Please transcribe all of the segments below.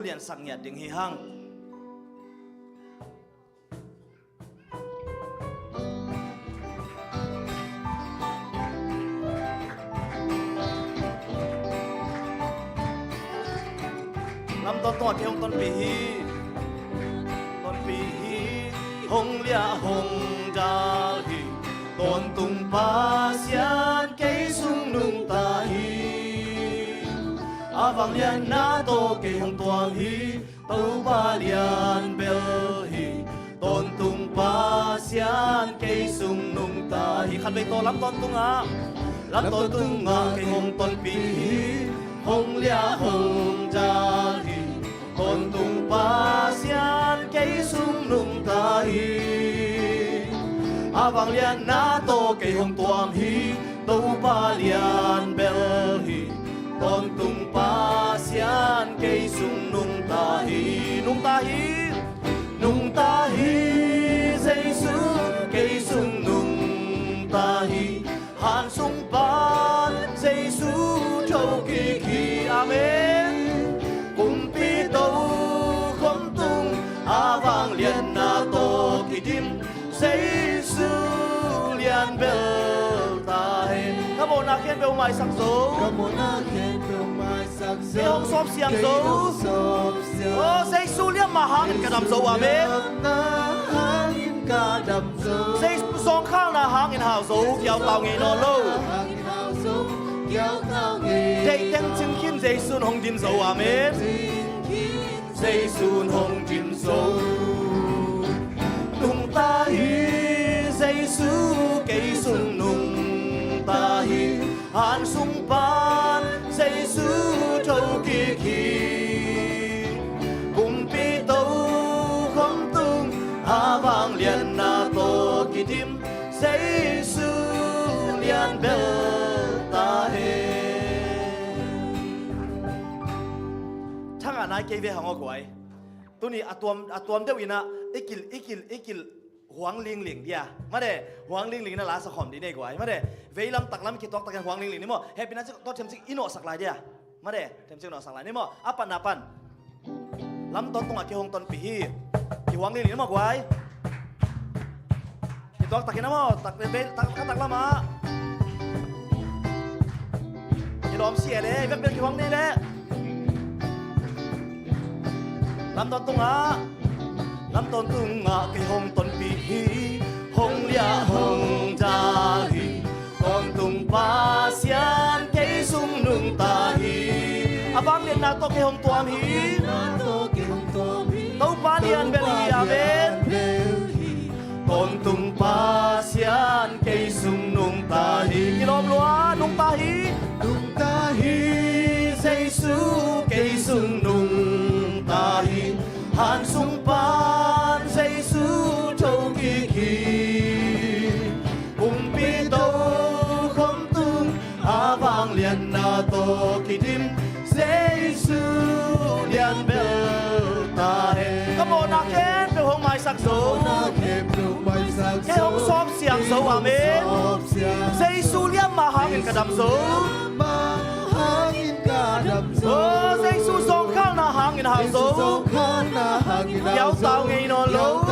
liền sang nhà đình hi hăng năm ton ton thì hong ton pi hi hong lia hong ja hi ton tung pa xian cây sung nung ta hi avang lian na to cây hong tuang hi tàu ba lian bel hi ton tung pa xian cây sung nung ta hi khăn bay to lắm ton tung cây hong ton pi hi hong lia hong ja hi ton tung pa xian cây sung nung ta hi avang lian na to cây hong tuang hi tàu ba lian bel hi ton tung pa xian cây sung nung ta hi Giêsu cây sung nung ta hi han sung pan Giêsu châu kỳ kỳ amen cùng pi tàu không tung avang lian na to kỳ tim Giêsu lian bel ta hi come on na khen bel mai sang dấu Hãy subscribe cho kênh Ghiền Mì Gõ để không bỏ lỡ những video hấp Giêsu châu kỳ kỳ cùng pi tàu không tung avang lian na to kỳ tim Giêsu lian bel ta he thằng anh ai kêu về hàng ngõ quậy tôi ni atuam đâu ina ikil Hoàng Linh Linh dia, mà đây Hoàng Linh Linh nó lá sắc hòm đi này quái, mà đây về làm tắc làm khi tóc tắc cái Hoàng Linh Linh này mà happy nó tốt thêm chiếc ino sắc lại dia, mà đây thêm chiếc ino sắc lại này mà apan làm tốt tung cái hong ton pi cái Hoàng Linh Linh mà quái, cái tóc tắc cái nó mà tắc về tắc làm mà, cái lom xìa đấy, bên cái Hoàng này đấy, làm tốt tung Lam ton tung cái hong ton pi hi hong lia hong ja hi ton tung pa xian cây sung nung ta hi avang lian na to cái hong tuam hi tàu pa lian bel hi amen ton tung pa xian cây sung nung ta hi kilom lua nung ta hi Giêsu cây sung nung ta hi han sung pan Giêsu châu kỳ kỳ cùng pi tàu không tung avang lian na to kỳ tim Giêsu lian bel ta he come on na khen bel hong mai sak zo cái hong xóm xiang zo amen Giêsu lian ma hangin kadam zo Giêsu song khang na hangin hang zo Giáo tao ngay nó lâu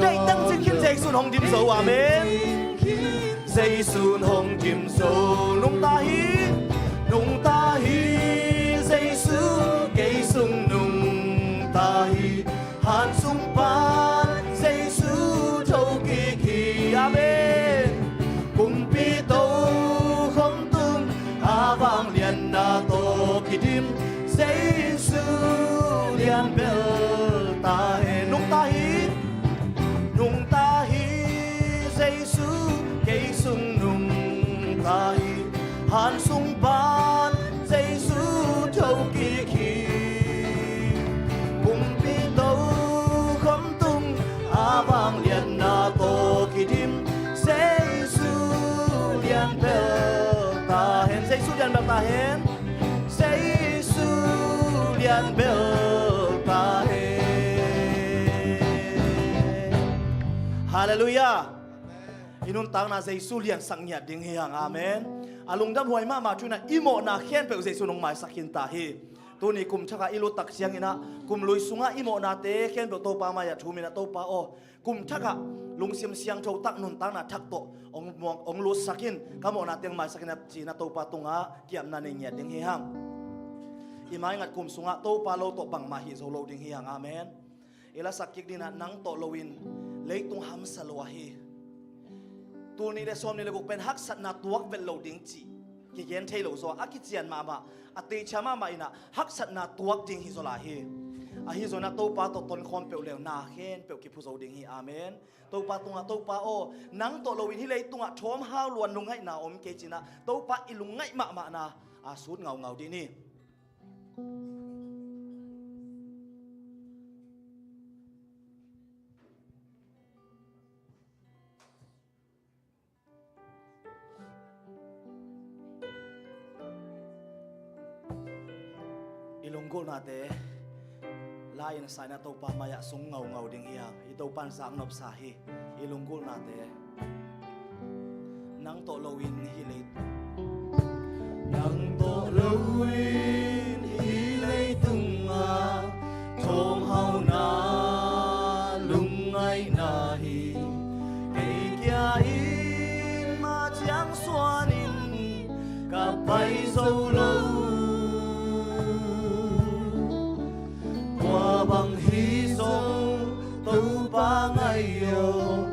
Đây tăng xin khiến Giêsu hong dim zo amen Giêsu hong dim zo nung ta hi Giêsu cây sung nung ta hi han sung pan Giêsu châu kỳ kỳ amen cùng pi tàu không tung avang lian na to kỳ tim Giêsu lian bel ta he nung ta hi Giêsu cây sung nung ta hi han sung pan Giêsu châu kỳ kỳ cùng pi tàu không tung avang lian na to kỳ tim Giêsu lian bel ta hen Giêsu lian bel ta hen Giêsu lian bel ta he Hallelujah inun tang na Giêsu lian sang nya ding hi hang amen alung dam huai ma chu na imo na khen pe Giêsu nong mai sakin ta hi ตัวนี้กุมชักอิลุตักเสียงอินะกุมลุยสุงะอิโมนาเตเขียนเปโตปามายาทูมินะโตปาโอกุมชักลุงเสียมเสียงโชตักนุนตังนะทักโตองลุสักินกามอนาเตียงมาสักินะจีนะโตปาตุงะเกียมนาเนียดิงเฮียงอิมายงัดกุมสุงะโตปาโลโตปังมาฮิโซโลดิงเฮียงอาเมนเอลาสักกิกดินะนังโตโลวินเลยตุงฮัมสลวะฮีตัวนี้ได้ซ้อมนี่เลยกุเป็นฮักสัตนาตัวเวลโลดิงจีกิเย็นเทโลโซอากิเจียนมาอติชามาอินะฮักสัตนาตัวดิงฮิโซลาฮีอาฮิโซนาโตปาโตตนคอมเปลเลวนาเขนเปลกิพุโซดิงฮีอาเมนโตปาตุงะโตปาโอนังโตโลวินที่เลยตุงะชมฮาวลวนนุงไงนาอมเกจินะโตปาอิลุงไงมานาอาสูดเงาดีนี่อิลุงกุนาเตลายนสายนาโตปามายะสงเงาดิ่งเฮียงอิโตปันสังนบสาฮีอิลุงกุนาเตนังโตโลวินฮิเลนังโตโลวินฮิเลตุงอาโทมเฮานาลุงไงนาฮีเกียอินมาจังสวานินกับไปโซโลbang hisong tu ba ngayo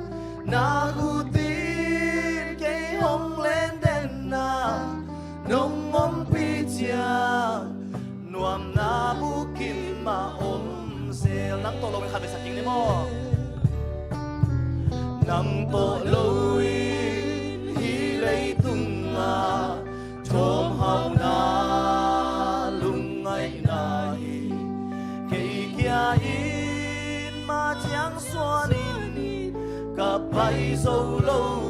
na gutin kay hong lên den na nong om pi chia nuam na bukin ma om sel nang to lowin khabe saking ni mo nang to lowin hilay tunga chom hau na lungay na in ma chẳng xóa nín cặp bay dâu lâu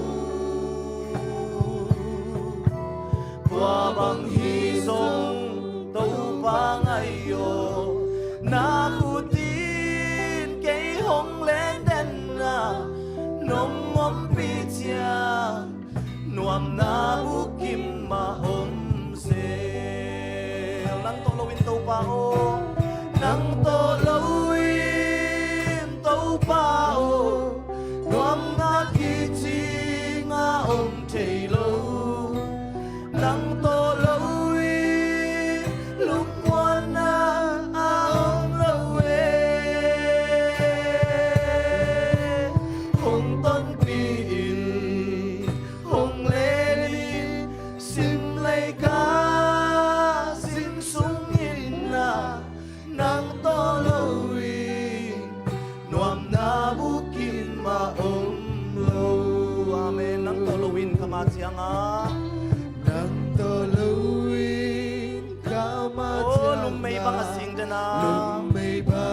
qua bằng hy sông tâu ba ngày yo na khu tin cây hồng lên đen na nông ngom pi chia nuam na bu kim ma om se nang to lo win tâu ba o nang to lawin tau pao nuam na ki chi nga om thei lo nang to lawin lung wan na a om lo we hong ton pi in hong le in sim lai ka sim sung in na nang to lowin nuam na bukin ma om lo amen nang to lowin kama chianga nang to lowin kama chianga oh lung may ba kasing dana lung may ba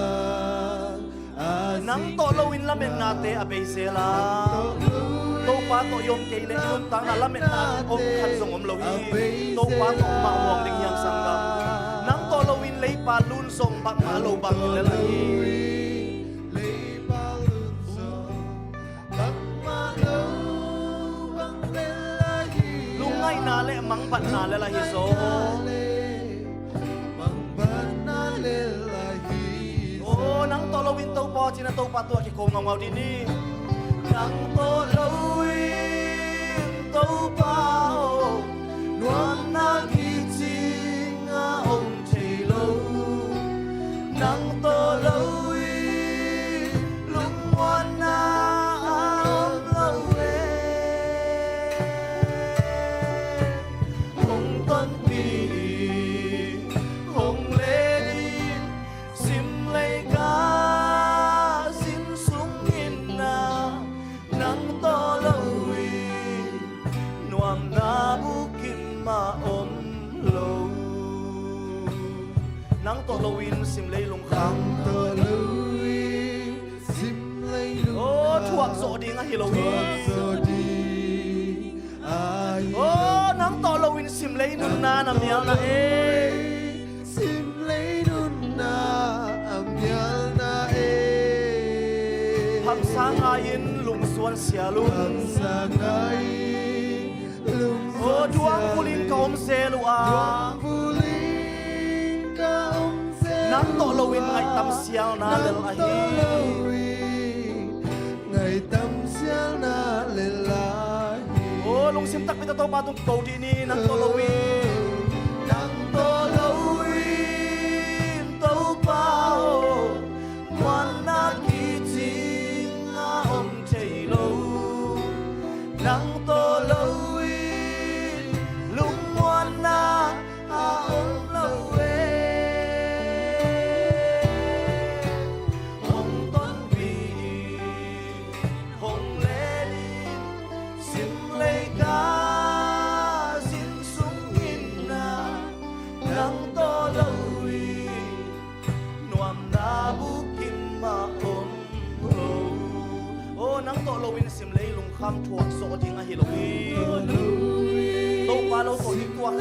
nang to lowin lamen nate abay sela to pa to yom kay le yom tang na lamen na om khat song om lowin to pa to ma wong ding yang sanggam nang to lowin lay pa lun song bak ma lo bang lalaki lay pa lun song bak ma lo bang lalaki lungay na le mang bat na lalaki so mang bat na lalaki oh nang to lowin to po china to pa to ki ko ngau din ni nang to lowin to pa nuam na ki chinga om nang to lowin lung wan na om lo we hong ton pi hong le din sim lai ka sim sung in na nang to lowin nuam na bukin ma om lo nang to lowin sim lay lung khang to lowin sim lay lung oh thuak so ding a hilowin so ding ai oh nang to lowin sim lay nun na nam yal na sim lay nun na am yal na hang sang ayin lung suan sia lung hang sang ayin lung oh duang pulin kaum selua duang pulin kaum nắng tổ lâu in ngày tâm siêu na lel ahi ngày tâm siêu na lel ahi ô lung sim tắc bị tao ba tung cầu đi ni nắng tổ lâu in nắng tổ lâu in tàu bao ngoan na kỳ chính na om chạy lâu nắng tổ lâu in lung ngoan na om lâu khăm chuột sổ tiếng a Halloween đâu qua lâu tổ tiếng tua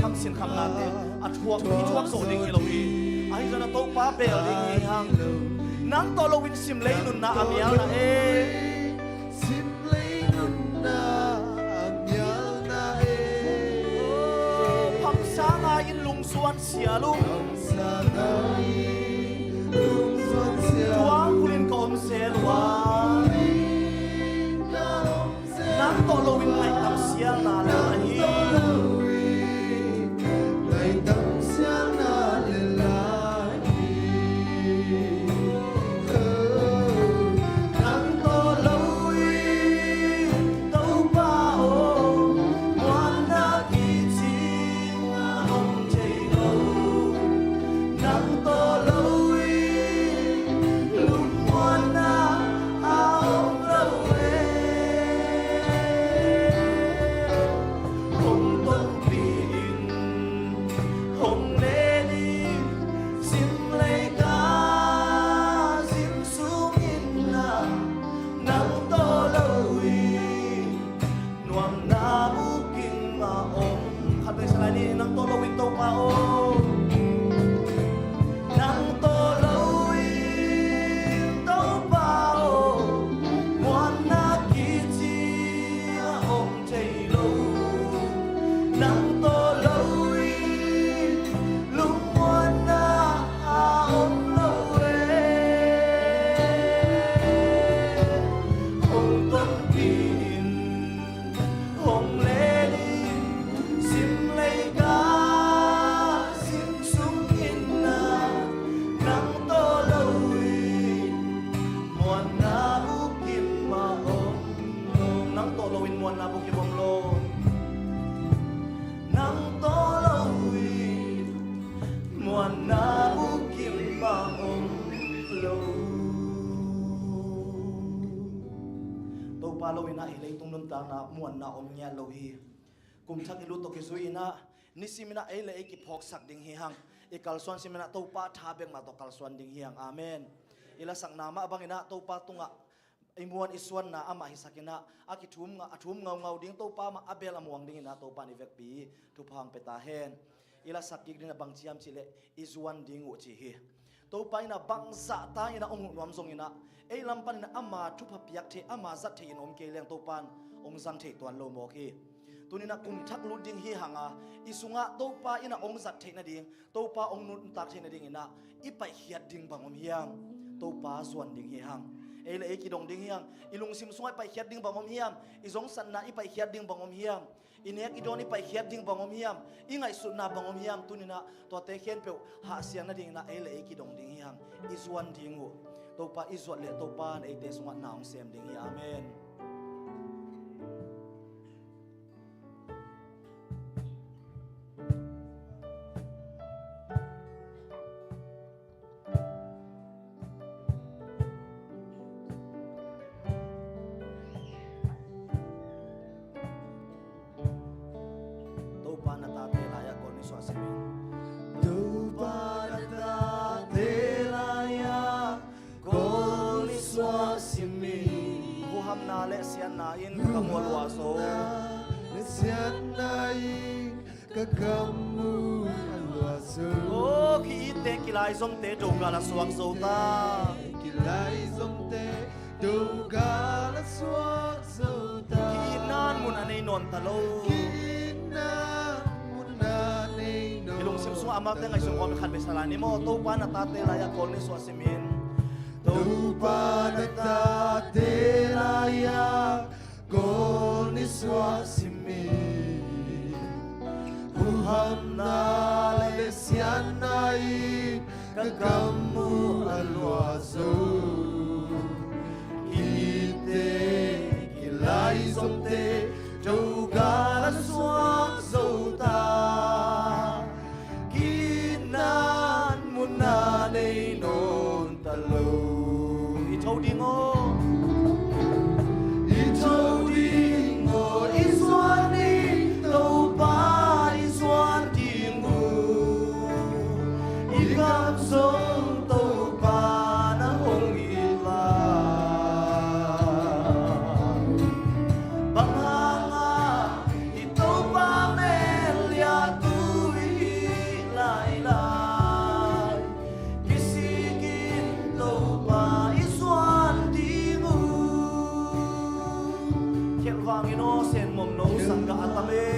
khăm xin khăm ngàn thế à chuột khi chuột sổ tiếng Halloween ai cho nó đâu qua bể ở tiếng hang nắng to Halloween sim lấy nụ na amial na sim lấy nụ na amial na pham sáng ai in lung xuân xia lung chuang kulin kom se luang nắng to lâu in ngày tâm siang na la hi ngày tâm siang na la hi nắng to lâu in tàu bao ngoan na kỳ chính ông chạy lâu nắng to lâu in lúc ngoan na ông lâu nắng to lâu in tàu bao nắng to lâu in tàu bao ngoan na kỳ chi ông chạy lâu nắng to lâu in lúc ngoan na ông lâu ông tuấn pin ông lên sim lấy na buki bom lo nang to lowi muan na buki ba om lo to pa lo ina hilay tung nun ta na muan na om nya lo hi kum thak ilu to ki zuina nisimina ele ki phok sak ding hi hang ikal swan simina to pa thabeng ma to kal swan ding hi hang amen ila sak nama bangina to pa tunga imuan iswan na ama hisakina akitum ngau ding to pa ma abel amuang ding na to pa ni vek pi tu phang peta hen ila sakik ding bang chiam chile izwan ding u chi hi to pa ina bang za ta ina ong nuam zong ina ei lampan na ama thu pha piak the ama za the in om ke leng to pan ong zang the tuan lo mo ki tunina kum thak lu ding hi hanga isunga to pa ina ong za the na ding to pa ong nun tak the na ding ina ipai hiat ding bangom hiam to pa zwan ding hi hang ele eki dong ding hiam ilung sim sungai pai hiat ding bangom hiam izong san na ipai hiat ding bangom hiam inek idoni pai hiat ding bangom hiam ingai su na bangom hiam tunina to te khen pe ha siang na ding na ele eki dong ding hiam izwan dingu to pa izwat le to pa ei te sunga naung sem ding hi amen le sian na in kamol waso le sian na in kakamu alwaso o ki te kilai zom te do gala suak so ta kilai zom te do gala suak so ta ki nan mun anei non talo ki nan mun anei non ilung sim sunga amak te ngai sung om khat be salani mo to pa na ta te la ya kol ni so simin to pa na ta te la ya kol ni so simin Tuhan na lesian nai kagamu alwazo Kite kilai somte Joga la suak zota Kinan muna nei non talo Ito dingo Ito dingo Iswani Topa Iswan dingo Ikam song Topa na hong ila Banghanga Ito pa melia tuwi laylay Kisigin Topa Iswan dingo Kelvangino sen mom no sangga atame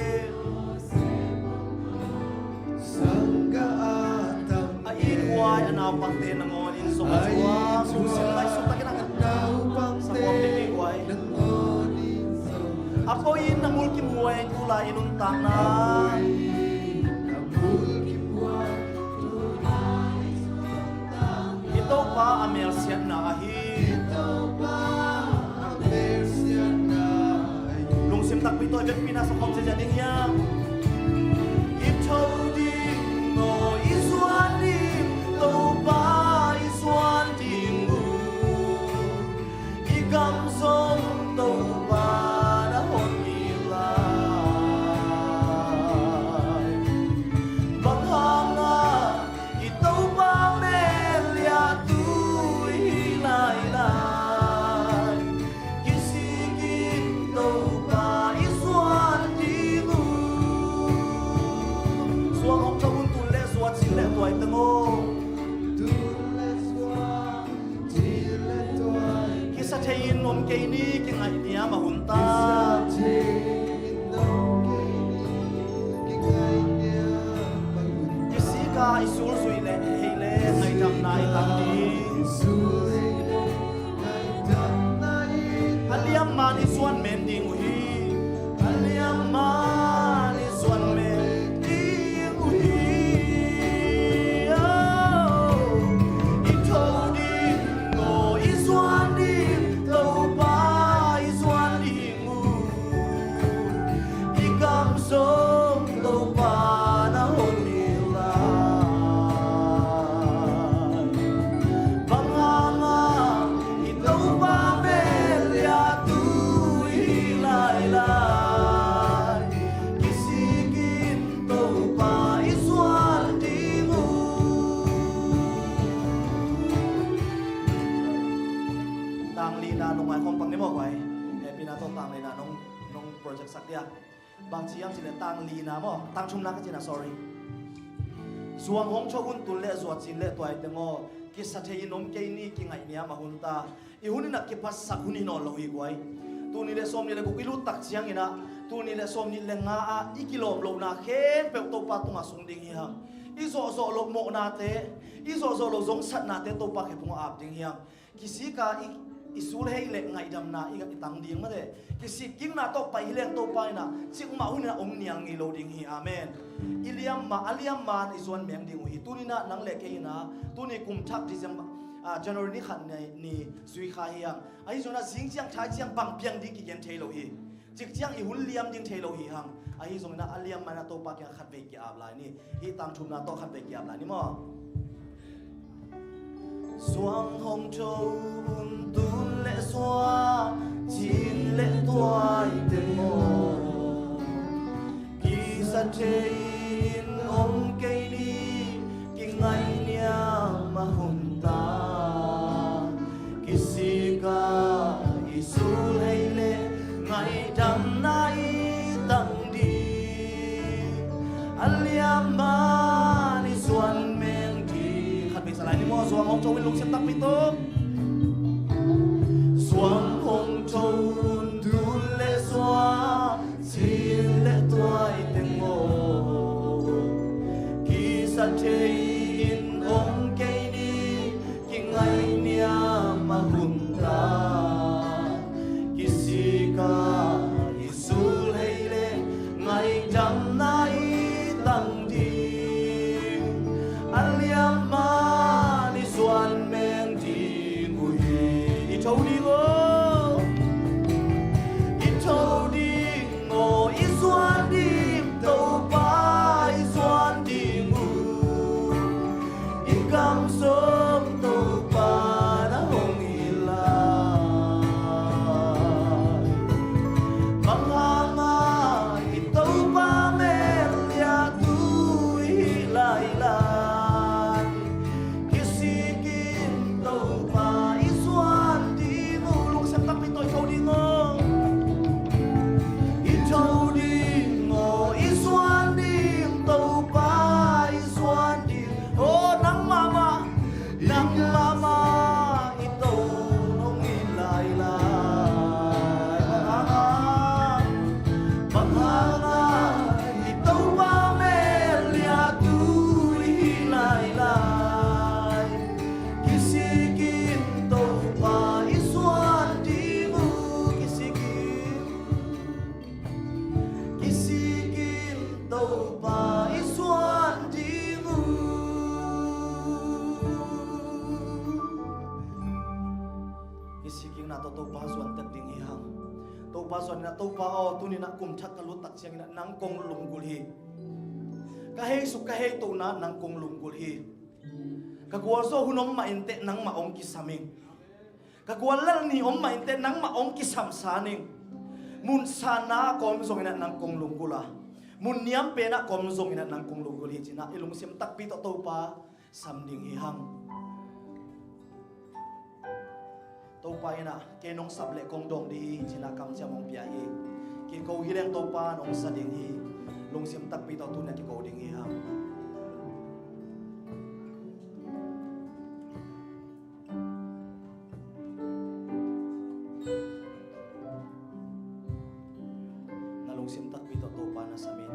Sangga atam Ain huay anaw pangte nangon in so matuwa Susil may suta kinangan Nau pang Sa te mom ni huay Nangonin so Apo in namul kim huay kula inun tana Namul kibuan Ito pa amel siya na ahi Ito pa ang bersyan na Lung simtak pito agad pinasokong sa jading niya Ito ding mo iswan ding To pa iswan ding mo Igamsong to pa na hon nilay Banghanga ito pa melya tu'y hilaylay Kisigin to pa iswan ding mo Suang hong chawun tule suat sile tuay tengo Tuleswa Tile tuay Kisa chayin nom kay ni kingay niya mahunta Kisika isul suile hele ngay jam na itang di Aliam man iswan mending uhi Aliam man iswan mending uhi Ito din go iswan din To pa iswan din mo Ikam song to pa na hon nilay Banghanga ito pa melya tu'y hilaylay Kisigin to pa iswan din mo Tang lina nung ay kong pang nimo kway pinato tang lina nung project sakya Bang siyang sila tang lina mo Tang chum na ka sila sorry Suang hong chogun tulle zuat sinle tuay tengo Kisate inom kay ni kingay niya mahunta Ihuni na kipas sakuni no lohi kway Tu nile som nile kukilu tak siyang ina Tu nile som nile nga ikilom lo na ken pe to pa tunga sungding hiyang Iso so lo mo nate Iso so lo zong sat nate to pa ke punga ap ding hiyang Kisi ka isul hei le ngai dam na iga itang ding ma de Kisi king na to pa hileng to pa na si ma hun na ong niang ngi lo ding hi amen Iliam ma aliam man izwan meng ding hi tu ni na nang le ke ina tu ni kum thak December January ni khan ni sui kha hiang ai zona sing chiang thai chiang bang piang di ki gen thelo hi chik chiang i hun liam ding thelo hi hang ai zona aliam man to pa kya khat ve ki ab lai ni hi tam thum na to khat ve ki ab lai ni mo Suang hong châu bun tun lệ xoa chín lệ toai tên mô Kỳ sa trên ôm cây đi Kỳ ngay nia mà hồn ta Kỳ si ca isu hay lệ Ngày đam nai tăng đi Aliam ma ni suan meng di Khát bị sa lại ni mo Suang hong châu bin lung xem tắc mi tôm Suang hong châu bun tun lệ xoa chín lệ toai tên mô Kỳ sa ngày nia mà hùng ta kisika isul hay le ngày trăm nay tăng đi aliam ma ni xuân men đi ngồi đi châu đi ngô đi châu đi ngô đi xuân đi tàu ba đi xuân đi ngủ đi cam sớm tàu ba đã hồng ila bang hanga đi tàu ba men lia tu ila ila kisikin tàu ba đi xuân đi ngủ lúc xem tắc bị tôi châu đi ngô đi châu đi ngô đi xuân đi tàu ba đi xuân đi ô nắng mama đi tàu nông lại lại bang hanga đi tàu ba mẹ lia tu lại lại kisikin tàu ba đi xuân đi ngủ kisikin tàu ba đi xuân đi ngủ kisikin na tàu ba xuân tết ding hi hang tàu ba xuân na tàu ba o tu ni na kum thak ka lut tak siang na nang kong lum gul hi ka hei su ka hei to na nang kong lum gul hi ka gwal so hunom ma inte nang ma ong ki saming ka gwal lal ni om ma inte nang ma ong ki sam saning mun sana kom zong ina nang kong lum gula mun niam pe na kom zong ina nang kong lum gul hi china ilung sim tak pi to pa sam ding hi hang to pa ina ke nong sable kong dong di china kam cha mong pia hi ki ko hi leng to pa nong sa ding hi lung sim tak pi to tu na ki ko ding hi hang na lung sim tak pi to pa na sa min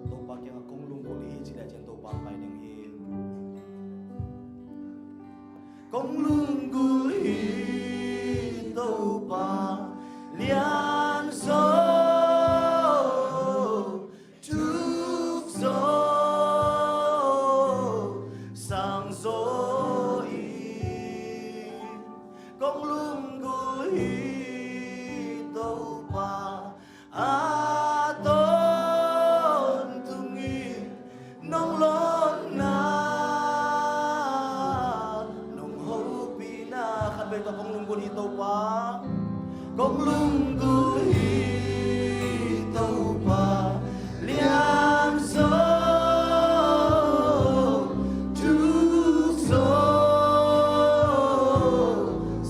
to pa ke kong lung gul hi china chen to pa pai ding hi kong lung gul hi to pa lian so chúc gió sang gió y kong lung gul hi to pa a tôn tung nghi nong lon na nong ho pi na khat be to kong lung gul hi to pa kong lung gul hi to pa liam so chúc gió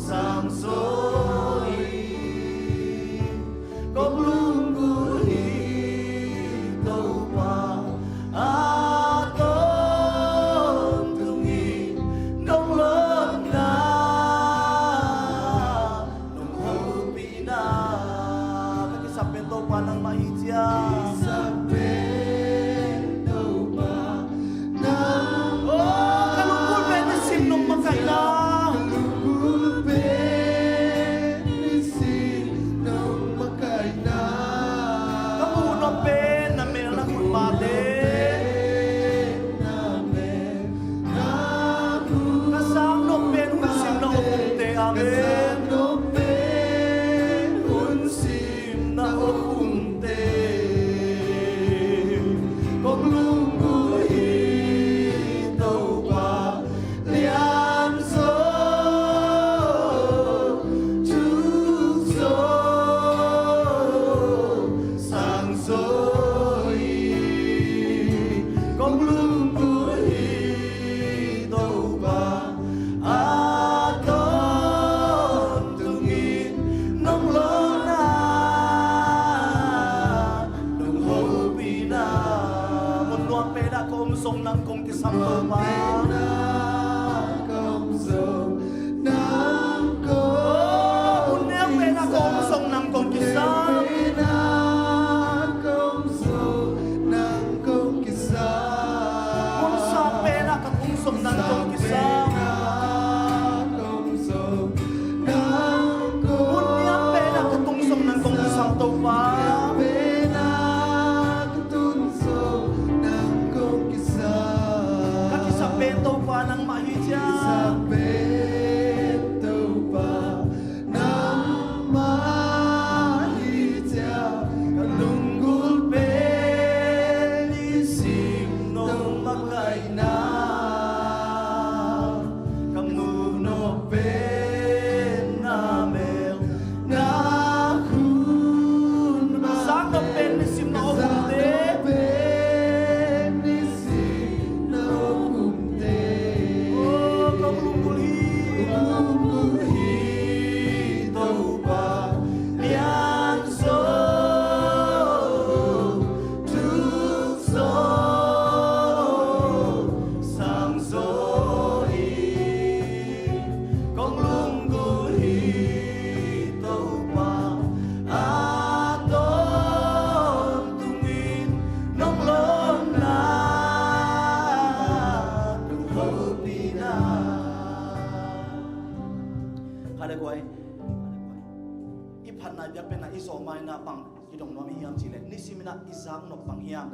sang gió y kong lung gul hi to pa a tôn tung nghi nong lon na nong ho pi na ka ki sapen to pa nang mahijia อะไรกวยอีพันนายยักเป็นนายอิโซมายนาปังอีดงน้อมฮิยามจิเลนิสิมินาอิซังนบปังฮิยาม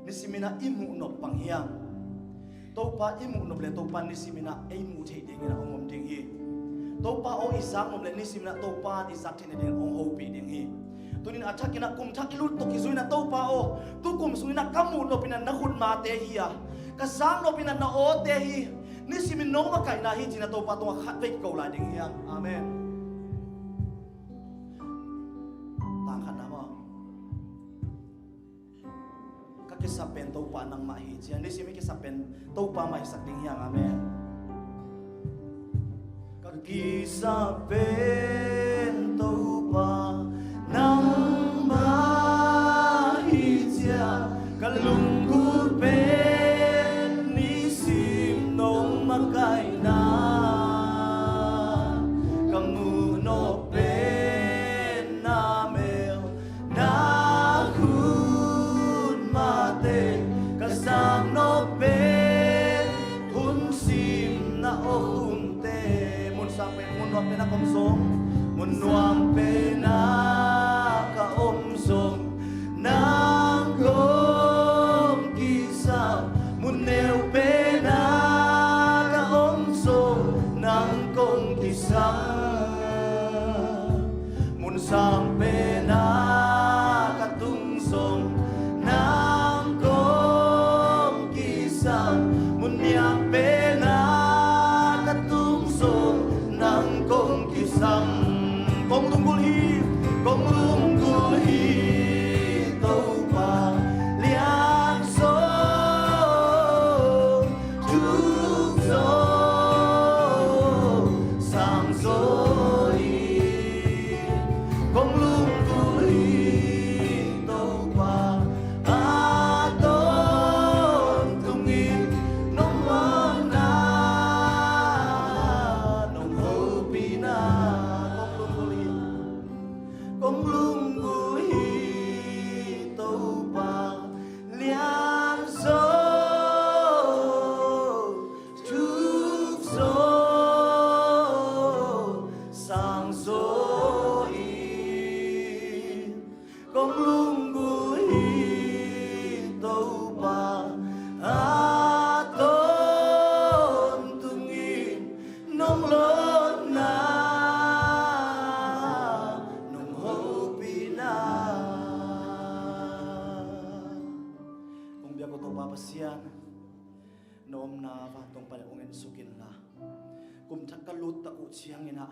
นิสิมินาอิมุนบปังฮิยามตัวป้าอิมุนบเลตัวป้านิสิมินาเอมูเทเดงินะองมดิงฮีตัวป้าองอิซังนบเลนิสิมินาตัวป้าอิซักเทเดงองโฮปีดิงฮีตัวนี้อาชักกินะกุมชักอิลุตกิซุยนะตัวป้าโอตัวกุมซุยนะกัมมูนบปินันนักขุนมาเตฮียกะซังนบปินันนาโอเตฮีนิสิมินน้องมาไก่นาฮีจินะตัวป้าตัวขัดเวกเกาลาดิงฮีอาเมนKisapen tau pa nang mahi jian ni simi kisapen tau pa mai sak ding yang amen kisapen tau pa nang mahi jian kalunggu pen ni sim nong makai na kamu no pen na mel na Kasang no pen hun sim na o hunte mun sang pen mun nuam pen na kom song mun nuam pen na ka om song nang gom kisa mun neu pen na ka om song nang gom kisa mun sang pen na ka tung song Munyang pena katung so nang kong kisang kong lunggul hi tau pa liang so tuk so sang so hi kong lunggul hi tau pa Nom na va tong pale ungen sukin la kum thakalut ta u chiang ina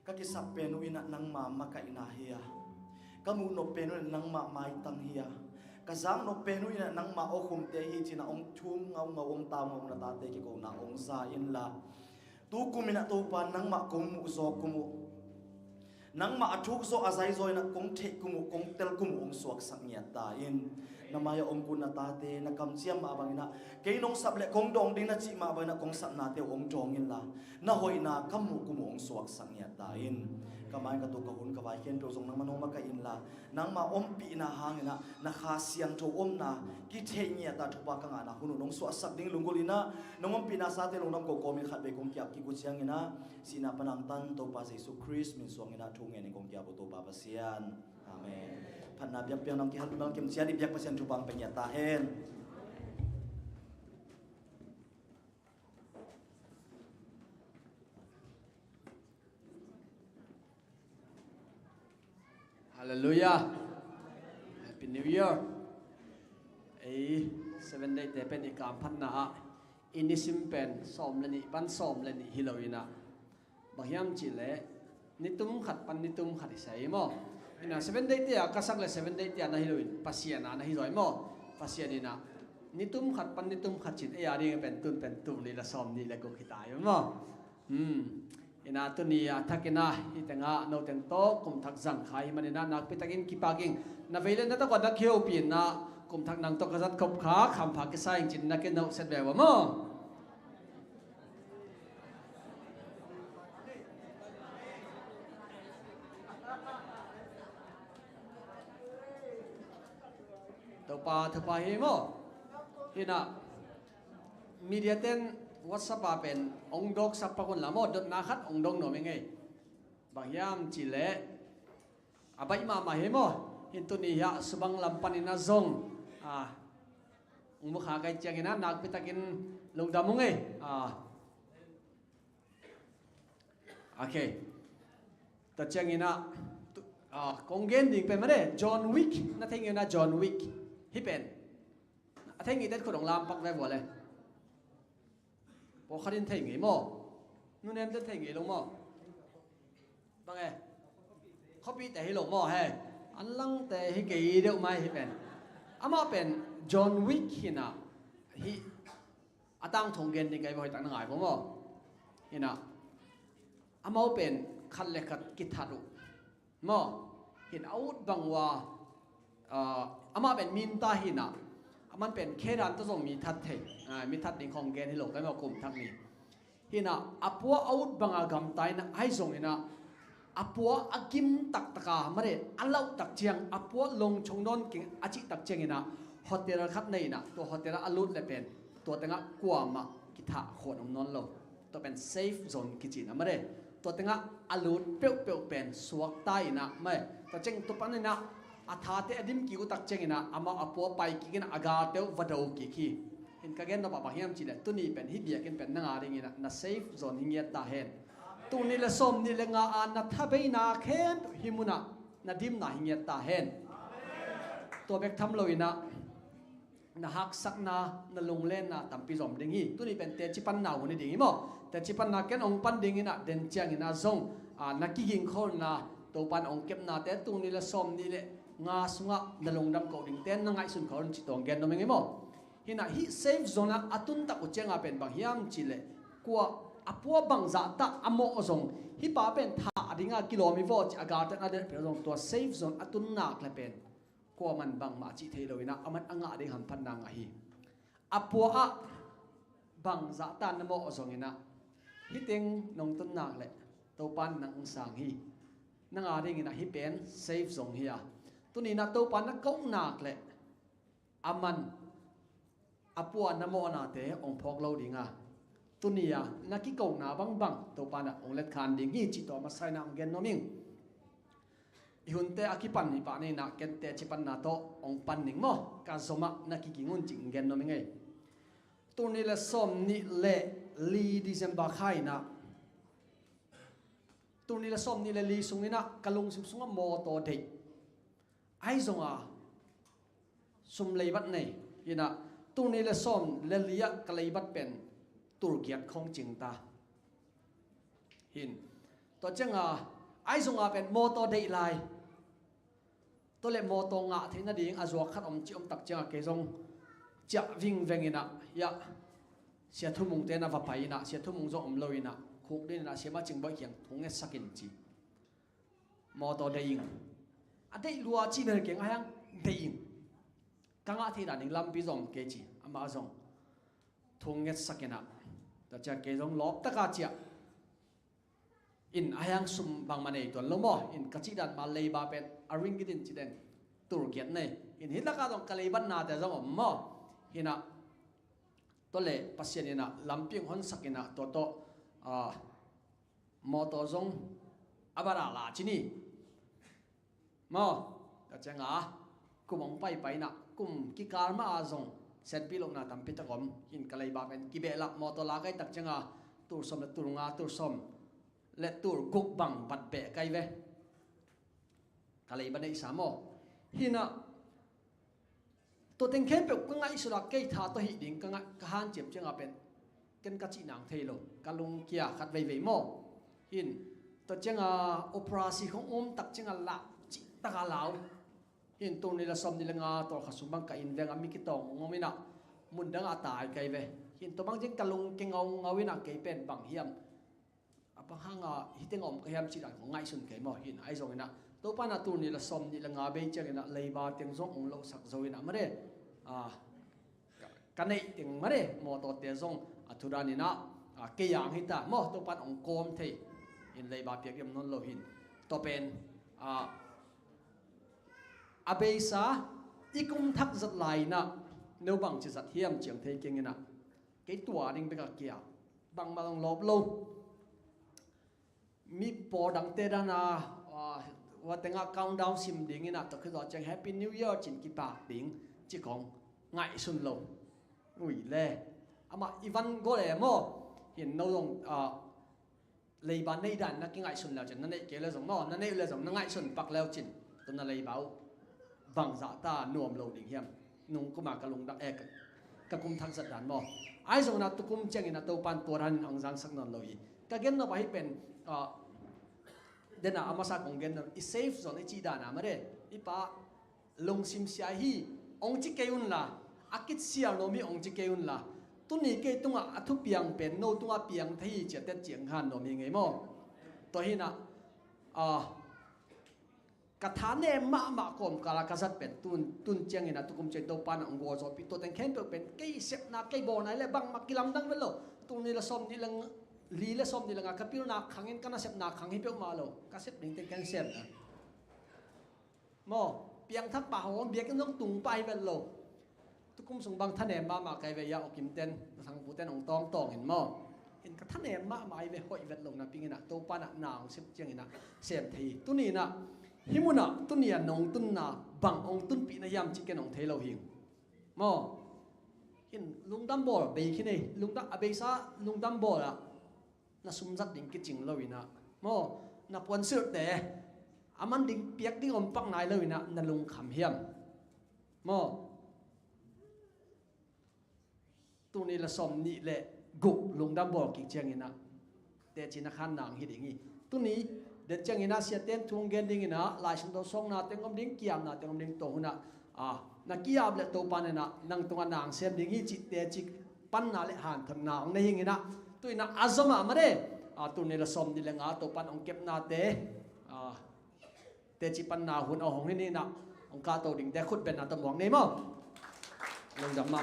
ka ki sap penu ina nang ma ma ka ina hiya kamu no penu nang ma mai tang hiya ka zang no penu ina nang ma o khum te hi china ong thum ngau ngau ong ta ngau na ta te ki ko na ong sa in la tu kumina to pa nang ma kum mu zo kumu nang ma athuk zo azai zo ina kong the kumu kong tel kumu ong suak sang nya ta in namaya ong kun na tate na kam chiam ma bangina ke nong sable kong dong ding na chi ma bangina kong sap na te ong jong in la na hoi na kamu kumu ong suak sang ya ta in kamai ka to ka hun ka vai ken to jong nang manong ma ka in la nang ma om pi na hang ina na kha siang tho om na ki the nya ta thupa ka nga na hunu nong suak sak ding lungolina nong om pi na sa te nong nam ko ko mi khat be kong kya ki ku chiang ina sina panang tan to pa Jesus Christ min suang ina thung nge ni kong kya bo to pa pasian amenพันนาเบียงเปียงน้ำที่ฮัลบังเข็มเชียดิเบียงเปอร์เซ็นต์ทุบังเป็นยาตาเฮนฮาเลลูยา Happy New Year 7 day แต่เป็นอีกการพันนาอินิสิมเป็นซ้อมเลนิปันซ้อมเลนิฮิโลวินะบางยามจิเลนิตุมขัดปันนิตุมขัดใส่หม้อina 7 day tia kasak le 7 day tia na hiloin pasien na hiloi mo pasien ina nitum khat pan nitum khat chin e ari pen tu li la som ni le go khitai mo ina tu ni athakina itenga no ten to kum thak jang khai manina nak pitakin kipaging na vele na ta ko na kheu pin na kum thak nang to kazat khop kha kham pha ke sa ing chin na ke no set be wa mo thapa hi mo hina media ten WhatsApp เป็นองดอกสับปะคนละหมดดนาคัดองดงหน่อยไงบางยามจิเละอาไปมาเห็นมั้ยเห็นตัวนี้ยะสบังลำปันินาซงมุขหาไกเจียงนะนักไปตะกินลงดำมุงไงโอเคแต่เจียงนะกงเกนดิ่งเป็นมาได้จอห์นวิกนั่นเองนะจอห์นวิกฮิเป็นเท่งอีเด็ดคนของลามปักไว้บ่เลยพอเขาดินเท่งอีมั้งนู่นเนี่ยจะเท่งอีลงมั้งบังไงเขาปีแต่ให้ลงมั้งเฮ้อันลังแต่ให้กี่เดียวไม่ฮิเป็นอามาเป็นจอห์นวิกฮินะฮิอาตั้งทงเกนดิ่งไงบ่ให้ตั้งง่ายผมมั้งฮินะอามาเป็นคันเล็กกิทารุมั้งเห็นอาวุธบังว่าอามาเป็นมินตาฮินะมันเป็นแค่ดันตัวส่งมีทัดเทมีทัดดิ่งของเกนให้หลงกันมากลุ่มทักนี้ฮินะอาปัวอาวุธบังอากำตายนะให้ส่งฮินะอาปัวอากิมตักตะกามาเด็ดอัลเลาตักเจียงอาปัวลงชงนนเก่งอาจิตักเจียงฮินะฮอตเตอร์คัดในนะตัวฮอตเตอร์อาลุดเลยเป็นตัวตั้งกว่ามากิทาโคนนนลงตัวเป็นเซฟโซนกิจินะมาเด็ดตัวตั้งอาลุดเปียวเป็นสวกใต้นะไม่ตัวเจงตัวปันนี่นะอาทาเตอดิมกิวตักเจงนะอามาอาปัวไปกินอากาเตววัดเอากิคีเห็นกันเกนเราปะเฮียมจีเลยตัวนี้เป็นฮิเบียกันเป็นนังอาดิ่งนะนะเซฟโซนหิงเงียตาเห็นตัวนี้ละส้มนี่ละงาอันนะทับไปนาเข้มหิมุนะนะดิมนะหิงเงียตาเห็นตัวเบกทำเลยนะนะฮักสักนะลงเล่นนะตั้มปีจอมดิ่งฮีตัวนี้เป็นเตจิปันนาวันนี้ดิ่งฮีมั้งแต่จิปันนาเกนองปันดิ่งฮีนะเดนเจียงฮีนะซงนักกิงคนนะตัวปันองเก็บนาแต่ตัวนี้ละส้มนี่แหละงาสุงะนลงดำเกาดิ่งเต้นนังไงสุนเขาจิตตองเกนโนมิงมั้งฮินะฮิเซฟโซนอะตุนตักอุเจงอาเป็นบางยามจิเลกัวอาปัวบางจัตตาอโมอซงฮิปาเป็นท่าดิ่งกิโลมิโวจอากาศนั่นเองเป็นตัวเซฟโซนอตุนนักเลยเป็นกัวมันบางมาจิเทโลวินะอามันอ่างดิ่งหันพันนางฮิอาปัวอะบางจัตตานโมอซงฮินะฮิติงนงตุนนักเลยตัวปันนังสังฮีนังอาดิ่งฮินะฮิเป็นเซฟโซนฮิอะตัวนี้นะตัวปันนักก้องนักเลยอามันอาปัวนโมนาเตองพอกเราดิ่งอ่ะตัวนี้อ่ะนักกิโกนาบังตัวปานะองเล็ดคานดิ่งยี่จิตตัวมาใส่น้ำเกนโนมิงหุ่นเตอากิปันนี่ปานี่นักเกนเตจิปันนาโตองปันนิ่งมั้งการสมัครนักกิงุนจิงเกนโนมิงไงตัวนี้ละสมนี่เละลีดิเซมบาไข่นะตัวนี้ละสมนี่เละลีสุงนี่นะกะลุงสุงโมโตเด็กไอ้สงอ่ะสุมเลยบัดนี่ยินะตัวนี้ละส้มเลเลียกเลยบัดเป็นตุรกีของจริงตาหินตัวจังอ่ะไอ้สงอ่ะเป็นโมโตเดย์ไลตัวเล็กโมโตงะที่นั่นเองอาจวกขัดจิตักจังอ่ะเกจงจะวิ่งเวงินะยะเสียทุ่มงเตนะว่าไปนะเสียทุ่มงจงลอยนะคุกนี่นะเสียมาจึงบ่เขียงทงเงสักินจีโมโตเดย์อันเดียรัวจีเนอร์เก่งอะไรยังเดย์กังอาทิตย์นั้นลำปีจงเกจิอามาจงทงเงสักินะแต่จะเกจงลบตะกาจีอินอายังซุ่มบางมันเองตัวลมบ่อินกัจจิดันมาเลยบาเป็นอาริงกิดินจีเดนตุรกีเนี่ยอินฮิตละกาตรงกะเลยบันนาแต่จงบ่ฮินะตัวเล่ปัสยานินะลำปีงหอนสักินะตัวโตมอตจงอาบาราลาจีนี่บ่แต่จะงากุมองไปนะกุมกิการมาอาจงเซนปีลงนาตัมพิตกอมหินกะเลยบาเป็นกิเบลักมอตลาไกตักจังอาตูร์สมและตูร์งาตูร์สมและตูร์กุกบังบัดเบะไกเวกะเลยบันไดสามโมหินะตัวเต็งเข้มเปกังไงสุรักเกยท่าตัวหิดิ่งกังกะฮันเจ็บจังอาเป็นกันกัจจินางเทโลกะลุงเกียขัดเวโมหินตัวจังอาโอปราซีของตักจังอาละจิตะกาลาวเห็นตัวนี้ละสมนี่ละงาตัวขัดสมบังกับอินเวงอามิกิตองงมินะมุนดังอาตายไกเวเห็นตัวบางจิงกะลุงเกงเอาวินะไกเป็นบางเฮียมบางห้างฮิตงอมกะเฮียมสิดันของไงสุนไกมอเห็นไอซงนะตัวปานาตัวนี้ละสมนี่ละงาเบยจังนะเลยบาเตียงซงองโลสักโซวินะมาเด้กันในเตียงมาเด้มอตัวเตียซงอัทุรานินะเกียงฮิตามอตัวปานองโกมเทเห็นเลยบาเปียกยมนนโลหินตัวเป็นอาเบซาอีกุมทักจัดไหลนะเนื้อบังจะจัดเทียมเจียงเทกิงนะเกตัวดิ่งไปกับเกีย บังมาลงลบลูมีปอดังเตดานาว่าแต่งา countdown ซิมดิ้งนะตัวคือตัวจัง Happy New Year จินกีปากดิ้งจีของไงสุนลงอุ้ยเล่อามาอีวันก็เลยมั้งเห็นน้องเลยบ้านในด่านนักไงสุนแล้วจินนั่นเองเกลือสมมตินั่นเองเลยสมนั่งไงสุนปักแล้วจินตัวนั่นเลยเบาบังจ่าตาหน่วมลงดิ้งเหี้ยมนุ่งก็มากระลงดักกระกุมทางสัตว์ด่านมั้งไอ้ส่งนัดตุกุมเจงินัดตัวปันตัวรันองจังสักนนเลยก็เกินเราไปเป็นเดน่าอามาสักองเกินอีเซฟโซนอีจีดานามาเร่อีป้าลงซิมเสียฮีองจิเกยุนล่ะอากิดเสียโนมีองจิเกยุนล่ะตุนี่เกตุงอ่ะทุกเปียงเป็นโนตุงอ่ะเปียงที่เจตเจียงฮันโนมีไงมั้งตัวฮีน่ะกระทานเนมะกอมกาลากษัตริย์เป็นตุนเจียงนะตุกุมเจนตัวปานองกัวจอปิตัวแต่งเข้มตัวเป็นกี่เสพนากี่บ่อไหนเลยบังมักกิลำดังไปเลยตุนี่ละสมนี่ละลีละสมนี่ละกับพิวนาขังเงินกันนะเสพนาขังให้เปียวมาเลยกษัตริย์นี่แต่งเสพนะมอเปียงทักป่าหัวเบียกันต้องตุงไปไปเลยตุกุมส่งบังท่านเนมะไกลเวียอกิมเต้นทางผู้เต้นองตองเห็นมอเห็นกับท่านเนมะมาไอเวหอยเวลลงนะปิงนะตัวปานนางเสพเจียงนะเสพทีตุนี่นะฮิมุนะตุนียนองตุนนาบังองตุนปีนายามจิกเกนองเทโลหิงมอเห็นลุงดัมบอลเบย์ขี้นี่ลุงดัมอเบซ่าลุงดัมบอลอะน่าสมจัดดิ่งกิจจริงเลยนะมอน่าปวนเสือแต่อามันดิ่งเปียกดิ่งอมปักนายเลยนะน่าลุงขำเฮียมมอตัวนี้ละสมนี่แหละกุลุงดัมบอลกิจเจียงนี่นะแต่จินอาคารนางฮิดิ่งนี่ตัวนี้เด็กจังอินะเสียเต้นทวงเงินดิ่งนะลายฉันตัวส่งนะเต็งกำดิ่งเกี่ยมนะเต็งกำดิ่งโตนะนักเกี่ยมเลยตัวปันนะนั่งตรงนางเสียดิ่งที่จิตเตจิปันนะเลยหันทางนางในหิงนะตัวนะอาซมามาเด้ตัวนี้ละสมนี่ละงาตัวปันองเก็บนาเตจิปันนาหุ่นเอาของนี่นะองกาตัวดิ่งแต่ขุดเป็นนาตะหมวงนี่มั้งลงจากมา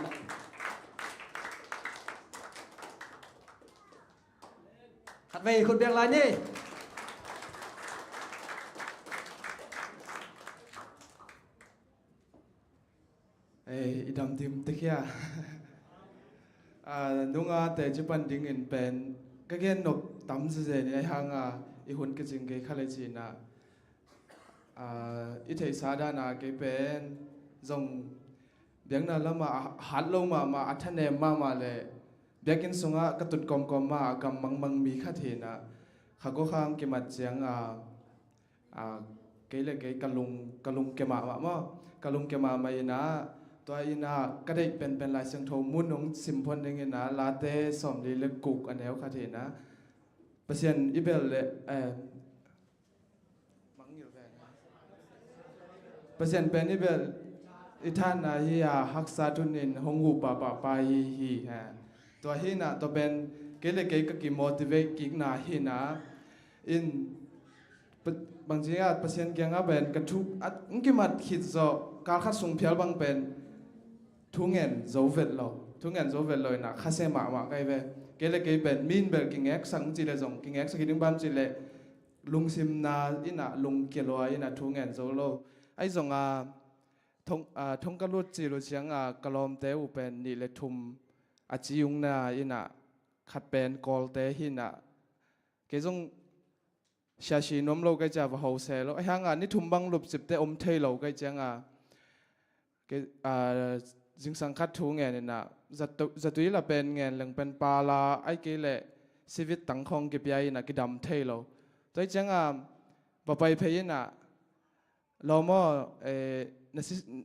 ขัดไปขุดเบียงไรนี่อีดำทิมตะเคียนุ่งแต่จีบันดิ้งอินเป็นก็แค่นกตั้มเสียในห้างอีหุ่นก็จึงเกยขัดจีน่ะอีเทศาดานาเกเป็นจงเบียงนั้นแล้วมาหัดลงมาอัฐเนมมาเลยเบียกินสงกระตุนกอมมากำมังมีขัดเห็นข้าก็ข้างเกมัดเจียงเกยเลยเกยกะลุงเกมามากะลุงเกมาไม่นะตัวอินะก็ได้เป็นลายเสียงโทมุนของสิมพลยังไงนะลาเต้สมดีเล็กกุกอันเดียวขัดเห็นนะเปอร์เซ็นต์อีเบลเลยมังอยู่แบบเปอร์เซ็นต์เป็นอีเบลอีท่านนะฮียฮักษาทุนินหงหูปะไปฮีฮะตัวฮีนะตัวเป็นเกลเกก็กี่ motivate กิกนาฮีนะอินบางทีเปอร์เซ็นต์ยังเป็นกระทุกอันกี่มัดคิดโซการคัดส่งเพียลบางเป็นทุ่งเงินโจเวลเลยนะข้าเสมาไกลเวเกลเกเป็นมินเบลกิงเอ็กสังจิเลจงกิงเอ็กสังกินบัมจิเลลุงซิมนาอินะลุงเกลวอินะทุ่งเงินโจโลไอจงทงกะลุจิลุเชียงกะลอมเตอุเป็นนิเลทุมอาจิยุงนาอินะขัดเป็นกอลเตหินะเกจงชาชีนมโลกจะว่าเฮาเซลไอห่างนี่ทุ่มบังลุบสิบเตอมเทโลกจังจึงสังคัดทูเงินน่ะจะตุยละเป็นเงินหลังเป็นปาลาไอ้เกลชีวิตตั้งคงเก็บใหญ่น่ะกิดำเทโลตัวจังบ่ไปเพยิน่ะเราโม่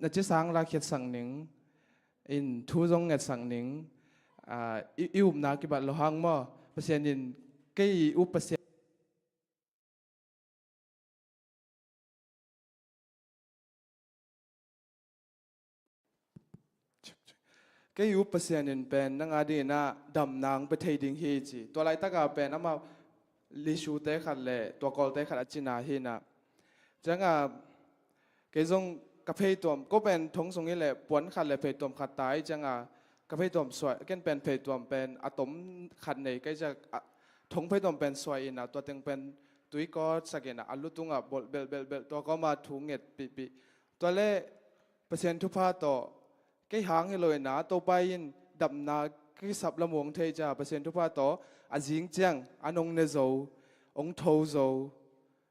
นัดสังลาเขียดสังหนิงอินทูจงเงินสังหนิงอิวบนากิบัดโลหังโม่เปอร์เซ็นต์อินกี่อุปเปอร์เซ็นต์ก็อยู่เปอร์เซ็นต์เป็นนังอดีน่ะดำนางไปเทดิงเฮจีตัวไรตะกาเป็นน้ำมาลิชูเตะขัดเลยตัวกอลเตะขัดจินาเฮน่ะจังเกจงกับเพย์ตัวก็เป็นทงทรงนี้แหละปวนขัดเลยเพย์ตัวขัดตายจังกับเพย์ตัวสวยก็เป็นเพย์ตัวเป็นอะตอมขัดเนี่ยก็จะทงเพย์ตัวเป็นสวยน่ะตัวตึงเป็นตุยก็สักน่ะอัลลุตุงบอลเบลตัวก็มาถุงเง็ดปีตัวเล่เปอร์เซ็นต์ทุพาตัวก็หางเลยนะตัวไปยินดำนา กิสับละมวงเทจ่าเปอร์เซ็นต์ทุกภาโตอาจิงเจียงอันองเนโซองโทโซ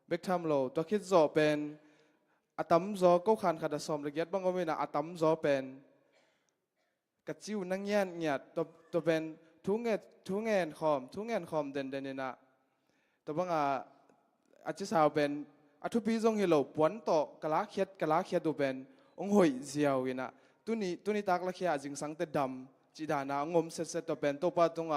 เบกทำโลตัวคิดโซเป็นอาตัมโซก็ขันขัดสมละเอียดบางก็ไม่นะอาตัมโซเป็นกระจิ้วนั่งเงียนเงียดตัวเป็นทุงเงินคอมเด่นนี่นะตัวบางอาจจะสาวเป็นอัทุปีจงฮิโลปวนโตกะลาเขียดตัวเป็นองหอยเจียวนะตัวนี้ตักละเขียจิงสังเตดำจีดานางมเสร็จตัวเป็นตัวป้าตรง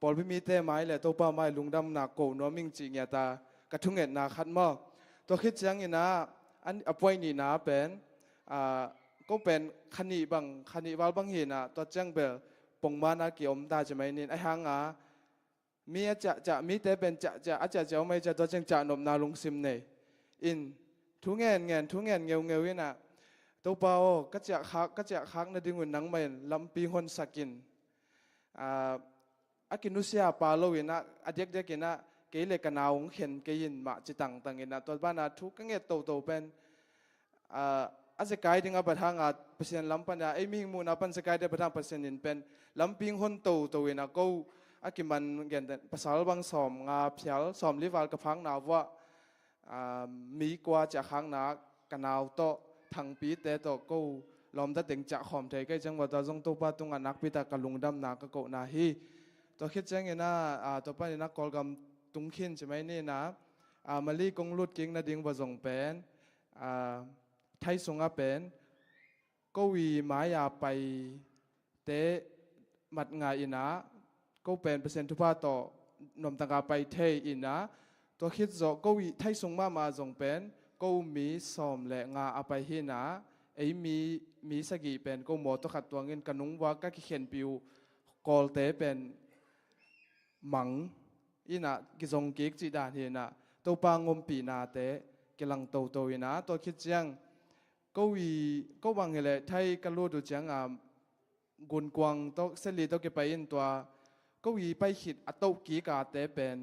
ปอลพิมีเตไม้เลยตัวป้าไม้ลุงดำนาโกนัวมิงจีเงียตากระทุงเงินนาขัดมอตัวคิดจังนะอันอภัยนี่นะเป็นก็เป็นขณีวัลบางเห็นนะตัวจังเบลปงมานาเกี่ยวมตาจะไม่นินไอหางมีจะมีแต่เป็นจะอาจจะไม่จะตัวจังจะนมนาลุงซิมเนอินทุงเงินเงียวนะตัวเปล่าก็จะคักในดึงหุ่นนังมันลำปีหนสักินอากินุเซียปาโลวินะอเด็กกินะเกลี่ยกันเอาเห็นเกยินมาจิตังกินะตัวบ้านทุกก็เงี้ยโตเป็นอาจจะกลายถึงประทางเปอร์เซ็นต์ลำปัญญาไอ้มีมูลปัญจะกลายได้ประทางเปอร์เซ็นต์เป็นลำปีหนโตนะก็อากิมันเงี้ยภาษาบางสอมเพียลสอมลิวาลกับพังนาว่ามีกว่าจะค้างนากันเอาโตทางปีแต่โตก็ลอมตัดถึงจะหอมเทก็จังว่าตัวจงตัวป้าตรงนักพิตากลุงดำนาก็โกนาฮีตัวคิดจังเงี้ยนะตัวป้าเนี่ยนักกอลกำตุงขินใช่ไหมนี่นะมาลีกงลุดกิ้งนาดิ่งว่าจงเป็นไทยสงเป็นก็วีหมายาไปเตะมัดงายอินะก็เป็นเปอร์เซ็นต์ทุพาต่อนมตังกาไปเทอินะตัวคิดจะก็วีไทยสงมาจงเป็นก็มีสอมและงาไปหินะไอ้มีสกีเป็นก็หมดตัวขัดตัวเงินกันนุงว่าก็เขียนปิวกอลเตเป็นหมังอินะกิจงกิกจีดานเห็นะตัวปางงมปีนาเตกำลังโตอินะตัวคิดจังก็วางเหละไทยกันรู้ดูจังกุนกวางตัวเสลีตัวเก็บไปอินตัวก็วีไปขิดอัตโตกีกาเตเป็น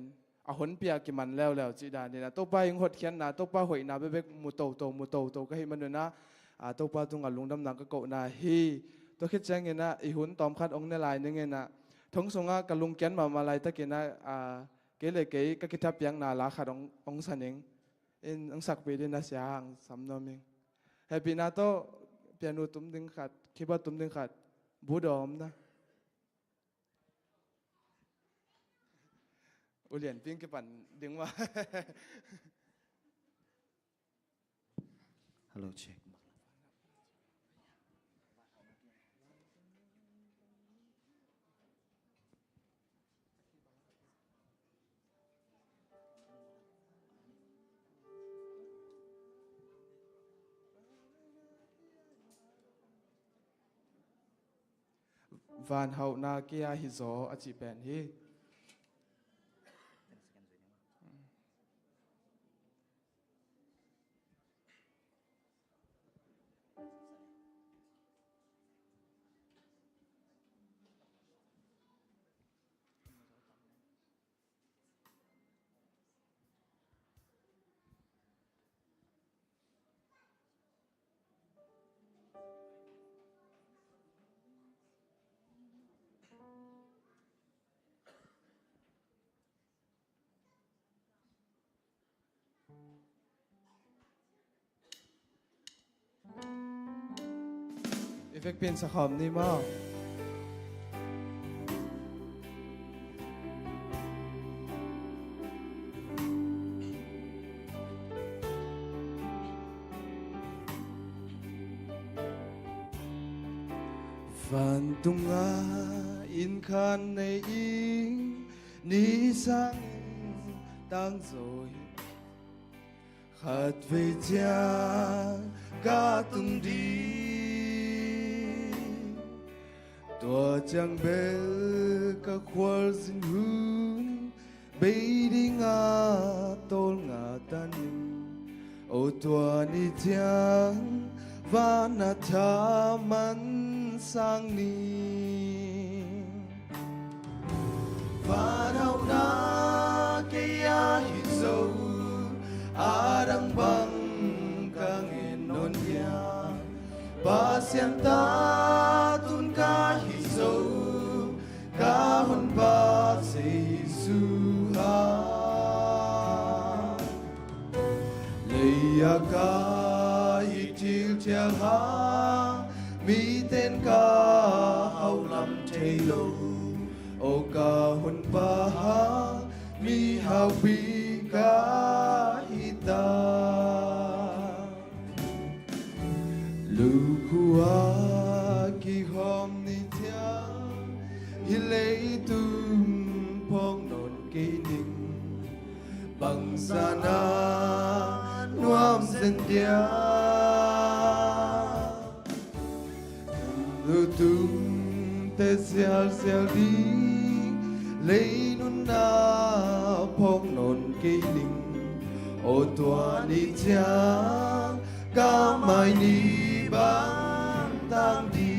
หนเปียกิมันแล้วจีดานี่นะตัวป้ายังหดเขียนนะตัวป้าหอยนะเบ๊กมุโตก็ให้มันดูนะตัวป้าตรงลุงดำนังก็โกนะฮีตัวคิดจังเงี้ยนะหุ่นตอมคัดองในลายนึงเงี้ยนะทงสงกับลุงแกนมาลายตะเกียนะเกเลยก็คิดทับยังนาลาขัดองสันเององสักปีดินะเสียงสำนวนเองแฮปปี้นาโตเปียโนตุ้มดึงขัดคีย์บอร์ดตุ้มดึงขัดบูดอมนะอุเลียนปิ้งกี่ปันดึงว่า Hello check วานเฮานาเกียฮิโซอาจิเป็นฮีเอฟเฟกต์เป็นสะขอมนี่มั้งฝันตุงอาอินคันในอิงนี่สังตั้งโซยขัดเวจากาตุงดีตัวจังเบลก็ควรสินหูเบดีงาตอลงาตันโอตัวนี้จังวานาทามันสังนี้วาดาวนาเกียฮิโซอาดังบังกังเอ็นนนยาปาเซียนตาตุนกาฮิโซ ซูฮาเลยกายจิลเทียหามีเต้นกาเอาลำเทโลโอกาหุนปาหามีฮาวิกาฮิตาลูกัวกิหอมนิเทียฮิเลตุมพองนนกินิงบังสานานวมเส้นเดียลูตุมเตเซียลเซียลดีเลยนุนนาพองนนกินิงโอตัวนิจากาไม่นีบังตังดี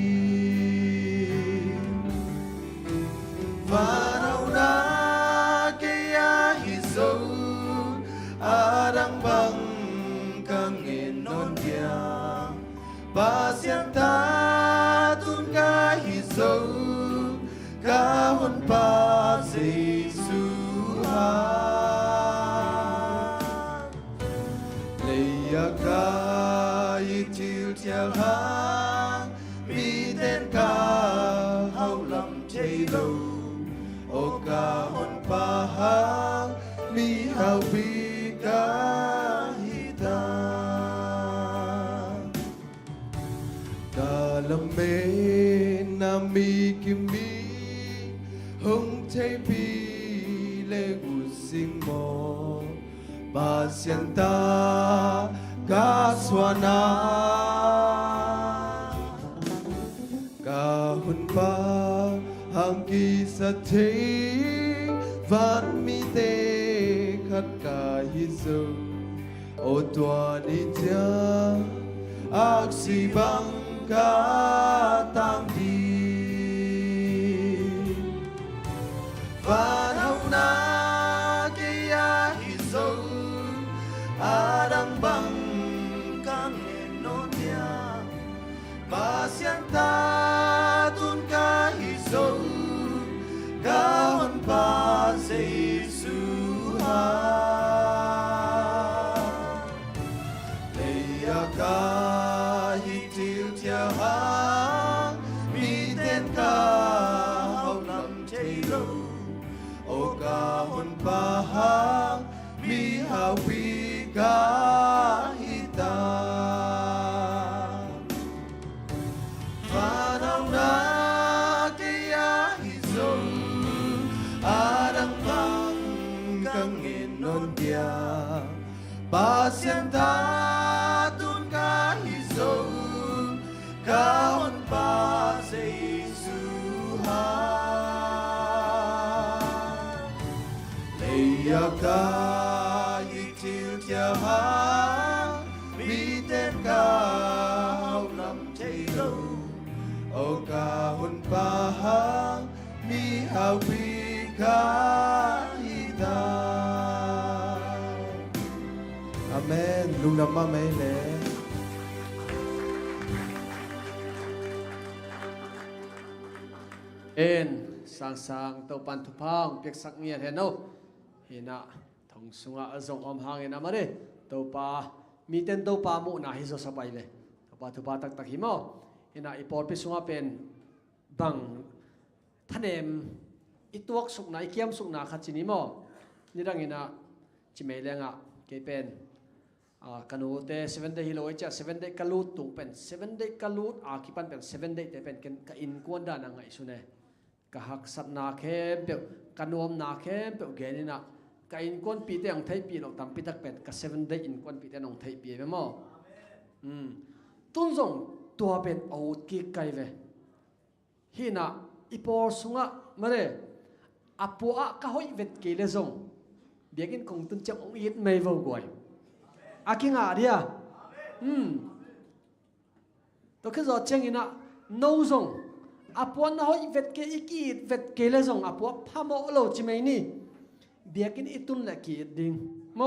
ฟาเรานาเกียฮิโซอาดังบังกังเงินนนเดียบาเสียงตาตุนกาฮิโซกาหุนปาเซซูฮาเลยกายจิลเทียลหามีเต้นกาเฮาลำเทโลโอกาหุนปาหามีฮาวิกาฮิตากาลเมนามีกิมีหงเทปีเลกุสิงโมบาเสียนตากาสวานากาหุนปาหังกีสะเทวันมีเตขัดกาฮิซุโอตัวนิจาอักษิบังกาตังดีฟาเอานาเกียฮิโซอาดังบังกังเงินโนเดียบาเสียงตาตุนกาฮิโซกาหุนปาเซซูฮาเลยกาฮิจิลเทียหามีเต้นกาเอาลำเทโลโอกาหุนปาหามีฮาวิกาฮิตาฟานานาเกียฮิโซอาดังบังกังเงินนนเดียบาเสียนตาตุนกาฮิโซกาหุนปาเซซูฮาเลยกายจิลเทียหามีเต้นกาเอาลำเทโลโอกาหุนปาหามีฮาวิกาฮิตาอาเมนลุงนำมาไม่เลย เอ็นสังตัวปันทุพังเปียกสักเงียเห็นโนเห็นนะทงสุงะจงอมหางเห็นนะมาเลยตัวปามีเต้นตัวปามุนะฮิโซสบายเลยตัวปาทุปาตักหิมอเห็นนะอีปอดไปสุงะเป็นบังท่านเอ็มอีตัวสุกนาอีเกียมสุกนาขัดจินิมอนี่ดังเห็นนะจิเมเลงะเกเป็นกันโอเต7 day ฮิโลเอจ่า7 day กัลูดตุงเป็น7 day กัลูดคิปันเป็น7 day แต่เป็นกันอินกวนดานังไงสุเน่กหักสัตนาเข้มเปียวกันนวมนาเข้มเปียวเกนี่นะกันกวนปีเตองไทยปีหลอกตามปีตักเป็นกับ7 day อินกวนปีเตองไทยปีไหมมั้งตุ้นส่งตัวเป็นเอากีไกเวฮีน่ะอีปอร์สุงะมาเลยอปัวก็หอยเวทเกลส่งเบียกินคงตุ้นจับองอีดไม่เวกวยอากิงอาเดียตัวขึ้นจอดเชียงอินะโน้ส่งอาปัวน่าหอยเวทเกอีกีเวทเกลส่งอาปัวพาโมโลจิไม่นี่เบียกินอิตุนเล็กกีดิ่งโม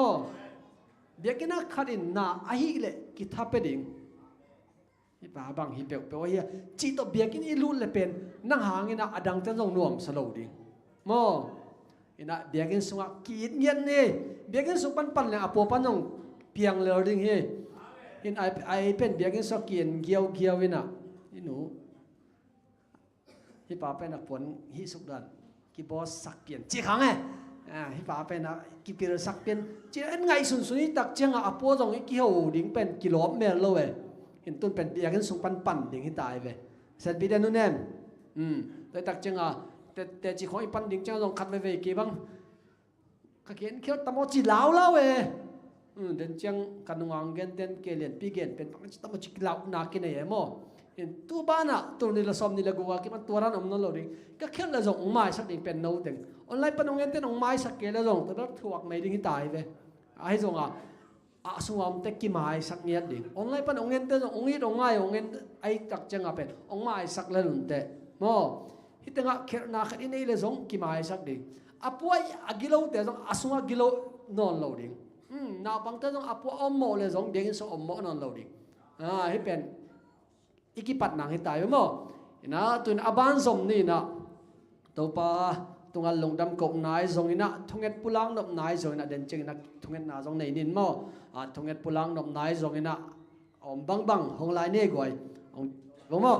เบียกินนักขัดินนาอาฮิเล็กกิทับไปดิ่งฮิปะบังฮิเปียวเปียวเฮียจีตบเบียกินอิลุนเล็เป็นนั่งหางอินะอดังเต้นส่งนวมสโลดิ่งโม ina biakin sunga kit ngian ni biakin suk pan le apo panong piang learning he in ai pen biakin so kien giau ina inu hi pa pen pon hi suk dan ki boss sak pian chi khang hi pa pen ki pir sak pian chi en ngai sun suni tak changa apo jong ki ho ding pen kilom mel lo we in tun pen biakin suk pan ding hi tai ve sen bi den nu nem tới tak changa te chỉ khoi pan ding chang jong khat ve ve ki bang ka kien khiao tamo chi lao we den chang kanung gen den ke len pi gen pen pang tamo chi lao na ki nei mo in tu bana tu ni la som ni la guwa ki man tuaran om no lo ding ka khen la jong mai sak ding pen no ding online pan ong ten ong mai sak ke la jong ta thuak nei ding hi tai ve ai jong sungam te ki mai sak niat ding online pan ong ten ong i ong ngai ong ai tak changa pen ong mai sak la lun te mo hitanga kher na khat inei le jong ki mai sak ding apuai agilo te jong asunga gilo non lo ding na bang te jong apu ommo le jong ding so ommo non lo ding hi pen ikipat nang hi tayo mo ina tun aban zom ni na to pa tungal longdam kop nai zong ina thunget pulang nop nai zong ina den ching na thunget na zong nei nin mo thunget pulang nop nai zong ina om bang hong lai ne goi ong mo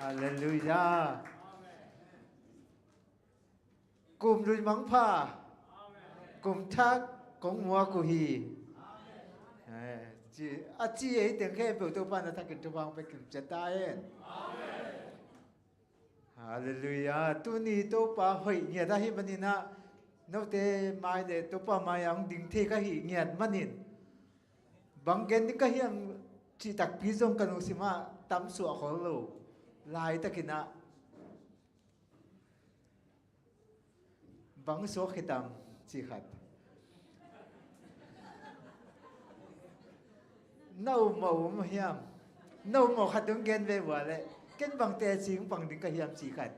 Hallelujah. Cùng đuôi mắng pha, cùng thác cùng mua của hi. Chị ấy tiếng khe biểu tôi ban là thằng kinh vang phải kiểm tra tay. Hallelujah. Tu ni tu pa hoi nghe ta hi manina. Nô te mai de tu pa mai ang ding the ka hi nghe manin. Bang gen ni ka hiam chi tak pi jong kanu sima tam su a khol lo. Lai ta kina bang số khitam chi khat nâu màu mà hiam nâu màu khát đứng gen về vợ lệ ken bằng tè chính bằng đỉnh cái hiam chi khát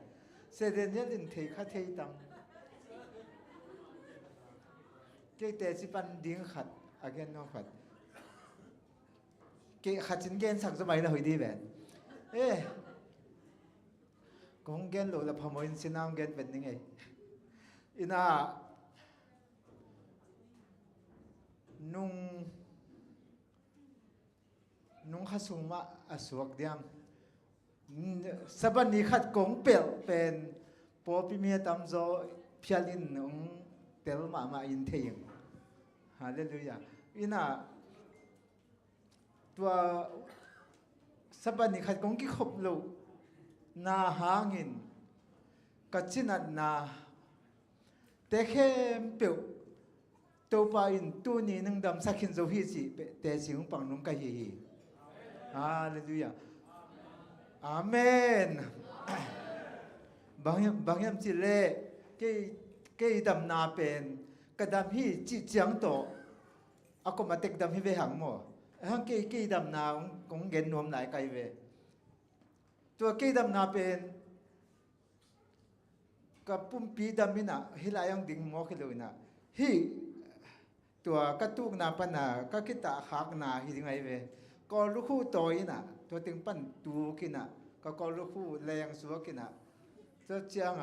sẽ đến nhất định thấy khát thấy tâm cái tè chỉ bằng đỉnh khát again nó khát cái khát chính gen sắc cho mày là hồi đi về ê cũng gen lộ là phàm mồi xin nam gen về như này ina nung khasuma asuak diam sabani khat kong pel pen popi mi tam zo phialin nung tel ma in thing hallelujah ina tua sabani khat kong ki khop lo na hangin kachinat na te khem pel to pa in tu ni nang dam sakhin zo hi chi te sing pang nung ka hi hallelujah amen bangyam chi le ke dam na pen kadam hi chi chiang to akoma tek dam hi ve hang mo hang ke dam na kong gen nom nai kai ve to ke dam na pen ka pumpi damina hilayang ding mo khiloina hi tua katuk na pana ka kita khak na hi ngai ve ko lu khu toina to ting pan tu kina ka ko lu khu leng su kina cho chiang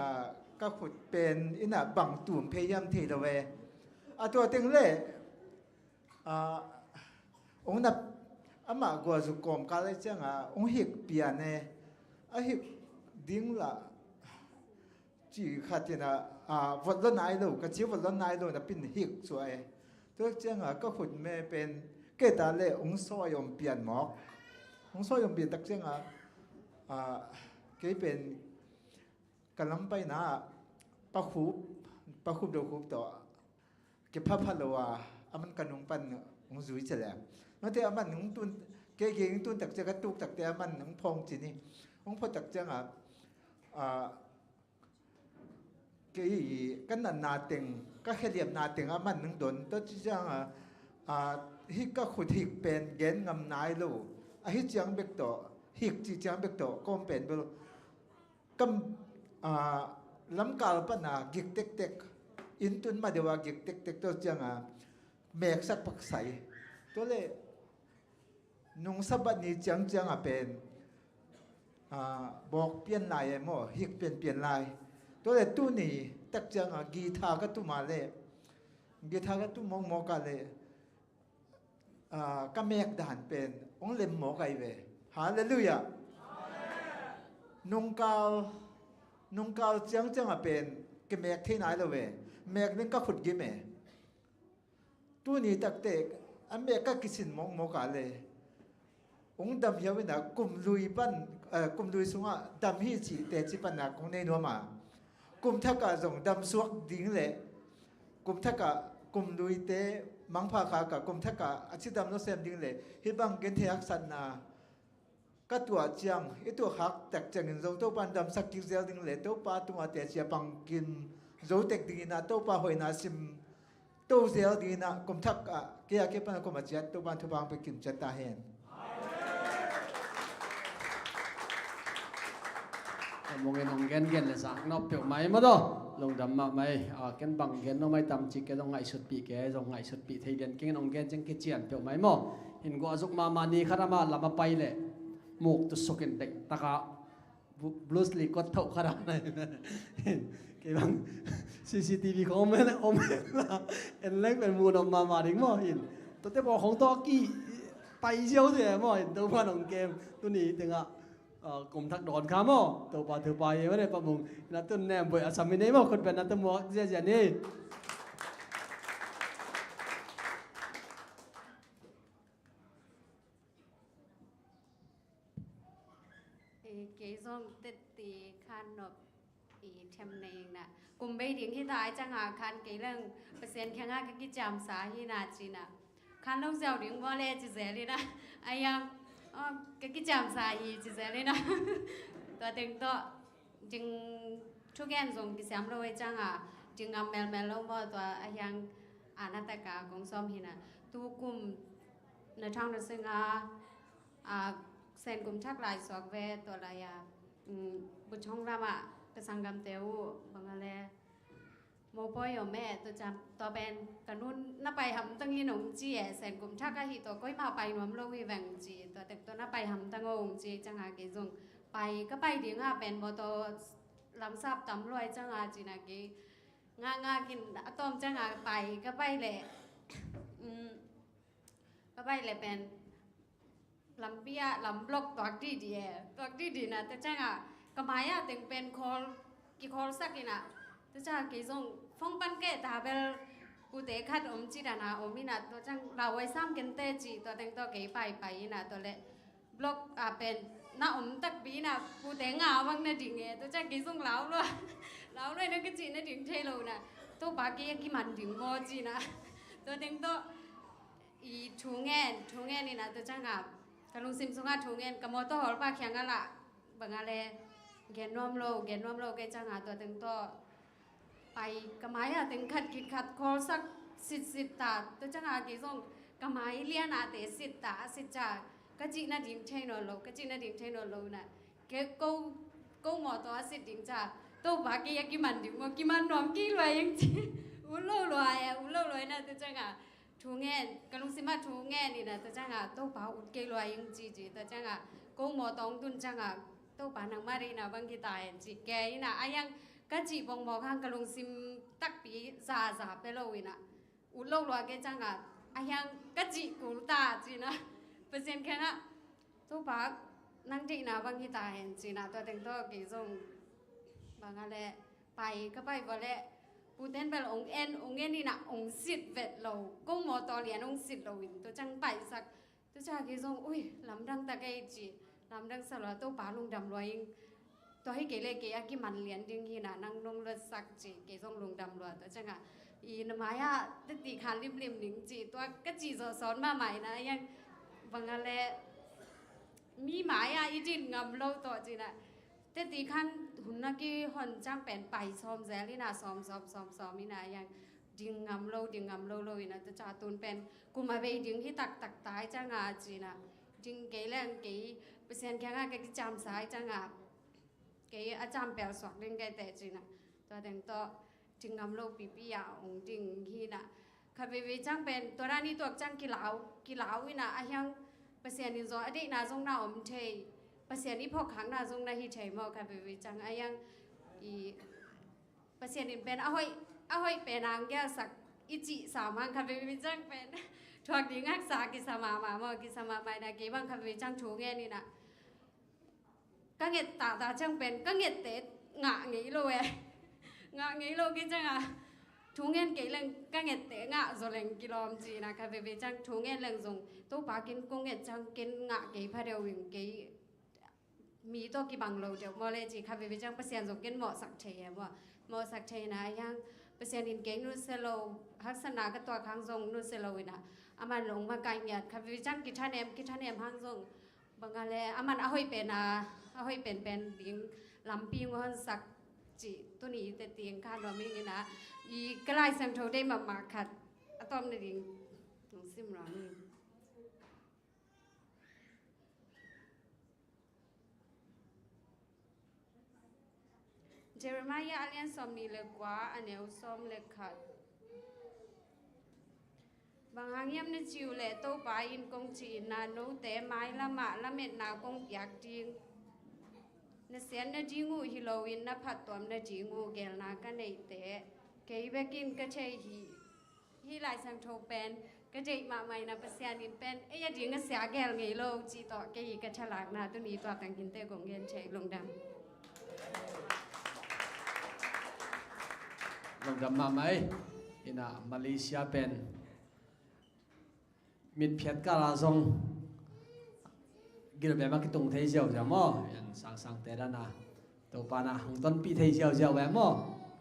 ka khut pen ina bang tum pheyam the lo ve a to ting le ong na ama go zu kom ka le chiang ong hik pian ne a hik ding la chỉ khát thì là vật lớn ai đâu cái chiếu vật lớn ai đâu là pin hiệp rồi tôi chẳng có hụt mê bên cái ta lệ ông soi ông biển mọc ông soi ông biển đặc chẳng cái bên cái lắm bay na pa khúc đầu khúc đó cái pa lo mình cần ông pan ông duy chả lẽ nó thì mình ông tuân cái tuân đặc chẳng cái tu đặc thì mình ông phong chỉ ni ông phong đặc chẳng cái nà tình cái hệ liệp nà tình mình nâng đồn tôi chỉ rằng hít các khuyết hít bền gen ngầm nái lù hít chẳng biết tổ hít chỉ chẳng biết tổ công bền bự cầm lắm cả là na gig tek in tuần mà đều gig tek tôi chẳng mẹc sắc bạc say tôi lệ nung sabat ni chẳng bền บอกเปลี่ยนลายหมอฮิกเปลี่ยนลายตัวเด็ตู้นี่ตักจังกีทาก็ตู้มาเลยกีทาก็ตู้มองกันเลยก็เมกด่านเป็นองเล็มหมอไกเวฮาเลลูยานุ่งกาวจังเป็นก็เมกที่ไหนละเวเมกนึงก็ขุดกิเมตู้นี่ตักเตกอันเมกก็กิสินมองกันเลยองดำเยาวินะกุมลุยปั้นกุมลุยสุงะดำฮีจีเตจิปันนักของในนัวมากุมทักกะส่งดำสวกดิ้งเลยกุมทักกะกุมลุยเตมังพาขากะกุมทักกะอาชิดำโนเซมดิ้งเลยฮิบังเกนเทียกสันนาก็ตัวเจียงไอตัวหักแต่จังเงินโจตัวปันดำสักกิเซลดิ้งเลยตัวปาตัวเตจิปังกินโจเต็กดิ้งนะตัวปาหอยนาซิมตัวเซลดิ้งนะกุมทักกะเกียร์เก็บปันกุมอาเจียตัวปันทุบังไปกินจัตตาเฮนมองเห็นองเกนเกนเลยสักนอบเปียวไหมมาดูลงดำมาไหมเกนบังเกนน้องไม่ตำจิกเกนต้องไงสุดปีแกต้องไงสุดปีไทยเดียนเกนองเกนจังเกจียนเปียวไหมมั้งเห็นกูอาจุกมานีข้ารามาลำมาไปเลยหมกตุสกินเด็กตะกะบลูสลีกดเท่าข้าราเลยเกบัง CCTV ของผมเนี่ยอมเห็นเล็กเป็นมูนอมมาดิ้งมั้งเห็นตัวเตะบอลของตัวกี้ไปเชียวเสียมั้งเห็นตัวพันของเกมตัวนี้ถึงกลุ่มทักดอนข้ามตัวปาถือไปไม่ได้ประมงนัดต้นแนมบ่อยอาสามินีมั้งคนเป็นนัดต้นมัวเสียนี่เกซงติดตีคันนบเทมเนงนะกลุ่มใบดิ่งที่ตายจังหาคันเกเรื่องเปอร์เซ็นต์แค่ง่ายก็กิจามสาฮีนาจีนะคันลูกเจ้าดิ่งว่าเล่จิเสรีนะไอ้ยังก็กิจามสาฮีจิเสรีนะตัวเต็งตัวจึงทุกแกนส่งกิจามเราไว้จังหาจึงงามแมลลงบ่ตัวไอ้ยังอาณาตกาของซ้อมฮีนะตัวกลุ่มในทางนั้นซึ่งเซนกลุ่มชักลายสวกเวตัวลายบุญช่องรามะกระสังกำเตวบางอะไรโมพ่อยแม่ตัวจำตัวเป็นกันนู้นน่าไปทำตั้งยี่หนุ่มจีเซนกลุ่มชักก็ฮีตัวก้อยมาไปนวมโลวีแวงจีตัวแต่ตัวน่าไปทำตั้งองจีจังหาเกจงไปก็ไปดีง่าเป็นบตัวลำซับตำรวยจังหาจีนะเกง่ากินต้มจังหาไปก็ไปเลยก็ไปเลยเป็นลำเบียลำบล็อกตัวดีนะแต่จังก็หมายถึงเป็นคอลกี่คอลสักนี่นะแต่จังกี่ส่งฟงปันเกตาเบลกูเตะขัดอมจีดานะอมนี่นะตัวจังเราไว้ซ้ำกันเตจีตัวแต่งตัวเก๋ไปนะตัวเละบล็อกเป็นน้าอมตักปีนะกูเตะงาวังนะดิ่งตัวจังกี่ส่งเหลาเลยนะก็จีนะดิ่งเทโลนะตัวปากกี้กี่มันดิ่งโมจีนะตัวแต่งตัวอีทูงแงนี่นะตัวจังกลุงซิมซุงอาทูเงินกมอตัวหอลปาแข่งกันละบางอะไรเกนนวมโลเกจังหาตัวตึงตัวไปกไม้ตึงขัดคอสักสิตาตัวจังหากี่ส่งกไม้เลี้ยนาเตสิตาจาก็จีน่าดิ่งใช่นโลนะเกกูหมอตัวสิดิ่งจ้าตัวบากี้ยากิมันดิ่งว่ากิมันนอมกี่รวยยังจีอุโลรวยนะตัวจังหาทูเงินกลุงซิมาทูเงินนี่นะตัวจังตัวป่าอุดเกลอยยังจีตัวจังกูหมอตองตุนจังตัวป่านังมารีนะบางทีตายจีแกนี่นะอายังก็จีบองบอกข้างกลุงซิมตักปีซาไปเลยนะอุดโลกลอยแกจังอายังก็จีกูตาจีนะเปอร์เซ็นต์แค่นั้นตัวป่านั่งจีนะบางทีตายจีนะตัวแต่งตัวกี่ส่งบางอะไรไปก็ไปบ่เลยปูเต้นไปองเอ็นนี่นะองสิทธิ์เวทเราก็หมอตอเลียนองสิทธิ์เราอินตัวจังไปสักตัวจากกี่ส่งอุ้ยลำดังตะเกยจีลำดังสลัดตัวป่าลุงดำรวยตัวให้เกเรเกยกิมันเลียนดึงหินะนั่งลงเลือดสักจีเกส่งลุงดำรวยตัวจังอีนมายาติดขันริมหนิงจีตัวก็จีสอนมาใหม่นะยังบางอะไรมีหมายอีจินงำโลตัวจีนะแต่ตีขันหุ่นนักกี้หอนจ้างเป็นไปซ้อมแซลี่นะซ้อมนี่นะยังดึงงำโลเลยนะจะจ่าตุนเป็นกูมาไปดึงที่ตักตายจ้างจีนะดึงเกล้งเกยเปอร์เซ็นต์แค่ง่ายก็จำสายจ้างเกยอาจารย์แปลสวกเล่นไกแต่จีนะตัวแต่งตัวดึงงำโลปียาวดึงที่นะข้าไปจ้างเป็นตัวด้านนี้ตัวจ้างกีฬาวินะอายังเปอร์เซ็นต์นี่จออดีตนาจงหน้าอมเท ประเสียนี้พอขังหน้าทรงนาฮิเฉยมอค่ะไปวิจังอายังอีประเสียนี้เป็นอ้อยเป็นนางแก้วสักอิจิสามังค่ะไปวิจังเป็นทวกดีงักษากิสมามามอกิสมาไม่ได้เก็บังค่ะไปวิจังชูแง่นี่นะก็เง็ดตาจังเป็นก็เง็ดเตะงะงี้เลยงะงี้เลยกิจังอ่ะทูเงินเกลังก็เง็ดเตะงะโซเลงกิโลมจีนะคะไปวิจังทูเงินเลงทรงตู้ปากินกุ้งเง็ดจังกินงะเกพาเดียววิ่งเกมีตัวกี่บังโลเดียวมอเลจีค่ะไปวิจังเปอร์เซ็นต์ส่งกินหมอสักเทียว่าหมอสักเทียนะยังเปอร์เซ็นต์อินเก่งนู่นเซโลฮักษณะก็ตัวค้างทรงนู่นเซโลวินะอามันหลงมาไกลเงียดค่ะไปวิจังกิจเนมห้างทรงบางอะไรอามันเอาให้เป็นเอาให้เป็นดิงลำปีงวันสักจีตัวนี้แต่เตียงข้าวเราไม่งี้นะอีกลายเซมโทได้มาขัดอะตอมในดิงหนูซิมร้อนเจเรมายาเลียนสมนีเล็กกว่าอันเนวสมเล็กขัดบางหางยามในจิวเล่โตปาอินกงจีนาโนแต่ไม้ละหมาละเม็ดนากงอยากจิงนเสียนนจิงูฮิโลวินนพัดตัวมนจิงูเกลนากันในเตะเกยเบกินก็ใช่ฮีลายสังโทเป็นก็ใจมาใหม่นะภาษาดินเป็นเอ้ยจิงก็เสียแกลไงโลจีต่อเกยก็ฉลาดนะตัวนี้ตัวต่างกินเตะกงเงินใช้ลงดำลงดำมาไหมอินะมาเลเซียเป็นมิดเพียดกาลาซงกิโลเมตรมาคิดตรงเที่ยวจะมั่วยันสังเตดานะตัวปานะหงต้นปีเที่ยวแหวมั่ว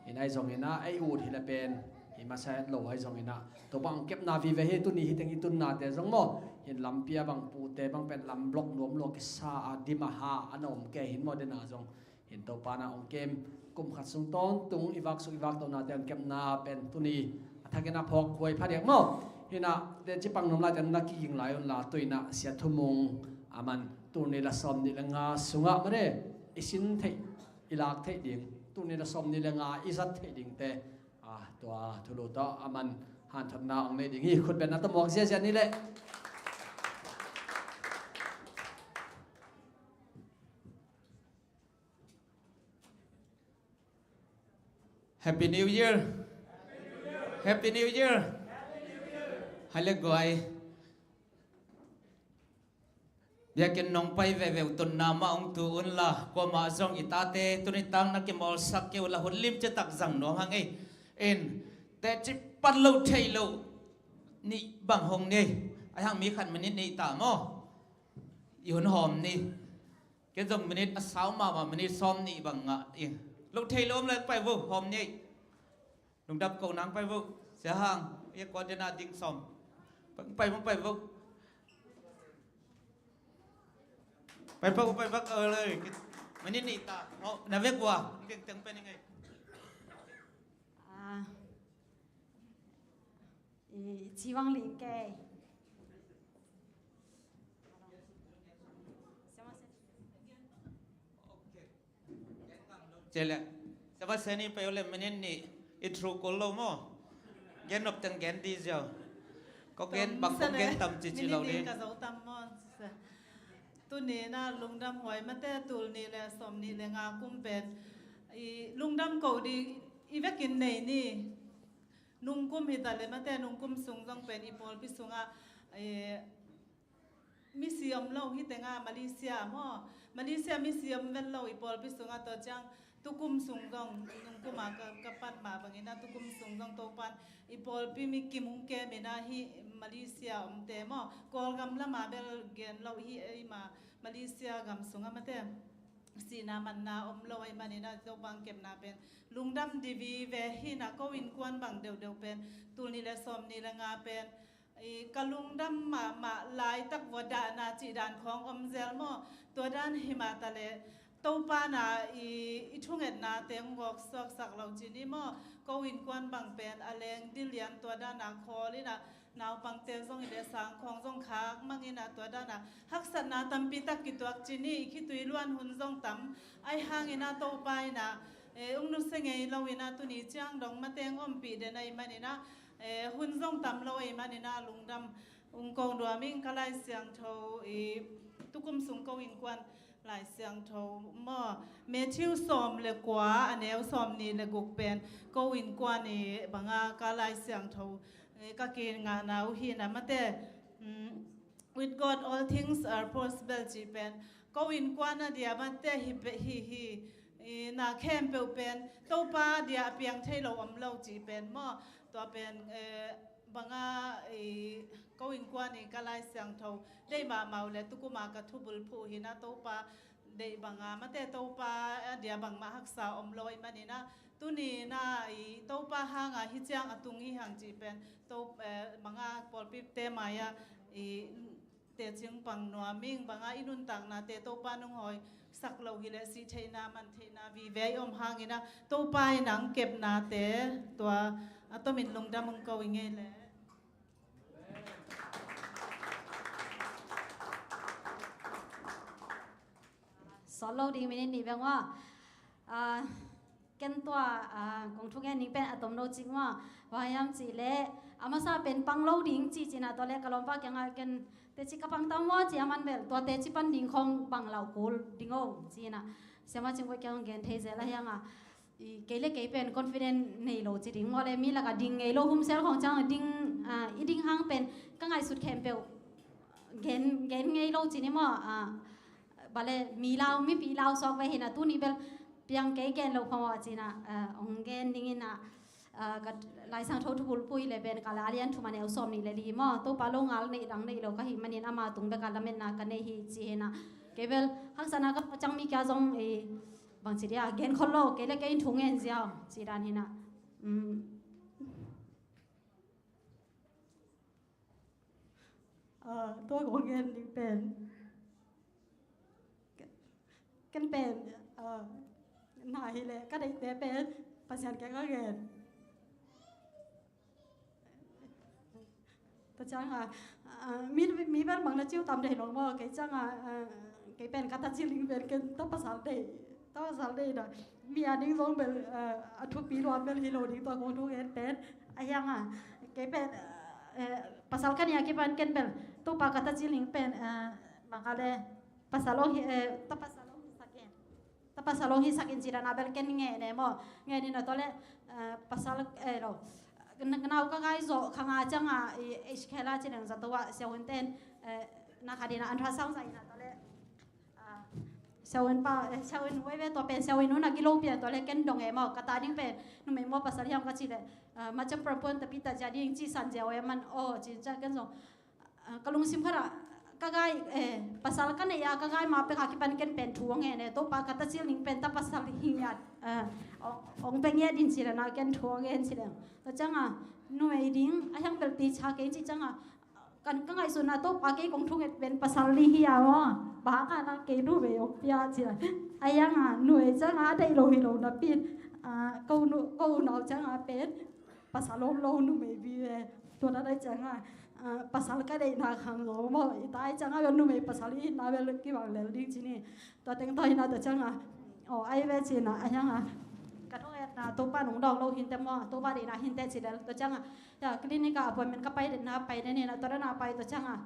อินะไอซงอินะไออูดฮิลเป็นอิมาใช้โลไอซงอินะตัวบังเก็บนาวิเวหิตุนี้ฮิตังอิตุนนาเตซงมั่วเห็นลำเปียบังปูเตบังเป็นลำบล็อกรวมโลกซาดิมาฮาอันอมเกหินโมเดนาซงเห็นตัวปานะองเกมกุมขัดสุงต้นตุงอีวักสุอีวักตัวนาเตียงเก็บนาเป็นตุนี้ถ้าเกิดนาพอกควยพัดเดียกมั่วเห็นนะเดี๋ยวจะปังน้ำลายจะนักยิงไหลอันละตัวน่ะเสียทุ่มงอามันตัวนี้ละสมนี่ละงาสุงะมาเร่อิสินเทอิลักเทดิ่งตัวนี้ละสมนี่ละงาอิสัตเทดิ่งเตตัวทุลุตอามันหันทันนาองในดิ่งนี่คนเป็นนักตะมอกเสียนี่แหละ Happy New Year Happy New Year ให้เล็กกว่าอยากกินน้องไปเววตุนนามาองตูอุนละกว่ามาจงอิตาเตตุนิตังนักกิมอลสักเกวละหุ่นลิมจะตักจังน้องฮังเอ็นแต่จิปันโลเทโลนี่บางหงนี่ไอ้ฮังมีขันมันนิดนี่ตามออยู่หอมนี่แกจงมันนิดสาวมามันนิดซ้อมนี่บางอ่ะโลเทโลมเลยไปวุหอมนี่ลุงดับกนังไปวุเสียห่างเรียกว่าจะน่าดิ้งซ้อมไปวุไปพักเลยมันนี่ตาเขานาเวกว่าเก่งจังเป็นยังไง希望灵给。เจเลยแต่ว่าเซนี่ไปเลยมันนี่อิทรูโกโลโมเกนอบตังเกนดีเจ้าก็เกนบางคนเกนต่ำจิเราเนี่ยตุนี้นะลุงดำหอยมาแต่ตุลนี่แหละสมนี่แหละงาคุ้มเป็ดลุงดำเก่าดีอีเวกินไหนนี่นุ่งกุ้มหิตาเลยมาแต่นุ่งกุ้มสูงต้องเป็นอีโปลพิสุงะมิเซียมเล่าฮิตงามาเลเซียมาเลเซียมิเซียมเวนเล่าอีโปลพิสุงะตัวจังตุกุมสูงต้องนุ่งกุ้มมากับปันมาบางทีนะตุกุมสูงต้องตัวปันอีโปลพิมิกิมุงเกมินาฮิมาเลเซียเต็มกอลกำละมาเบลเกนเล่าฮิไอมาเลเซียกำสูงะมาเต็มสีนามันนาเล่าไอมันนี่นะตัวบางเก็บนาเป็นลุงดำดีวีเวฮินะก็วินควนบางเดียวเป็นตุนี่และสมนี่และงาเป็นกะลุงดำมาลายตักวดานาจีดานของอมเซลโมตัวด้านหิมาตะเลตัวปานาอีทุ่งเอ็ดนาเตียงบอกสอกสักเราจีนี่โมก็วินควนบางเป็นอเลงดิเลียนตัวด้านนาคอลินะนาวปังเตซงอิเดสังของซงขากมังอินาตัวด้านนาฮักษณะตัมปิตักกิตัวจีนี่คิดตุยล้วนหุ่นซงตัมไอหางอินาตัวปายนะองนุสเงยเราอินาตุนี้จ้างดองมาเตงอมปีเดนไอมันอินะหุ่นซงตัมเราไอมันอินาลุงดำองกงดัวมิงคลายเสียงเทาตุกุมสุงกวินควัน หลายเสียงโทมอเมทิวซอมเลกว่าอันเอลซอมนี่เลกุกเป็นก็วินกว่านี่บางกาหลายเสียงโทก็กินงานเอาหินะมาแต่ with God all things are possible จีเป็นก็วินกว่านะเดียมาแต่ฮินาเข้มเป็นตัวป้าเดียเพียงเท่าเราอำเราจีเป็นมอตัวเป็นบางก็วินกว่านี่ก็ไล่เสียงเท่าได้มาเมาเลยตุกุมากระทุบุลผู้หินะตัวป้าได้บางมาแต่ตัวป้าเดียบางมาหักษาอำลอยมานี่นะตุนี่นะตัวป้าห่างฮิจังอตุงฮิห่างจีเป็นตัวบางปอลปิเตมายาเตจิงปังนัวมิงบางอินุนตังนะเตตัวป้านุ่งหอยสักเราฮิเลสิเทนามันเทนาวีเวอมหางินะตัวป้าหนังเก็บนาเตตัวตัวมินลงดำมึงก็วิ่งเลยสอนเราดีไม่ได้หนีแปลว่าเกันตัวกองทุกแห่งนี้เป็นอะตอมโลจริงว่าพยายามจีเล่อามาซาเป็นปังโลดิ้งจีนะตัวเล็กกะลอมว่าแกงกันเตจิกะปังตามว่าจีมันเบลตัวเตจิปันดิ้งของปังเหล่าโกลดิ้งโอจีนะเสียมาจึงว่าแกงเกนเทเซละยังเกลเล็กเกเป็นคอนฟิเดนในโลจีดิ้งว่าเลยมีละกันดิ้งไงโลหุ่มเซลของจังดิ้งอีดิ้งห้างเป็นก็ไงสุดแคมเปลเกนไงโลจีนี่มั่วบาเลยมีเราไม่ปีเราสองไปเห็นนะตู้นี้เบลเพียงเกย์เราพอจีนะองเกนดิ้งนะก็ลายสังททุบุลปุยเลยเป็นกาลาเลียนทุมันเอาสอมนี่เลยดีมั่วตัวปลาลงงาในดังในเราก็เห็นมันยันอามาตุงเบกาลาเมนนากันในฮีจีนะเกเบลฮักษณะก็จังมีแค่จงบางทีเดียเกนคนโลเกลเกนถุงเงินเสียวจีดานหินะตัวของเงินนี่เป็นกันเป็นนายเลยก็ได้แต่เป็นประชาชนแกก็เงินแต่จังมีแบบบางนาจิ้วตามได้หรอกว่าแกจังแกเป็นกัตจิลิงเป็นกันตั้งภาษาได้นะมีอันนี้ต้องเป็นทุกปีรวมเป็นฮิโรดิ้งตัวของทุกเอ็นเป็นอะไรยังแกเป็นภาษากันเนี่ยแกเป็นกันเป็นตัวปากกัตจิลิงเป็นบางอะไรภาษาโลกตัวภาษาโลกtapi salong hisak injiran abel ken nge ne mo nge ni na tole pasal lo kenau ka gai zo khanga changa iskela chinang zatwa sewenten na khadina anra sang sai na tole sewen webe to pen sewen nu na kilo pian tole ken dong e mo kata ding pe nu me mo pasal yang ka chile macam perempuan tapi tak jadi yang ci san jawa man oh cinca kan zo kalung sim khara kagai pasal kan ya kagai ma pe kakipan ken pen thuang ne to pa kata sil ning pen ta pasal hingat ong pengya din sira na ken thuang en sira to changa noi ding ayang bel ti cha ke chi changa kan kangai suna to pa ke kong thung et pen pasal li hi awo ba ka na ke du be ok pia sira ayang noi changa dai lo hi lo na pin câu no changa pen pasal lo nu me bi to na dai changa pasal ka dei na khang lo mo itai changa ben nu me pasal I na bel ki wang le ding chini to teng thai na to changa ai ve china ayanga ka thong et na to pa nong dong lo hin te mo to ba dei na hin te chi le to changa ya clinic appointment ka pai na pai ne na to na pai to changa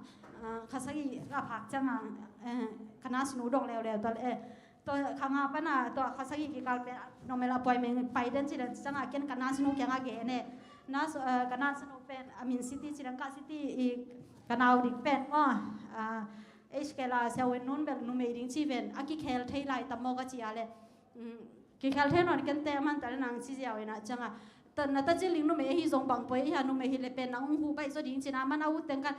khasagi ka phak changa kana sinu dong le to to khanga pa na to khasagi ki kal pe normal appointment pai den chi le changa ken kana sinu kyanga ge ne na kana sinu pen amin city Sri-Lanka city kanau dik pen iskela sewen nun bel nu meeting chi ven aki khel thei lai tamo ka chi ale ki khel thei non ken te man tar nang chi jaw na changa tan na ta chi ling nu me hi zong bang poi ha nu me hi le pen nang hu bai so ding china man au teng kan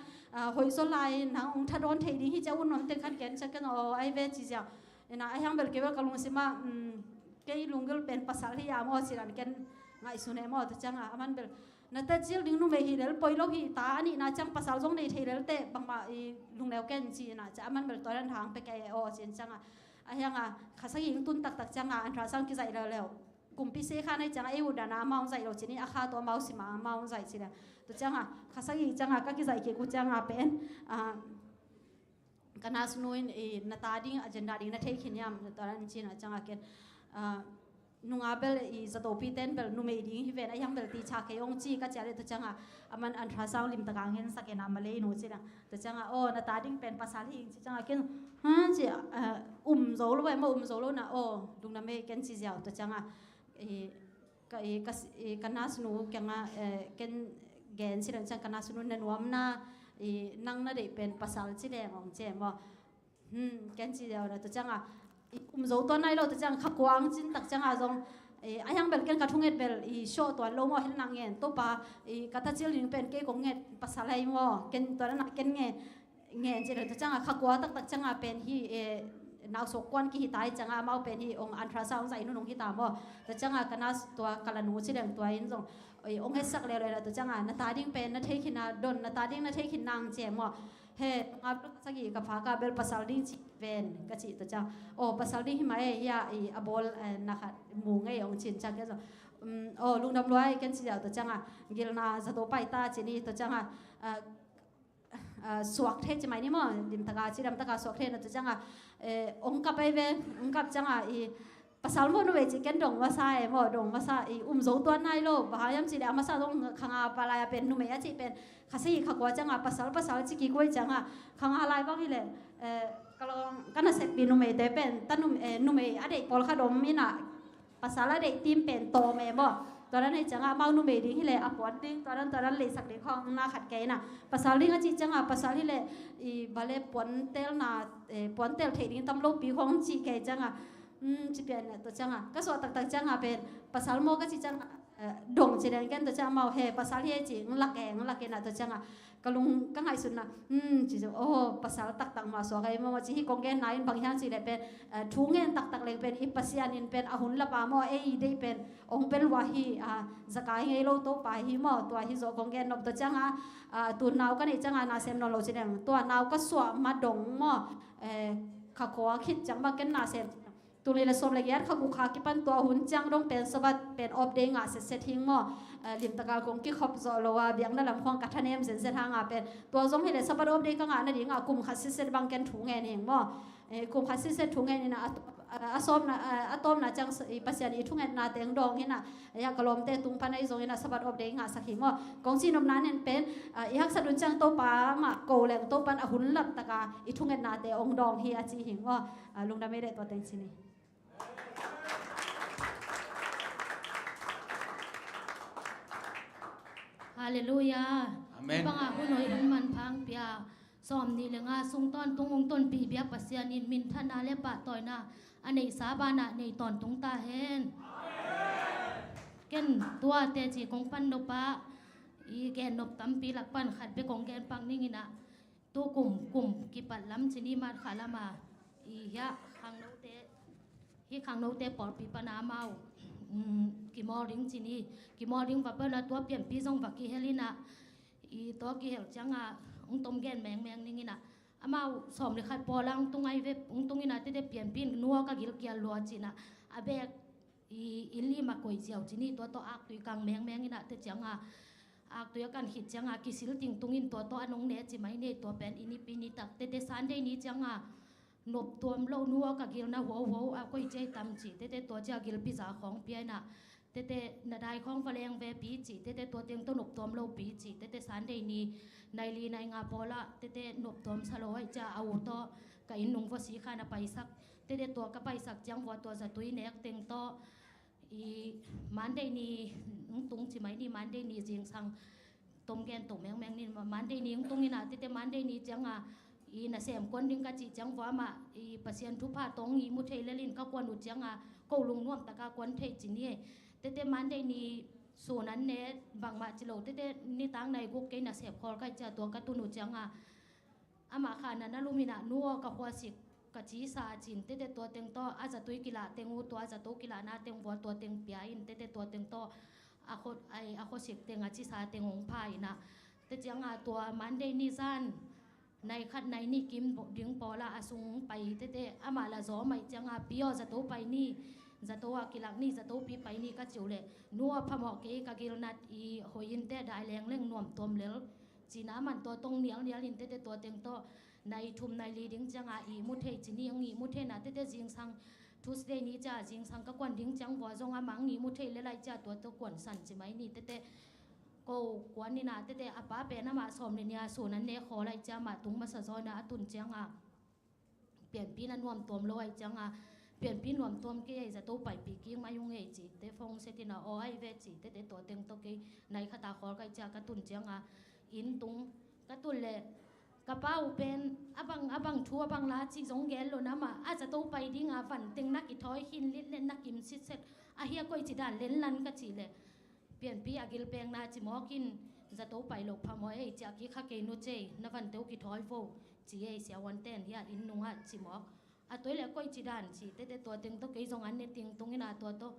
hoi so lai nang ong thadon thei ding hi chaw non ten kan ken chakan ai ve chi jaw ena ayang bel ke bel kalung sima ke lungel pen pasal hi amo siran ken ngai sune mo ta changa aman bel na ta chil ding nu me hi rel poi lo hi ta ani na chang pasal jong nei thei rel te bang ma lung leo ken chi na cha man bel toran hang pe ke o chen changa ayanga khasa hi tun tak tak changa an ra sang ki zai leo kum pi se kha nai changa e u da na maung zai lo chini akha to mau si ma maung zai chi la to changa khasa hi changa ka ki zai ke ku changa pen kana sunuin na ta ding agenda ding na thei khinyam toran chi na changa ken nunga bel I zatopi ten bel nume ding hi ven ayang bel ti cha ke ong chi ka chale to changa aman antra sound lim takang hen sakena malay no chira to changa o na ta ding pen pasal hi chi changa ken ha chi zo lo ba ma zo lo na o dung na me ken chi jaw to changa kanas nu kyanga ken gen chi chang kanas nu na nuam na nang na de pen pasal chi le ong che mo ken chi jaw na to changa zo to nai lo to chang khakwang chin tak changa zong ayang bel ken ka thunget bel show to lo mo hel nang en to pa kata chil ring pen ke kong nget pasalai mo ken to na ken nge che to changa khakwa tak changa pen hi naw sok kwan ki hi tai changa mau pen hi ong ultrasound sai nu nong hi ta mo to changa kana to kala nu chi dang to in zong ong he sak le le to changa na ta ding pen na thei khina don na ta ding na thei khin nang che mo he ngap sagi ka pha ka bel pasal ding chi ven ka chi to chang o pasal ding hi mai ya abol na khat mu ngai ong chin chang ke so o lung dam loi ken chi to changa gil na za to pai ta chi ni to changa suak the chi mai ni mo dim taka chi dam taka suak the na to changa ong ka pai ve ong kap changa pasal mo no ve chi ken dong wa sa mo dong wa sa zo to nai lo ba yam chi da ma sa dong khanga pala ya pen nu me ya chi pen khasi khakwa changa pasal chi ki koi changa khanga lai ba hi le kalau kana se pi nu me te pen tan nu me ade pol kha dom mina pasal ade tim pen to me mo ตอนนั้นไอ้จังอ่ะเมาหนุ่มเอดิ้งที่เลยอ่ะปวดดิ้งตอนนั้นเลยสักเด็กของน่าขัดแก่น่ะภาษาลิงอ่ะจีจังอ่ะภาษาที่เลยอีบาเล่ปวนเตลน่ะปวนเตลเทดิ้งตำลูกปีของจีแก่จังอ่ะจีเปลี่ยนเนี่ยตัวจังอ่ะก็สวดตักจังอ่ะเป็นภาษาโมก็จีจังดงจีเดนกันตัวจังเมาเฮภาษาที่จีงลักแกน่ะตัวจังอ่ะก็ลุงก็ไงสุดน่ะจีจังโอ้ภาษาตักมาสวดไงมาจีฮีกงแกนนายบางอย่างจีเลยเป็นทุ่งเงินตักเลยเป็นอีปัสยานินเป็นอาหุนละปามอเอได้เป็นองเป็นวาฮีจะกายไงโลโตไปฮีมอตัวฮีโซกงแกนนบตัวจังตัวนาวก็นี่จังนาเซมนอโลจีเดนตัวนาวก็สวดมาดงมอข้าขอคิดจังบ้างกันนาเซมตัวนี้ละสมละเอียดข้ากูขากิปันตัวหุ่นจังต้องเป็นสวัสดิ์เป็นออฟเดงเสร็จทิ้งมอลิมตะการกงกิขบโซโลวาเบียงนั่นลำพองกัทเนมเสร็จทางเป็นตัวสมเหตุสวัสดิ์ออฟเดงก็งานนั่นเองกลุ่มขัดเสร็จบางแกนถุงเงินเองมอกลุ่มขัดเสร็จถุงเงินนี่นะอาสมนะอาตอมนะจังปัสยานีถุงเงินนาเตียงดองนี่นะอยากกลมเตตุงพันไอโซนี่นะสวัสดิ์ออฟเดงสักหิมอกงจีนมนั้นเนี่ยเป็นอยากสะดุนจังโตปามาโกแหลงโตปันอหุนลับตะกาอีถุงเงินนาเตองดองเฮียจีหิมว่าลุงดำไม่ได้ตัวเต็งสินี่ฮาเลลูยา อาเมน ปังอาหุนอยอินมันพังเปียสอมนี่เลงาสุงตอนตุงองต้นปีเบียปัสยานินมินทนาเลปะต่อยนาอันในสาบานะในตอนตุงตาเฮนเก่นตัวเตจีกงปันนปะอีแกนนบตำปีหลักปันขัดไปกงแกนปังนี่งินะตัวกลุ่มกิปัดล้ำชนิมาขาลามาอียะขังโนเตฮีขังโนเตปอดปีปนาเมากี่มอริงจีนี่กี่มอริงว่าเปิดตัวเปลี่ยนปีทรงว่ากี่เฮลินะอีตัวกี่เฮลจังอ่ะองต้มแกนแมงนี่นะอามาสอมเลยขัดปอลังตรงไงเว็บองตรงนี้นะที่ได้เปลี่ยนปีนนัวก็กิลเกียร์ลัวจีนะอาเบกอีลี่มาก่อยเจียวจีนี่ตัวอักตุยกลางแมงนี่นะที่จังอ่ะอักตุยกันหิดจังอ่ะกิสิลติงตรงอินตัวอันงเนจีไม่เนตัวเป็นอินิปีนิตักเตสันได้นี้จังอ่ะนบตัวมโลนัวก็กิลนะหัวอ่ะก็ใจตำจีเตตัวจะกิลพิซาของเปียนะเตนาได้ของฝรั่งเวปีจีเตตัวเตียงตัวนบตัวมโลปีจีเตสันได้นี้ในลีในงาโปละเตนบตัวมสโลยจะเอาตัวกับอินนุงวสีขานะไปสักเตตัวก็ไปสักจังวัวตัวจะตุยเนกเต็งโตอีมันได้นี้ตุงจีไหมนี่มันได้นี้เจียงสังตมแกนตมแมงนี่มันได้นี้ตุงนี่นะเตมันได้นี้จังอ่ะอีน่ะเสียมคนดิ้งกะจีจังวัวมาอีปัสยันทุพาตรงอีมุเทเลลินก็กวนอุจังอ่ะก็ลุงน่วมตะกากวนเทจีนี่เตมันได้นี้ส่วนนั้นเนี่ยบางมาจิโลเตนี่ตั้งในกุ๊กเกน่ะเสียบคอก็จะตัวกระตุนุจังอ่ะอามาขานั้นลูมินะนัวกับหัวสิกกับจีสาจินเตตัวเต็งโตอาจจะตุยกีฬาเต็งอูตัวอาจจะตุกีฬานาเต็งวัวตัวเต็งเปียอินเตตัวเต็งโตอาโคอาโคสิกเต็งอาจีสาเต็งหงพายนะเตจังอ่ะตัวมันได้นิซันในขัดในนี่กิมดิ้งปอละอาซุงไปเตอามาละจอไม่จังอ่ะปีอจะตุไปนี่จะตัวกิลักนี่จะตัวปีไปนี่ก็จิ๋วเลยนัวพมอกเกกกิลนัดอีหอยินเตได้แรงเล่งนวมตัวเลี้ยวจีน้ามันตัวตรงเหนียวลินเตตัวเต็งโตในทุ่มในลีดิ้งจังอีมุเทจีนี่ยังอีมุเทน่ะเตจิงสังทุ Tuesday ni cha jing sang ka kwan ding chang wa zong amang ni mu thei le lai cha to kwan san chi mai ni te ko kwan ni na te apa pe na ma som ni nia su nan ne kho lai cha ma tung ma sa zo na atun chang aเปลี่ยนปีนั้นรวมตัวลอยจังอ่ะเปลี่ยนปีรวมตัวกี่จะโตไปปีกิ้งมายุ่งเอจีแต่ฟงเสตินาโอ้ไอเวจีแต่ตัวเต็งตัวกี่ในคาตาขอไกจากระตุนจังอ่ะอินตุงกระตุนเลยกระเป๋าเป็นอบังทัวบังลาจีสงเกลโลนะมาอาจจะโตไปดิ้งอ่ะฝันเต็งนักอีทอยหินเล่นนักกิมซิเซ็ตอาเฮียก้อยจีดานเล่นลันก็จีเลยเปลี่ยนปีอากิลเปงนาจีมอกินจะโตไปหลบพามอยจากกี่ข้าเกนุเจนวันเตวกี่ทอยโฟจีเอเสียวันเต้นที่อินนุงอ่ะจีมอกตัวเล็กก็จีดานจีแต่ตัวเต็งตัวกี่จงอันเนี่ยติงตรงนี้นะตัว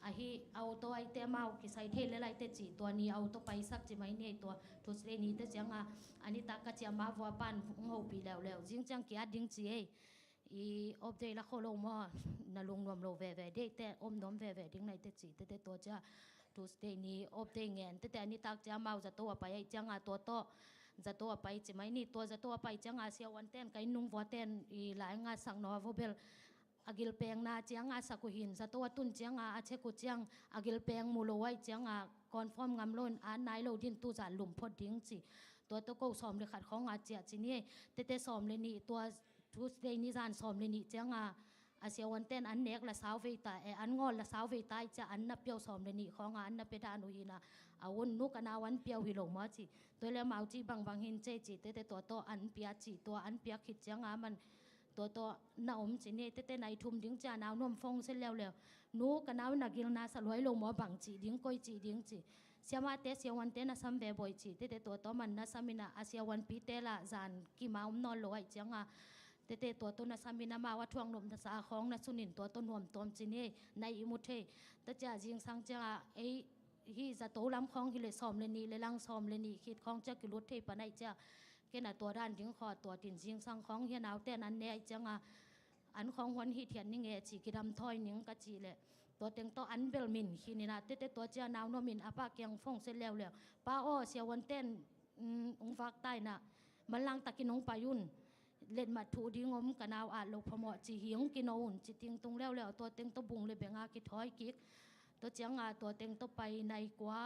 อาฮีเอาตัวไอเตมากี่ใส่เทเลไลเตจีตัวนี้เอาตัวไปสักจีไม่เนี่ยตัวทุสเรนีแต่จังอ่ะอันนี้ตากระเจียมาวัวปันงูปีแล้วจริงจังกี่ดิ้งจีอีอบเดละโคโลมอนาลงรวมโลเวเดแต่อมน้อมเวดิ้งในแต่จีแต่ตัวจ้าทุสเรนีอบเดเงินแต่อันนี้ตากจะมาจะตัวไปไอจังอ่ะตัวจะตัวไปจีไม่นี่ตัวจะตัวไปจังอาเซียวันเต้นไก่นุ่งวัวเต้นอีหลายงาสังนอวเบลอากิลเปียงนาจังอาสักุหินจะตัวตุนจังอาเชกุจังอากิลเปียงมูโลไว้จังอาคอนฟอร์มงามล้นอานายโลดินตูจานหลุมพอดิ้งจีตัวก็ซ้อมเลยขัดของอาเจียจีนี่แต่ซ้อมเลยนี่ตัวทุสเดย์นี่จานซ้อมเลยนี่จังอาเซียวันเต้นอันเน็กละสาวเวตาอันงอนละสาวเวตาจะอันนับเปียวซ้อมเลยนี่ของอันนับเป็นดานุยินะอาวันนุกนาวันเปียวหิโลมาจีตัวเลี้ยมาจีบางหินเจจีแต่ตัวอันเปียจีตัวอันเปียขิดจังมันตัวน่าอมจีนี่แต่ในทุ่มดิ้งจานาวนุ่มฟงเสร็จแล้วนุกนาวนักกิลนาสลวยลงมาบางจีดิ้งก้อยจีดิ้งจีเสียมาเตเสียวันเต้นน่ะซ้ำแบบบ่อยจีแต่ตัวมันน่ะซ้ำมินะอาเซียวันปีเตละจานกี่มาอมนอนลอยจังแต่ตัวน่ะซ้ำมินะมาว่าทวงนมน่ะสาของน่ะสุนินตัวรวมตัวจีนี่ในอิมุเทแต่จะจิงสังจังฮีจะโตล้ำของฮิเลซ้อมเลยนี่เลยลังซ้อมเลยนี่คิดของจะกิรุเทปนายจะแค่น่ะตัวด้านถึงคอตัวตินจิงสังของเฮียนาวแต่นั้นเนี่ยจังอันของวันฮีเทียนนี่ไงจีกิดำถอยนิ่งกะจีเลยตัวเต็งตัวอันเบลมินขีนี่นะแต่ตัวเจ้านาวโนมินอาปากยังฟงเสร็จแล้วป้าอ้อเสียวันเต้นองฝากใต้น่ะมันลังตะกินองปายุนเล่นมาถูดีงมกันาวอาลพมอจีหิงกินอุ่นจีติงตรงแล้วตัวเต็งตัวบุงเลยเบงอากิถอยกิกตัวเจียงตัวเต็งตัวไปในกว่า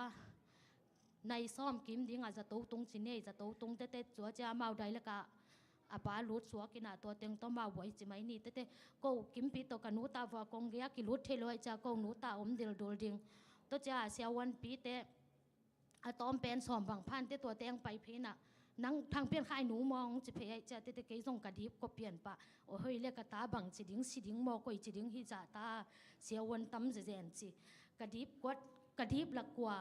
ในซ้อมกิมดิ้งจะโตตรงจีนี่จะโตตรงแต่จัวจะเมาได้แล้วก็อาปาลุดสัวกินาตัวเต็งตัวมาไว้จีไม่นี่แต่ก็กิมปีตัวกันนูตาว่ากงเรียกิลุดเทลอยจะก็นูตาอมเดลโดลดิงตัวจะเสียวันปีแต่อะตอมเป็นซ้อมบางพันแต่ตัวเต็งไปเพน่ะนั่งทางเปลี่ยนขายหนูมองจะเพย์จะแต่เกยส่งกระดิบก็เปลี่ยนปะโอ้เฮ้ยเรียกตาบังจีดิ้งสีดิ้งมอก็จีดิ้งฮิจาตาเสียวันตั้มจะเจนจีกระดิบกดกระดิบละกว่า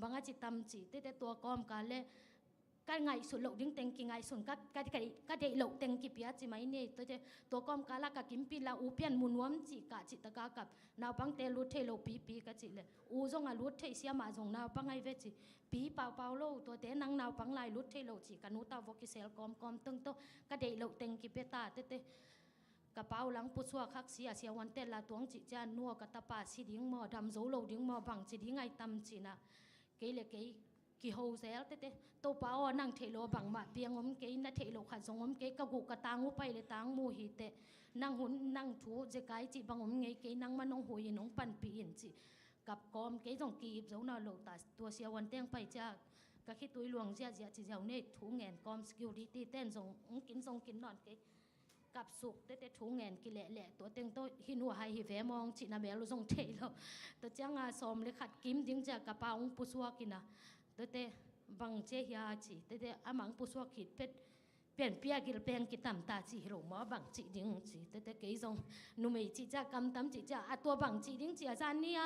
บางอาจิตตั้มจีแต่ตัวกอมกันเลยการไงสุดหลงดิ้งเต็งกี่ไงส่วนก็ได้หลงเต็งกี่ปีจีไม่เนี่ยตัวกอมกาลากกิมปีละอูเปียนมุนวมจีกะจิตกากับนาวปังเตลุเทโลปีกะจิเลยอูจงอาลุเทเสียมาจงนาวปังไงเวจิปีเปล่าโลตัวเตนังนาวปังลายลุเทโลจีกันนูตาวกิเซลกอมตึงโตก็ได้หลงเต็งกี่ปีตาเตกระเป๋าหลังปุชัวคักเสียวันเตละตัวจิจานนัวกะตาปาสีดิ้งมอดำโจโลดิ้งมอบังจีดิ้งไงตำจีนะเกยเลยเกยกี่โฮเซลเต้ตัวป้าอ๋อนั่งเทโลบังมาเปียงอมเกยนั่งเทโลขัดสงอมเกยกะกุกะตางอุไปเลยตางมูหิเตนั่งหุ่นนั่งถูเจกายจีบังอมเงยเกยนั่งมันองหุยน้องปันปีอินจีกับกอมเกยต้องกีบเจ้าหน้าโลตาตัวเสียวันเตียงไปจากกะคิดตัวหลวงเสียจีเจ้าเนี่ยถูเงินกอมสกิลดีตีเต้นส่งกินนอนเกยกับสุกเต้ถูเงินกิเละตัวเตียงตัวหินัวไฮหิเวมองจีน่าเบลส่งเทโลตัวจ้างสอมเลยขัดกิมดิ้งจากกระเป๋าปุชัวกินะตัวบางเจียจีแต่อามังปุสวกิดเป็ดเปลี่ยนเปียกิลเปลี่ยนกิตามตาจีโรมาบางจีดิ้งจีแต่เกยจงนุ่มจีจ้ากำตำจีจ้าตัวบางจีดิ้งจีอาจารย์เนี่ย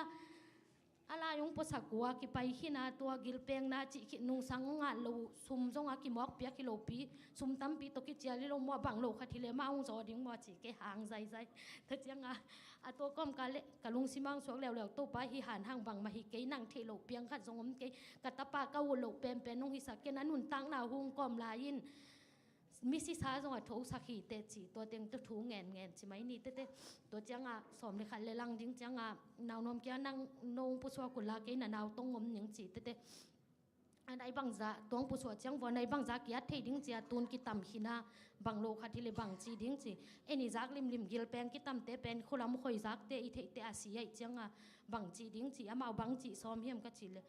อะไรยงภาษากัวกิไปขี้นาตัวกิลเปลี่ยนนาจีกินุ่งสังงานโลซุ่มจงอากิมอกเปียกิโลปีซุ่มตำปีตกิเจียลิโลมาบางโลคดีเลมาองจอดิ้งมาจีเกหางใจเธอจังตัวก้มกาเละกะลุงซิมังสวกแล้วตัวไปหิหันห่างบางมาหิเกยนั่งเทโลเปียงขัดทรงอมเกยกะตาปากะวโลเป็นน้องหิสักเกนั้นนุ่นตั้งหน้าหุงก้มลายินมิสิสาจงถูสักหิเตจีตัวเต็งตัวถูเงินใช่ไหมนี่เตตัวจังสอมเลยขัดเลยลังดิ้งจังนาวนมเกียนั่งนงผู้ชวกุลาเกยน่ะนาวตรงงมหนึ่งจีเต อันไอ้บังจะตวงผู้สวดจังวันไอ้บังจะกิยัดเทดิ้งเจียตูนกิตำหินาบังโลคัดที่เลบังจีดิ้งจีเอ็นี่จักลิมกิลแปงกิตำเตเป็นคนละมุขยจักเตอีเทเตอาศัยจังอ่ะบังจีดิ้งจีอามาบังจีซ้อมเฮียมก็จีเลย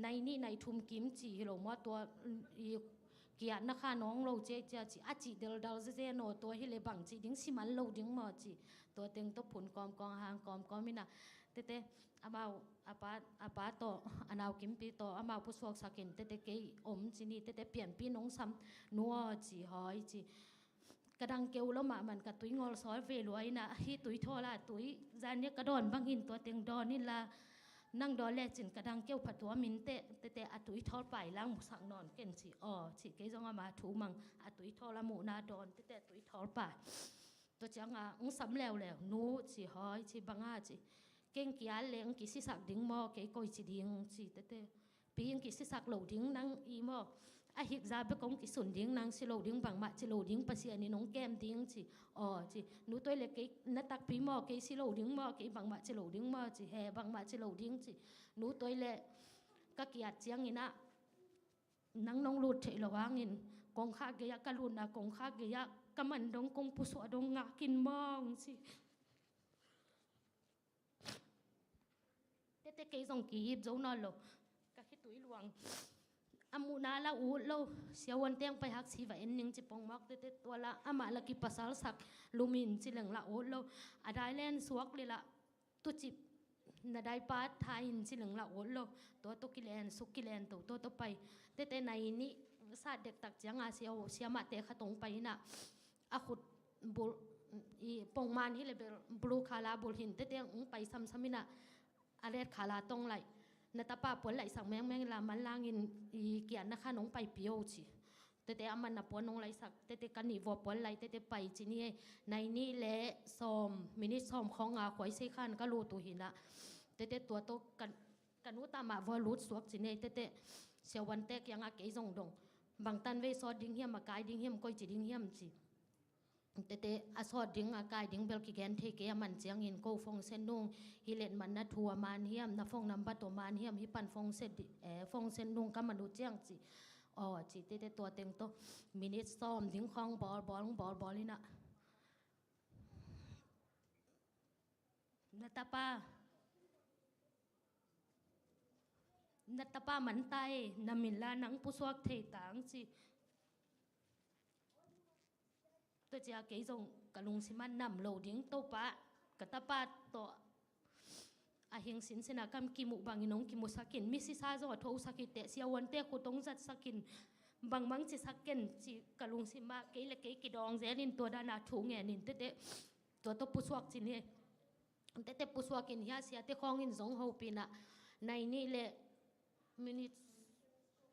ในนี่ในทุ่มกิมจีเราว่าตัวเกียรตินะคะน้องเราเจ๊จีอาจีเดลดาวเจโนตัวที่เลบังจีดิ้งสิมันเราดิ้งมาจีตัวเต็งตัวผุนกอมกองหางกอมกอมินะเตอามาอาปาโตอนาวกิมปีโตอามาผู้สวกสักินเตเกยอมจีนี่เตเปลี่ยนปีน้องซ้ำนัวจีหอยจีกระดังเกลแล้วมามันกระตุยงอลซอยเวลวยนะที่ตุยโทละตุยจานเนี้ยกระดอนบางหินตัวเต็งดอนนี่ละนั่งดอนแลจินกระดังเกลผัดตัวมินเตอตุยทอดไปล้างสังนอนเก่นจีอ๋อจีเกยจงอามาถูมังอตุยทอละหมูนาดอนเตตุยทอดไปตัวจังอ่ะซ้ำแล้วนู้จีหอยจีบังอาจีเก่งกี่อันเลี้ยงกี่สิสักดิ้งมอเก๋ก้อยจีดิ้งจีเตปีงกี่สิสักเหลาดิ้งนั่งอีมออาหิกซาเบกงกี่สุนดิ้งนั่งสิเหลาดิ้งบางมาสิเหลาดิ้งปัสยานี่น้องแก้มดิ้งจีอ๋อจีหนูตัวเล็กเก๋นัดตักปีมอเก๋สิเหลาดิ้งมอเก๋บางมาสิเหลาดิ้งมอจีแห่บางมาสิเหลาดิ้งจีหนูตัวเล็กก็เกียดเจียงนี่นะนั่งน้องรูดเฉยระวังอินกงข้าเกียกะลุนนะกงข้าเกียกะมันดงกงปุสวดงงากินมองสิเตเกยส่งกีบโจนอลโลกะคิดตุยหลวงอามูนาละอูโลเสียวันเตียงไปหักสีไว้เอ็นนิงจิปองมักเตตัวละอามาละกิปัสสาวสักลูมินจิเหลงละอูโลอาได้เล่นสวกเลยละตุจิบนาได้ปาทายอินจิเหลงละอูโลตัวตุกิเลนสุกิเลนตัวไปเตในนี้ซาเด็กตักจังอาเสียมาเตะขตงไปนะอาขุดบุอีปองมันที่เลยเบลูคาลาบุลหินเตไปซ้ำๆมินะอะไรขาลาตรงไหลนัตป้าปนไหลสักแมงลามันลางินอีเกียนนะคะน้องไปเปียวจีเตอามันนับปนน้องไหลสักเตกันนี่วอปนไหลเตไปจีนี่ในนี่แหละซ้อมมินิซ้อมของอาขวายเซขันก็รู้ตัวหินะเตตัวโตกันอุตามาวอลูดสวกจีนี่เตเสียวันเตกยังอาเกยจงดงบางตันเวซอดิ้งเฮียมมากายดิ้งเฮียมก้อยจีดิ้งเฮียมจีเตอาสอดดิ้งอากายดิ้งเบลกิแกนเทเกียมันเจียงอินโกฟงเซนนุ่งฮิเลนมันนัทัวมันเฮียมนัฟงนำบัตตัวมันเฮียมฮิปันฟงเซดฟงเซนนุ่งก็มันดูเจียงจีอ๋อจีเตตัวเต็งโตมินิซ้อมดิ้งคองบอลนี่นะนัตป้ามันไตนามินลานังผู้สวกเทตังจีตัวเจ้าเกยจงกะลุงสิมันนำโลดิ้งโตปะกะตาปาตัวอาเฮงสินเสนากำกิมุบางอินงกิมุสักินมิสิซาจอโทสักิเตเสียวันเตคุตงจัดสักินบางมังจิสักินจิกะลุงสิมาเกยเลเกยกิดองเจลินตัวดานาทูงเงนินเตตัวตัวผู้สวกจินเฮเตผู้สวกินเฮียเสียเตคองอินจงเฮาปีนะในนี่แหละมินิ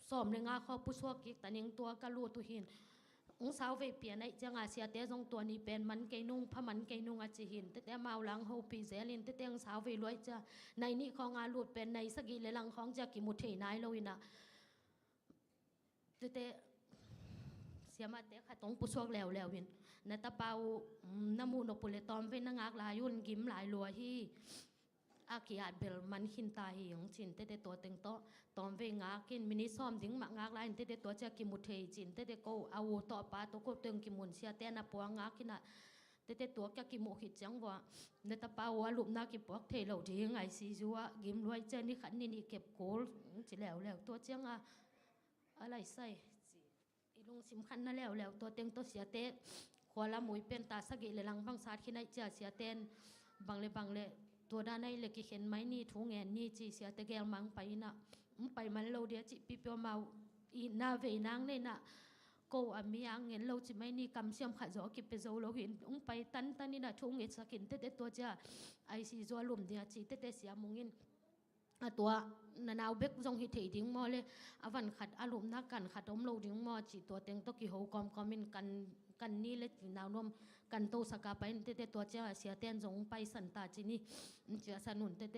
สอมเลงอาข้อผู้สวกิแต่ยังตัวกะลูตุหินสาวเวเปียนไอจังอาเซียเตจงตัวนี้เป็นมันเกนุ่งพมันเกนุ่งอาจิหินแต่มาหลังเฮาปีเซลินแต่สาวเวรวยจะในนี้ของอาลูดเป็นในสกีเลลังของจะกิมุเทนายโลวินะแต่เสียมาเตะขัดตรงปุสวกแล้ววินนัตเปาน้ำมูนปุเลตอมเป็นนางอักลายุนกิมหลายลัวที่อากิอาเบลมันหินตาหิงจินเตตัวเต็งโตตอมเวงากินมินิซ้อมดิ้งมักงากลายเตตัวจะกิมุเทจินเตโกอาวูต่อปาตัวก็เต็งกิมุนเสียเตนะปัวงากินะเตตัวแกกิมุหิจังว่าเนตปาวลุมนากิปวกเทเหล่าที่ไงซีจัวกิมรวยเจนี่ขันนี่เก็บโกลจิแล้วตัวเจ้งอะไรใส่อีลุงสิมขันนั่นแล้วตัวเต็งตัวเสียเตขวาละมวยเป็นตาสกิเลลังบังสาที่ไหนจะเสียเตนบังเลตัวด้านในเล็กเห็นไหมนี่ทุ่งแงนนี่จีเสียแต่แกลมังไปนะไปมันเราเดียจิปีเปียวมาอีนาเวนางเนี่ยนะก็มีอังเงินเราจิไม่นี่กำเสียมขัดจอกิไปโจเราเห็นไปตันนี่นะทุ่งเอ็ดสกินเตตัวจะไอซีจัวลุมเดียจีเตเสียมุงินตัวนาเบกจงฮิตดิ้งมอเลยอวันขัดอารมณ์นักกันขัดอมเราดิ้งมอจีตัวเต็งตัวกี่หูกอมินกันนี่เลยนาวนมกันโตสกาไปเตตัวเจ้าเสียเต้นจงไปสันตาจีนี่เจ้าสนุนเต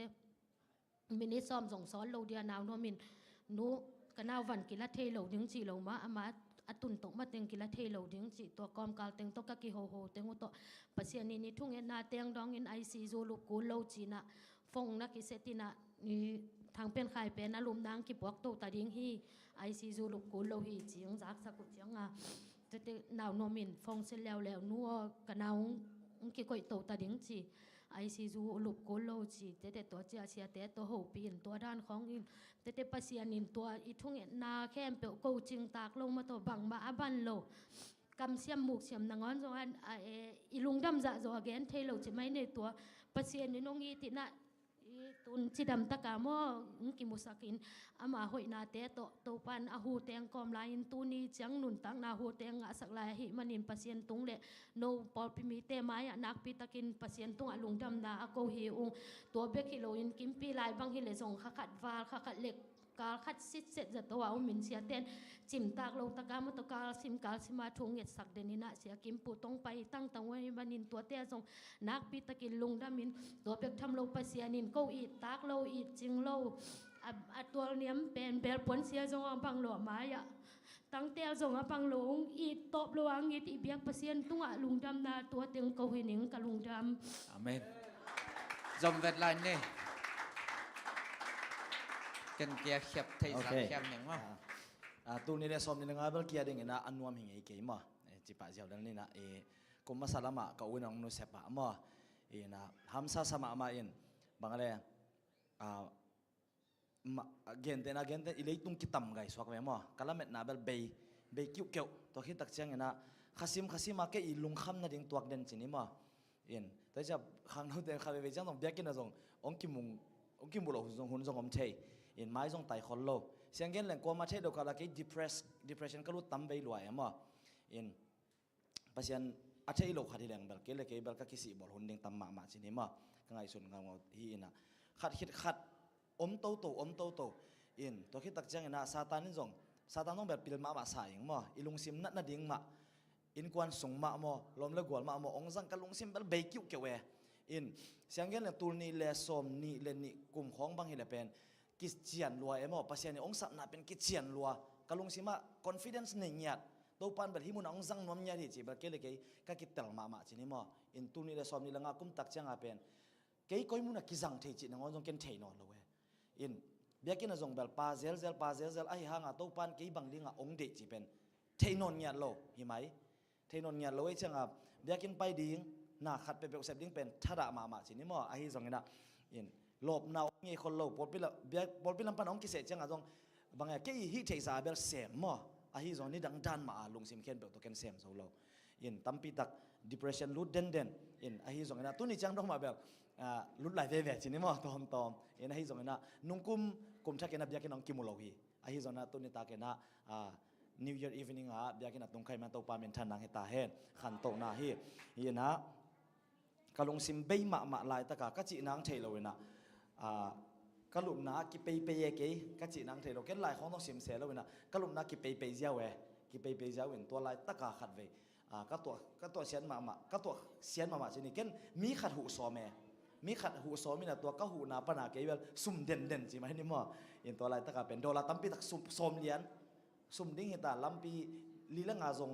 มินิซ้อมจงสอนเราเดียนาวนมินนูกันนาวันกิละเทเราดิ้งจีเรามาอามาตุนตกมาเต็งกิละเทเราดิ้งจีตัวกอมกาลเต็งตกกะกิโฮเต็งอุตปัสยานี่ทุ่งเอ็นนาเต็งดองอินไอซีโจลูกูเราจีน่ะ ฟงนักกิเสตินะนี่ทางเป็นใครเป็นอารมณ์ดังกิบวกโตตาดิ้งฮีไอซีจูลูกกูโลฮีเจียงจากสักุเจียงอ่ะจะหนาวนมินฟงเสร็จแล้วนัวกันเอากิก่อยโตตาดิ้งจีไอซีจูลูกกูโลจีแต่ตัวเจ้าเสียแต่ตัวหูปีนตัวด้านของอินแต่ปัสยานินตัวอีทุ่งนาแค่เปลวกูจิงตากลงมาตัวบังมาอบันโลกำเสียมหมูกเสียมนางอนจงอันอีลุงดำจะจงแกนเทโลจะไม่ในตัวปัสยานินงอีตินะตุนจิดำตะกามอกิมุสักินอามาหอยนาเตโตโตปันอาหูเตียงกอมลายินตูนีจังนุนตังนาหูเตียงสักลายหิมันินปัสยนตุงเลโนปอพิมีเตมายนักปิตะกินปัสยนตุงอลุงดำนาอโกหิอุงตัวเบกิโลยินกิมปีลายบางฮิเลจงขัดวาลขัดเล็กกาขัดสิเสร็จจะตัวเอามินเสียเต้นจิมตากลงตะกามตกาซิมกาซิมาทุงเงสักเดนินะเสียกิมปูตงไปตั้งตังไว้บันินตัวเตี้ยทรงนักปิตะกินลุงดามินตัวเป็กทำโลปัสยานินเก้าอีตากโลอีจิงโลตัวเนี้ยเป็นเบลปนเสียทรงบังหลวมายะตั้งเตี้ยทรงบังหลงอีตบลวงอีอีเบียกปัสยนตุงลุงดำนาตัวเตียงเก้าหินิงกับลุงดำ อาเมนจอมเวทไลน์นี่กันเกียร์เข็บไทยสามแคมอย่างว่าตูนี่เลยสมนี่งาเบลเกียร์ดิ่งนะอันนวมหิงไอเกย์มั้งจิปะเจ้าดันนี่นะกุมมาสลามะก็อุ่นองนุเสปะมั้งนะฮัมซาสมามาอินบางอะไรเกนเตนะเกนเตอิเลตุงกิตัมไงสวกเวมั้งกะละเม็ดนาเบลเบย์คิวเกี่ยวตัวคิดตักเชียงนะข้าซิมมาแค่อีลุงคำนะดิ่งตัวเด่นจีนี่มั้งแต่จะข้างโน้นเดินข้าไปจังต้องเบียกินนะจงองกิมุงเราหุ่นจงอมเชยไม้จงไต่คนโลเสียงเงี้ยแหล่งกว่ามาเทศเดียวกันละกี่ depression ก็รู้ตั้มไปรวยมั้งปัจจัยอาเทศโลกขัดที่แหล่งเบลเกลเกเบลก็คิดสิบอลหุ่นดิ่งตั้มมาจีนี่มั้งก็ไงส่วนงานที่นะขัดอมโตตัวคิดตักจังนะซาตานนี่จงซาตานต้องแบบปิลมาสายมั้งอีลุงซิมนั่นดิ่งมากวนส่งมามั้งลมเละกวนมาองจังกับลุงซิมเบลเบคิวเกวเสียงเงี้ยแหล่งตูนี่เลสอมนี่เลนี่กลุ่มของบางฮิเลเป็นกิจเจียนรัวมั้งปัจจัยนี้องศาหน้าเป็นกิจเจียนรัวกับลุงซิมะ confidence หนึ่งเนี่ยตัวปันแบบที่มุนองจังนวมเนี่ยที่จีบเกลเกก็กิจแต่ละมาจีนี่มั้งตูนี่เลสอมนี่ละงากุมตักจังอาเป็นเกย์ก้อยมุนกิจังเทจินังจงเกนเทนอนเลยเบียกินจงเบลปาเซลไอห่างตัวปันเกย์บังลิงองเดจิเป็นเทนอนเนี่ยโลหิไหมเทนอนเนี่ยโลไอ้จังเบียกินไปดิ้งน่าขัดไปเป็นเสพดิ้งเป็นทาระมาจีนี่มั้งไอ้จงเนี่ยหลบนาวงี้คนหลบปอดไปละเบียปอดไปลำปันองกิเสจังจงบางอย่างเกย์ฮิตเทซาเบลเซมมั้งไอ้จงนี่ดังดันมาลุงซิมเคนเบลตัวเคนเซมโซโลตั้มปีตัก depression ลุดเด่นไอ้จงเนี่ยตัวนี้จังต้องมาแบบลุดหลายเวจีนี่มั้งตอมไอ้จงเนี่ยนุ่งกุมชักเกน่ะเบียกินองกิมุโลฮีไอ้จงเนี่ยตัวนี้ตาเกน่ะNew Year evening เบียกินตรงใครมันตัวปาเมนทันนังเหตาเฮนขันโตนาฮีนะกะลงซิมเบย์มาลายตะกะกะจีนังเทโลนะกะลุมนากิเปย์เกกะจีนังเทโลเกนลายของต้องซิมเสโลนะกะลุมนากิเปย์เจ้าเวกิเปย์เจ้าเวนตัวลายตะกะขัดเวกะตัวเสียนมากะตัวเสียนมาชนิดเกนมีขัดหูซอเมมีขัดหูซอมีนะตัวกะหูนาปนาเกยเวลซุ่มเด่นจีมาให้นี่มั้งอินตัวลายตะกะเป็นโดลาตั้มปีตักซอมเลียนซุ่มดิ้งเหตาลัมปีลีละงาจง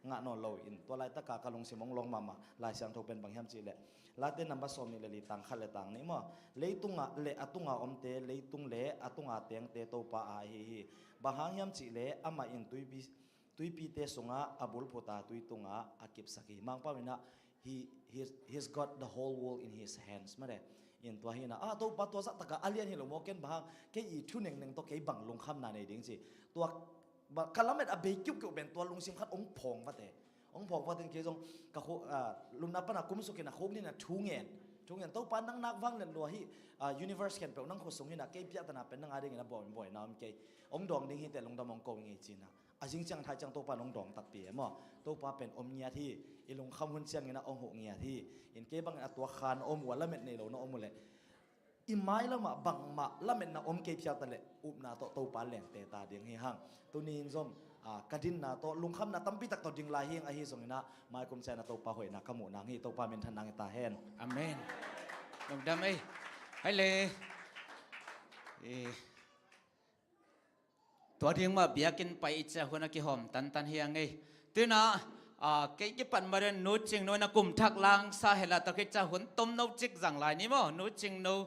งานอนโลอินตัวลายตะกากะลงสิมงลงมาลายเสียงทบเป็นบางแห่งจีเละลาเต้นนำบัสอมนี่เลยตังขัดเลยตังนี่มั้งเลยตุงเละตุงอมเตเลยตุงเละตุงเตียงเตโตปะอาฮีบางแห่งจีเละอามาอินตุยปีเตสงะอาบุลพุตาตุยตุงอากิบสักีมังปาวินะ he's got the whole world in his hands มาเลยอินตัวฮีนะตัวปะตัวสักตะกะอาเลียนฮิโลโมเกนบางแค่อีทุนหนึ่งตัวแค่บังลงคำนาในดิ้งจีตัวคาร์ลเมดอเบกิวเกี่ยวเป็นตัวลุงซิมขัดองพงปะเตองพงปะเตงเกี่ยวกับลุงนับปนักกุมสุกินะคุกนี่นะทุ่งเงินตัวปันนักวังเล่นรัวฮีuniverse เขียนเป็นนักขดส่งนี่นะเกี่ยตนาเป็นนักอะไรเงี้ยนะบ่อยน้ำเกี่ยองดองดิ้งฮีแต่ลุงดำมองโกงเงี้ยจีนะจริงจังไทยจังตัวปันองดองตัดเปียมั้งตัวปันเป็นอมเงียที่อีลุงคำหุ่นเชียงเงี้ยนะองหกเงียที่อินเกี่ยบางตัวคานอมหัวละเม็ดในโลนอมหมดเลยอิไม้ละมาบังมาละเม็ดนะอมเกี่ยตะเลยอุบนาตัวปันแหลงเตตาเดียงให้ห่างตัวนี้จงกระดินนะตัวลุงคำนะตั้มปีตักตัวดิงลายเฮงไอฮีส่งนะมาคุมเซนะตัวปะหอยนะขมูนางฮีตัวปาเมนทันนางตาแหนอาเมนลงดำให้เลยตัวเดียงมาเบียกินไปอิจฉาคนนักหอมตันเฮียงไงตัวน่ะเกี่ยปันมาเรียนนู้จิงนู้นนักกลุ่มทักลางสาเหตุตะกิจหุ่นต้มนู้จิกจังไรนี่มั้งนู้จิงนู้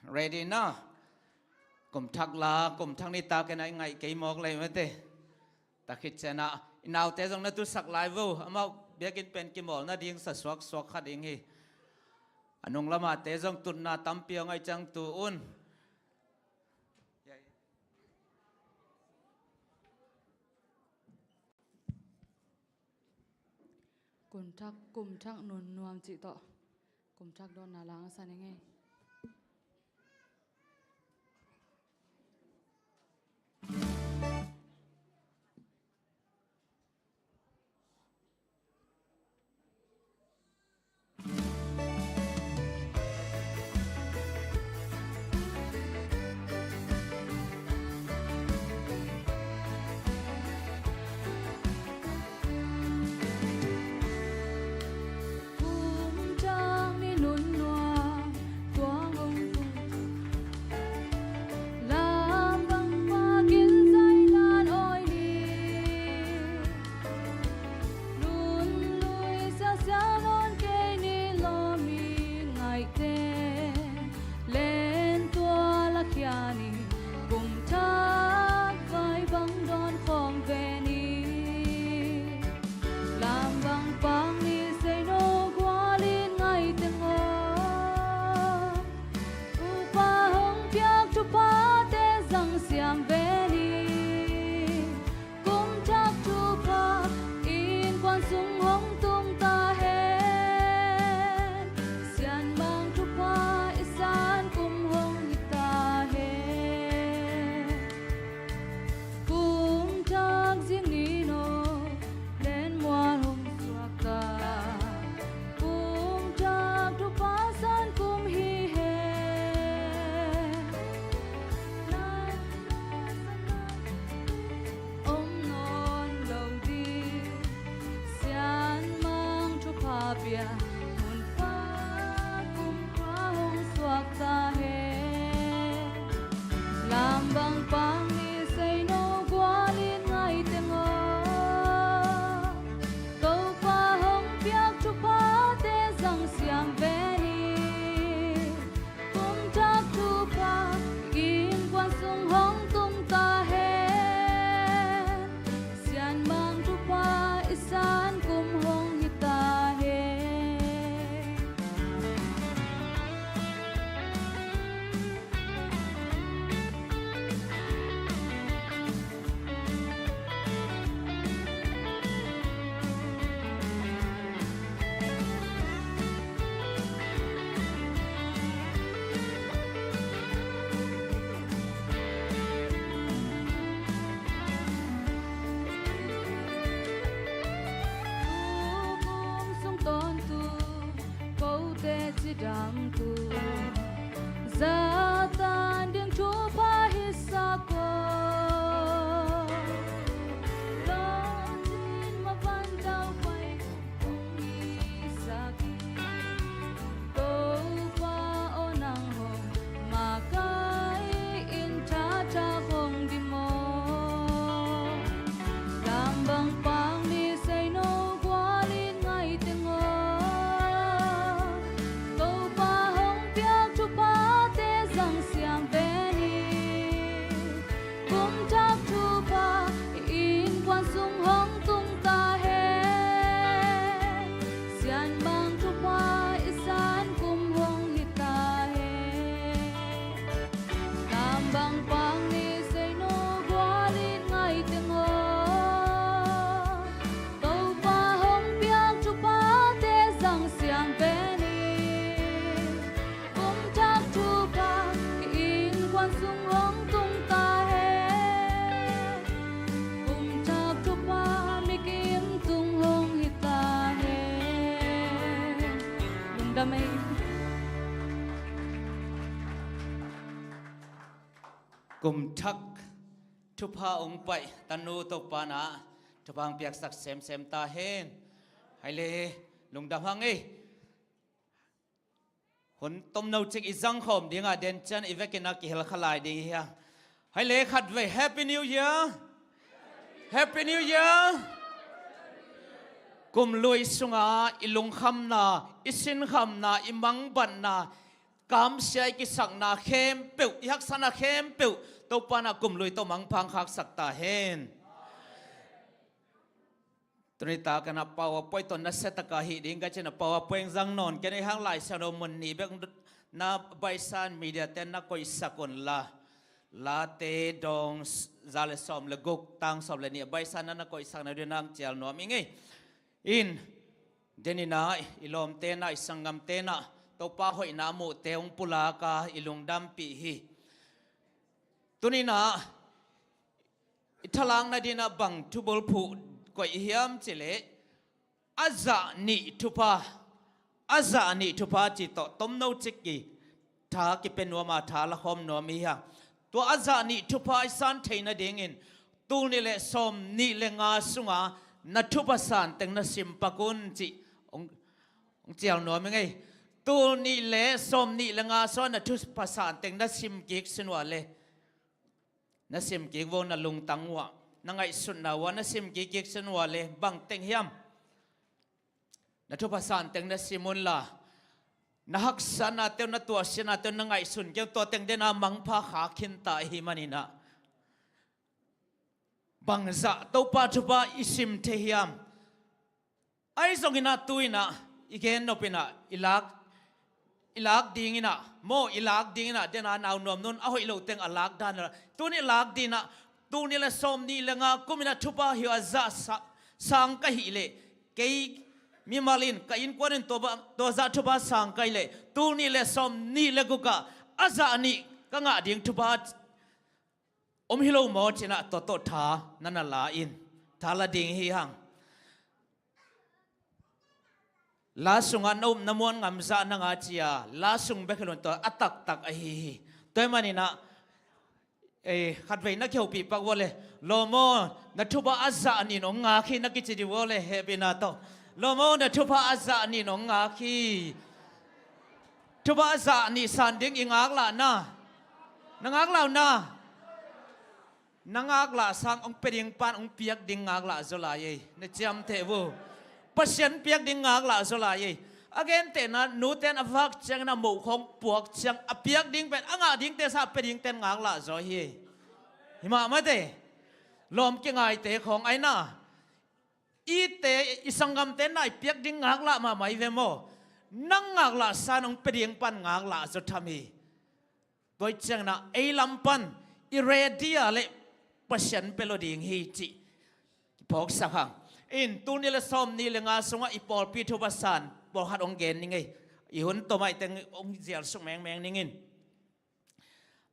ready na kum thak la kum thang ni ta cái này ngày cái mok lại mà thế ta khít xe na nào thế giống na tu sak lại vô amao biết cái pen cái mol na điên sa swak swak khát điên hi anong lama thế giống tun na tam piang ai chang tu un kum thak nun nuam chi to kum thak don na lang san nge kum thak ni nun nuam tuang ong lam bang ma kin sai lan oi ni nun lui sa sa non ke ni lo mi ngai te len tua la khia ni kum thak vai bang don khom ve ni lam bang pang ni say no qua lin ngay từng ngõ pa hong piak chu pa te zang siam ve ni kum thak chu pa in quan sung hong tung ta hen sian mang chu pa isan kum hong hi ta hen kum thak riêng ni no lên mua hồng suak ta kum thak tu pa san kum hi he nan om non lâu đi sian mang tu pa bia mun pa kum pa hồng suak ta he lam bang pang ni say no qua lin ngay te ngõ câu pa hong piak chu pa te zang siam ve ni kum thak chu pa in quan sung hong tung ta hen sian mang chu pa isan kum hong hi ta hen kum sung ton tu câu te chi dang tu za tan ding chu pa hi sa ko lo tin ma van dau pai ong ni sa ki câu pa onang hong ma kai in cha cha hong di mo lam bang pang ni say no qua lin ngay te ngõ câu pa hong piak chu pa te zang siam ve ni kum thak chu pa in quan sung hong tung ta hen sian mang chu pa isan kum hong hi ta hen lam bang pang ni say no qua lin ngay te ngõ câu pa hong piak chu pa te zang siam ve ni kum thak chu pa in quan sung hong tung ta hen kum thak chu pa mi kim tung hong hi ta hen lung đam mê kum thak thu pa ong pai tanu to pa na thapang piak sak sem sem ta hen hai le lung dam hang ei hon tom no chik izang khom dinga den chan ivekina ki hel khalai ding hi hai le khat ve happy new year happy new year kum lui sunga ilung kham na isin kham na imang ban na กามเสียกิสังนาเข้มเปียวยักษณะเข้มเปียวตัวปานากุมลุยตัวมังพังขักสักตาเห็นตัวนี้ตากันนับเป่าป่วยตัวนัสเซตกาหิดิ้งกันเช่นนับเป่าป่วยจังนอนกันในห้างหลายเสนอมันนี่เบงนับใบสันมีเดียเต้นนักก็อิสกุลลาเตดองซาเลสอมเลกุกตังสอมเลนี่ใบสันนั้นนักก็อิสักนักเรียนนักเจลนัวมิงไงอินเดนินาอิลอมเตนะอิสังกัมเตนะตัวป้าหอยนามุเตองปุลากาอิลุงดัมปีฮีตัวนี้นะอิทลังนาดีนะบังทุบลผูก็อิยามเจเลอาจานิทุพาจิตโตต้มโนจิกีท้ากิเป็นวัวมาท้าละคมนัวมีฮะตัวอาจานิทุพาสันเทนเดงินตูนี่แหละสมนี่แหละงาสุงานัทุพสันเต็งนัสิมปะกุนจิองเจียวนัวมั้งไงตูนี่แหละสมนี่แหละงาสอนนัทุพสันเต็งนัสิมกิกสนวเลยนัสิมกิกวนนลุงตังวะนังไงสุนนาวนัสิมกิกสนวเลยบังเต็งเฮียมนัทุพสันเต็งนัสิมุนละนักสันนัเตนตัวเสนาเตนังไงสุนเกี่ยวตัวเต็งเดนามังพาขาขินตาหิมันินะบังซะตัวปัจจุบันอิสิมเทียมไอ้ส่งอินาตุยนะอีกเห็นนปินะอิลักดิ้งอินะโมอิลักดิ้งอินะเดนานาวนัวนุนเอาอิโลเต็งอลักดานละตัวนี้ลักดิ้งนะตัวนี้ละสมนี่ละงากุมินะทุบะฮิวซะสังกะฮิเลเกยมีมาลินกอินกวนตัวซะทุบะสังกะฮิเลตัวนี้ละสมนี่ละกุกะอาซานี่กังะดิ้งทุบะฮิโลโมจินะโตทานั่นละอินทาละดิ้งฮิฮังลาสุงอันนมวนงามซานังอาจียลาสุงเบคลนตัวอัตักตักไอฮีตัวมันนี่นะขัดไว้นักเขียวปีปักวอลเลยโลโมนัทุบะอาซานี่น้องงาคีนักกิจดีวอลเลยเฮบินาโตโลโมนัทุบะอาซานี่น้องงาคีทุบะอาซานี่สันดิ้งอิงอักละนะนังอักละนะนังอักละสังองเปียงปันองเปียกดิ้งอักละโซลายเนจามเทวูปัศยันเปียกดิ้งอักละโซลายagain เตนะนูเตนอวักจังนะหมู่ของปวกจังอเปียกดิ้งเป็นอ่างดิ้งเตสาเป็นดิ้งเตนอักละโซเฮหิมะมาเตลมเก่งไอเตของไอน่าอีเตอิสังกัมเตนไอเปียกดิ้งอักละมาไม่เวโมนังอักละสานองเป็นดิ้งปันอักละโซทามีตัวจังนะไอลำปันอิเรดียเลปัศยันเปโลดิ้งฮีจิพอกสักหังอินตูนี่ละสมนี่ละงาสงะอีปอลปีทุบสันบอกหัดองเกนนี่ไงอีหุ่นตัวไม่แต่งองเจียลสุแมงนี่ไง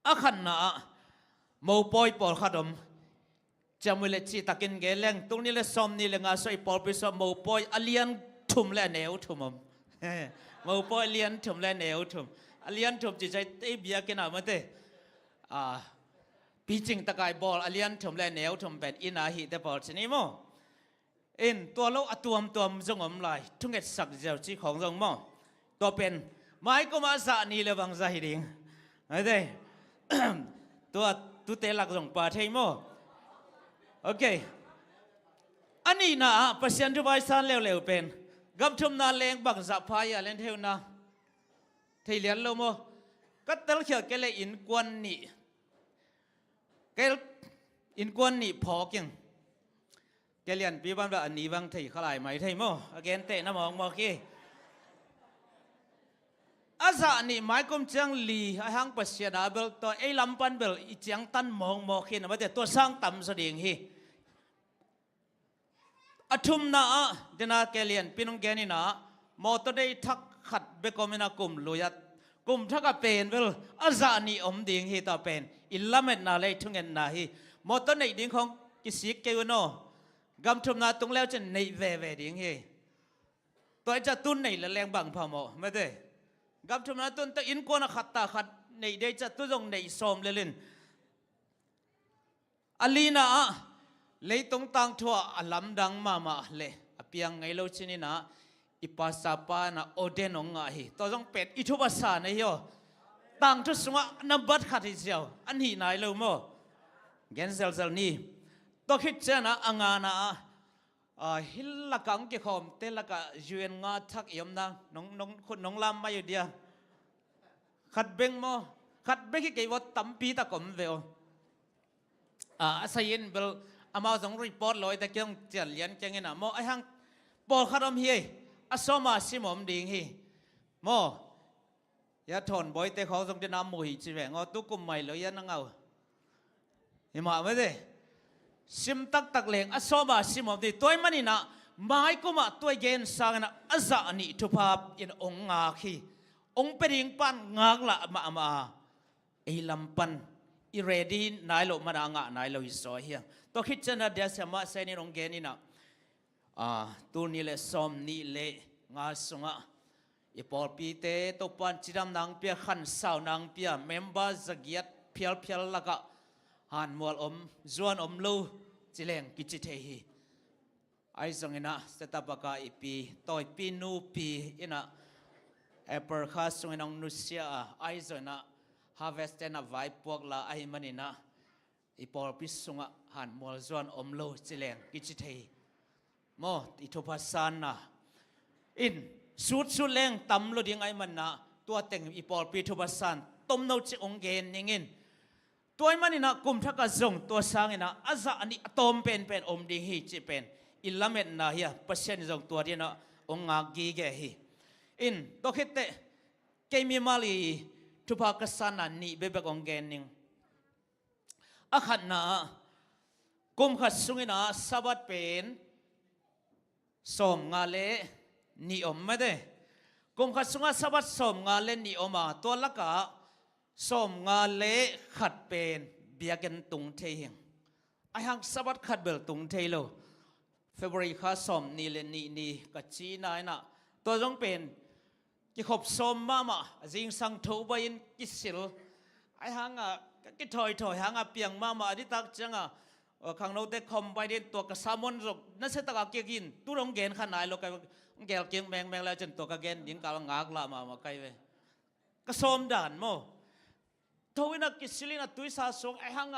อาขันนะโมปอยปอลขัดอมจำเวลจีตะกินเกลงตูนี่ละสมนี่ละงาสอีปอลปีสมโมปอยอเลียนทุ่มและเหนียวทุ่มโมปอยเลียนทุ่มและเหนียวทุ่มอเลียนทุ่มจิตใจเตะเบียกินอะไรมาเตปีจิงตะกายบอลอเลียนทุ่มและเหนียวทุ่มเป็นอินาฮิเตบอลชนิดโมอินตัวเราตัวมจงอมลายทุ่งเอ็ดสักเจ้าจีของจงมอตัวเป็นไม้ก็มาสานีเลยบางใจดิ่งไอ้เด้ตัวเตลักจงปาเทโมโอเคอันนี้นะเปอร์เซ็นต์ทุบไอซันเร็วเป็นกับทุ่มนาเลงบางสับพายอะไรเท่านะเที่ยนโลโมก็ตลเขียวแกเลยอินกวนนี่แกอินกวนนี่พอเก่งแกเรียนปีบ้านแบบอันนี้บางทีขลายไหมไทยโมอเกนเตะน้ำมองมอกี้อาซานี่หมายความจังลีไอหังปัสยาดาเบลตัวไอลำปันเบลอีจังตันมองมอกี้นะว่าแต่ตัวสร้างต่ำแสดงฮีอทุมนาเดนาแกเรียนพี่น้องแกนี่นะมอตัวได้ทักขัดเบกอมินากลุ่มลุยัดกลุ่มทักกับเป็นเบลอาซานี่อมดิ่งฮีต่อเป็นอิลลัมเอ็นนาเลยทุ่งเงินนาฮีมอตัวในดิ่งของกิสิกเกวโนกำทุมนาตรงแล้วจะในเวดิ่งเฮตัวจะตุนในละแรงบังพอมอไม่ได้กำทุมนาตุนแต่อินกวนขัดตาขัดในเดจะตุจงในสมเลลินอลีนาเลยตรงต่างทัวอลัมดังมาเลยเปียงไงเราชินีนะอิปัสสาปานะโอเดนงไงตัวจงเป็ดอิทุบสานะโยต่างทุสงะนับบัดขัดที่เจ้าอันนี้นายเราโมเกนเซลนี่ตัวคิดเจนะอ่างนะฮิลลักังเกี่ยวกับเตลักยูเอ็นงาทักยมนะน้องลำมาอยู่เดียข ขัดเบงโมขัดเบงที่เกี่ยวกับตั้มปีตะกมเวลอาศัยเบลอามาส่งรีพอร์ตลอยแต่เกี่ยงเจียนเลียนเกี่ยงนะโมไอ้หังปอลขัดอมเฮียอาสมาสิมอมดิ่งฮีโมยาทนบ่อยแต่เขาส่งจะนำมวยจีแหวงเอาตุกุมไม่เลยยันนังเอาเห็นไหมไม่ได้ซิมตักเลงอาสมาสิมอมดิ่งตัวมันนี่นะไม้ก็มาตัวเย็นสังนะอาจารย์นี่ทุภาพอินองงาคีองเปริงปันงากละมาไอ้ลำปันอีเรดีนายโลมานางะนายโลอิสอยเฮียงตัวคิดจะน่าเดียสมาเซนิรงเกนี่นะตัวนี้เลยสมนี่เลยงาสุงะอีปอลปีเตตัวปันจิดำนางเปียขันสาวนางเปียเมมเบอร์สกียดเพียลละกะหันมัวจวนลูจิเลงกิจิเทฮีไอ้สงนะสตาบกาอีปีต่อยปีนูปีอินะเอเปอร์คาสงนองนุเซียไอ้สงนะharvest นะไว้พวกละไอ้มันนี่นะอีปอลพิสุงะหันมัวจวนลูจิเลงกิจิเทฮีโมอิทุพัสานนะอินสุดแรงตำลุดิงไอ้มันนะตัวเต็งอีปอลปีทุพัสานต้มนูจิองเกนยิงตัวไอ้มันนี่นะกุมทักกะจงตัวสร้างนะอาจารย์นี่ตอมเป็นอมดีฮีจิเป็นอิลาเมนนะเฮียเปอร์เซ็นต์จงตัวที่นะองงากีเกฮีอินตกเหตุเกมีมาลีทุพากษานันนี่เบบกองเกนนิงอาขัดนะกุมขัดสุงินะสบัดเป็นสมงาเลนิอมไม่ได้กุมขัดสุงาสบัดสมงาเลนิอมาตัวละกะสมงาเลขัดเป็นเบียกันตุงเทียงไอหังสบัดขัดเบลตุงเทียโลFebruary ข้าสมนี่เลนี่กัจจีนายนะตัวจงเป็นกิขบสมมาจิงสังทูบายินกิสิลไอหังกิถอยหังเปียงมาอดิตักจังข้างโน้ตเด็กคอมไปเดินตัวกระสามนจกนั่นเสตะกเกียกินตุรงเกนขนาดโลกแกเกียงแมงแล้วจนตัวกเกนยิงกาลงากละมาไกลเวกระสมด่านโมทวินักกิสิลินะตุยสาสงไอหัง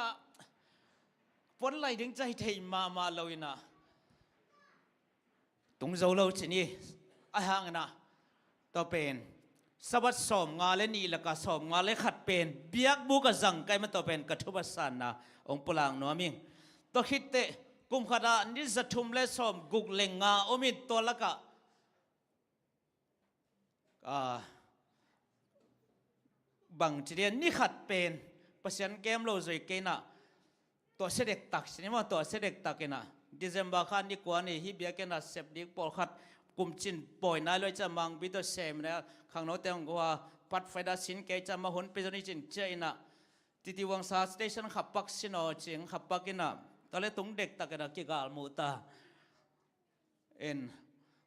ฝนไหลดึงใจเทมาเลวินะตรงเจ้าเราที่นี่ไอ้ห่างนะตัวเป็นสวัสดิ์สมงาเลนี่แล้วก็สมงาเลขัดเป็นเบียกบุกจังไกมันตัวเป็นกระทุบสันนะองค์ปลางนัวมิงตัวคิดเตะกุมขดานิจทุมเลสมกุกเลงงาอมิตตัวละกะบังจีเรียนนี่ขัดเป็นเปอร์เซ็นต์เกมเราจะเกน่ะตัวเสด็จตักสินี่ว่าตัวเสด็จตักน่ะDecember ขันดีกว่านี่ฮิเบียกันนะเสพดีปอลขัดกุมจินปล่อยนายเลยจะมังบิดเซมนะข้างโน้ตเต็งกัวปัดไฟดาสินเกจะมาหุ่นไปจนจินเจน่ะติวังซาสเตชันขับปักสินอจิงขับปักกินะตอนแรกตุงเด็กตะกันนะกิกาลมูตา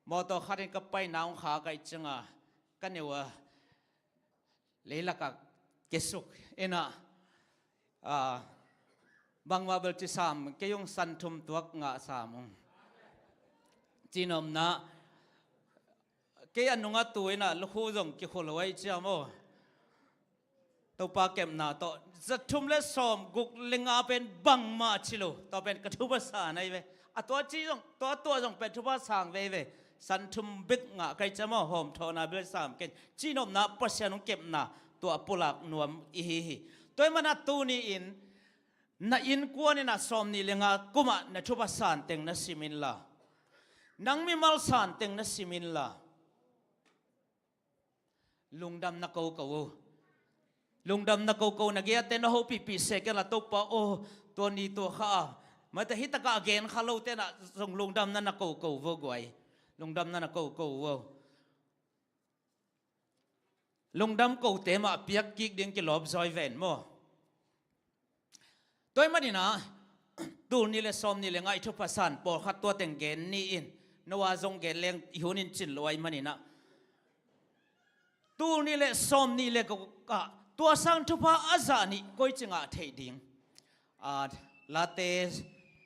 มอตัวขัดเองกับไปน้องขาไกจังกันเนี่ยว่าเลยละกักเกสุกบางว่าเบลจิสามเกยงสันทุมตัวงาสามจีนอมนะเกยันนุงตัวน่ะลูกหูจงกิโคลไว้เจ้าโมตัวปากเก็บน่ะตัวจะทุมเลสอมกุกลิงอาเป็นบังมาชิโลตัวเป็นกระทุบสานไอ้เวตัวจีจงตัวจงเป็นทุบสางเวสันทุมบิกงาใครจะมาหอมทอนาเบลสามเกนจีนอมนะปัสยานุเก็บน่ะตัวปุลักนวมอีฮีตัวมันตัวนี้น่ะอินกวนน่ะสมนี่เลงากุมะน่ะทุบสานเต็งน่ะสิมินละนังมีมัลสานเต็งน่ะสิมินละลุงดำนักเกาลุงดำนักเกานักเกียเต้นเอาปีเสกละตุปะโอตัวนี้ตัวข้ามาแต่ฮิตกะเกนข้าเราเต้นน่ะส่งลุงดำนั่นนักเกาวัวกวยลุงดำนั่นนักเกาวัวลุงดำเกาเตะมาเปียกกิกเดียงกิลอบซอยเวนโมตัวมันนี่นะดูนี่เลยซ้อมนี่เลยไงทุกภาษาปอขัดตัวแต่งเกนนี่อินนว่าทรงเกนเลี้ยงอิหุนินจินลอยมันนี่นะดูนี่เลยซ้อมนี่เลยก็ตัวสร้างทุกภาอาจารย์นี่ก็จึงอาเทดิงลาเต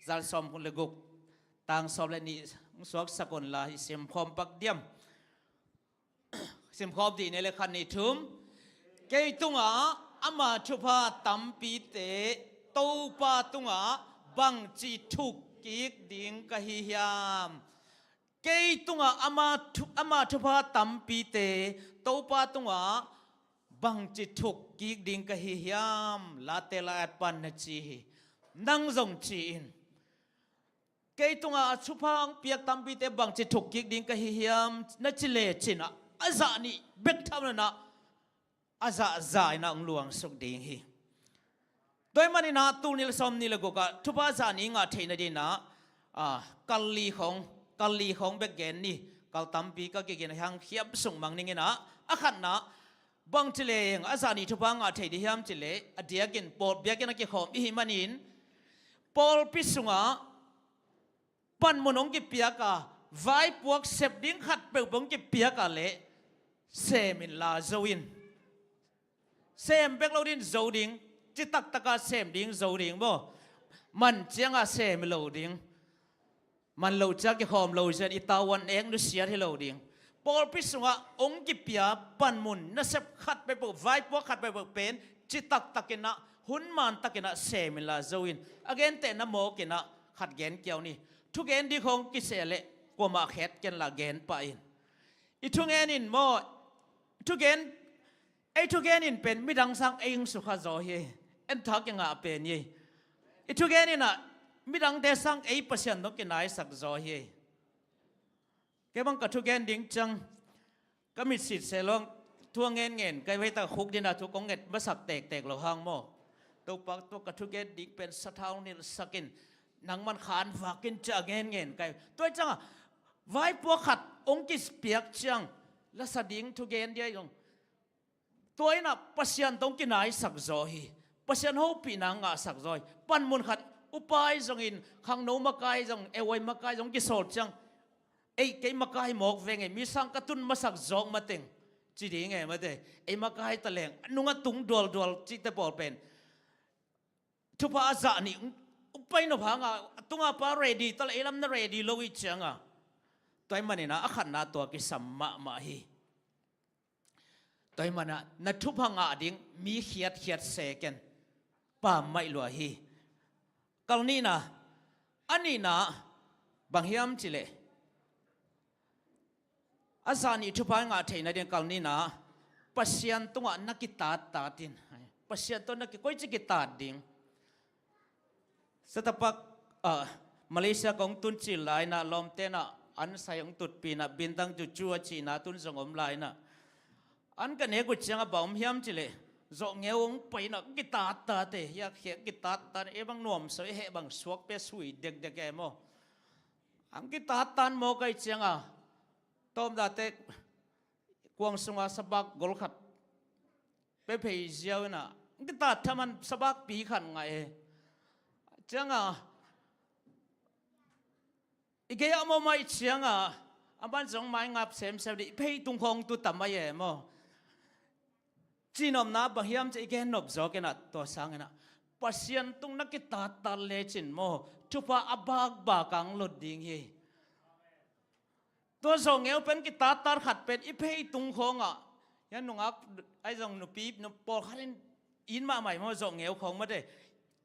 จัลซ้อมคนเลยกุกต่างซ้อมเลยนี่สวกสกุลลาเสียมพร้อมปักเดียมเสียมพร้อมดีนี่เลยคันนี่ทุ่มเกยตุงอามาทุกภาตั้มปีเตตัวปาตุงบังจีทุกกิกดิ่งกะฮิยามเกยตุงอามาทุพาตัมปีเตตัวปาตุง บังจิตถูกกีกดิ่งกะฮิยามลาเตลาอัดปันนะจีนังจงจีนเกยตุงอาชุพังเปียกตัมปีเตบังจิตถูกกีกดิ่งกะฮิยามนะจิเลจินะอาซานี่เบกทำนะอาซาซายนะองหลวงสุกดิ่งฮีโดยมันนะตูนิลสมนิลกุกะทุพาซานี่งาเทนดีนะกัลลีของเบกเกนนี่กัลตัมปีก็เกินหังเขียบส่งมังนิงนะอาขันนะบังจิเลงอาซานี่ทุพังอาเทดิยามจิเลอเดียกินปอดเบียกินกิขอมอิหิมันินปอลปิสุงะปันมุนงกิเปียกาไว้พวกเสพดิ้งขัดเปลวงกิเปียกาเละเซมินลาโจวินเซมเบกเราดินโจดิงจิตักตะกาเซมดิ้งโจดิงบ่มันเจียงอาเซมโลดิงมันโลจากกิขอมโลเจนอิตาวันเองดูเสียที่โลดิงปอลปิสุงะองกิเปียปันมุนน่ะเสพขัดไปเปลวไว้พวกขัดไปเปลวเป็นจิตักตะกินะหุนมันตะกินะเซมินลาโจวินอเกนเตนะโมกินะขัดเกนเกี่ยวนี่ทุกเกนดีของกิเสเลกว่ามาเข็ดกันละเกนไปอีทุกเกนินโมทุกเกนไอทุกเกนินเป็นมิดังสังเองสุขจอยเอ็นทักยังอาเป็นยี่อีทุกเกนินน่ะมิดังเดสังไอเปอร์เซ็นต์ต้องกินไหนสักจอยแกบังกับทุกเกนดิ้งจังก็มีสิทธิ์เสลงทั่วเงินไกไว้ตะคุกดินะทุกกองเงินมาสักแตกเราห้างโมตัวปักตัวกับทุกเกนดิ้งเป็นสะท้าวนี่สักินนังมันขานฝากกินจะเงินไกตัวจังไว้พวกขัดองกิสเปียกจังและสดิ้งทุกเกนเดียงตัวน่ะปัศยันต้องกินไหนสักจอยปัศยันหูปีนังอ่ะสักจอยปันมุนขัดอุปายจงอินขังโนมาไกจงเอวัยมาไกจงกิโสดจังไอ้เกมาไกหมอกเวงไอ้มีสังกตุนมาสักจองมาเต็งจีดีไงมาเด้ไอ้มาไกตะเลงนุ่งตุงดวลจีตะบอลเป็นทุพอาจานี่ไปนพังอ่ะตุงอาปาเรดีตะเลลำน่ะเรดีโลวิจังอ่ะตัวมันนี่นะอาขันนาตัวกิสัมมาฮีตัวมันนะนัทุพังอาดิ้งมีเขียดเสกันป่าไม่หลัวฮีกรณีนะอันนี้นะบางยามจิเลอาจารย์ทุพังอาเทนเดียนกรณีนะปัศยันตุงอ่ะนักกิตาตาดินปัศยันตุนักกิก้อยจิกิตาดิ้งsetapak Malaysia kong tun cil lai na lom tena an sayang tut pina bintang cucu Cina tun songom lai na an kan he gut changa baum hiam chile zo ngeung pai na gitat ta te ya khe gitat ta e bang nom so he bang suak pe sui dek ke mo ang gitat tan mo kai changa tom da te kwang sunga sabak gol khat pe phei jiao na gitat thaman sabak pi khan ngaiจังอ่ะอีกอย่างมั่วไม่เชียงอ่ะอันบ้านสงไม้งับเสมดิเพ่ตุงคงตุต่ำมาเย่มั่วจีนอมนับบางยามจะอีกนบจอกันอ่ะตัวสังกันอ่ะปัศยันตุงนักกิตาตาเลจินมั่วชุบอาบากบากังหลุดดิ่งฮีตัวสองเอวเป็นกิตาตาขัดเป็นอีเพ่ตุงคงอ่ะยันนุ่งอักไอ้สองนุปีบนุปอขันอินมาใหม่มั่วสองเอวของมาได้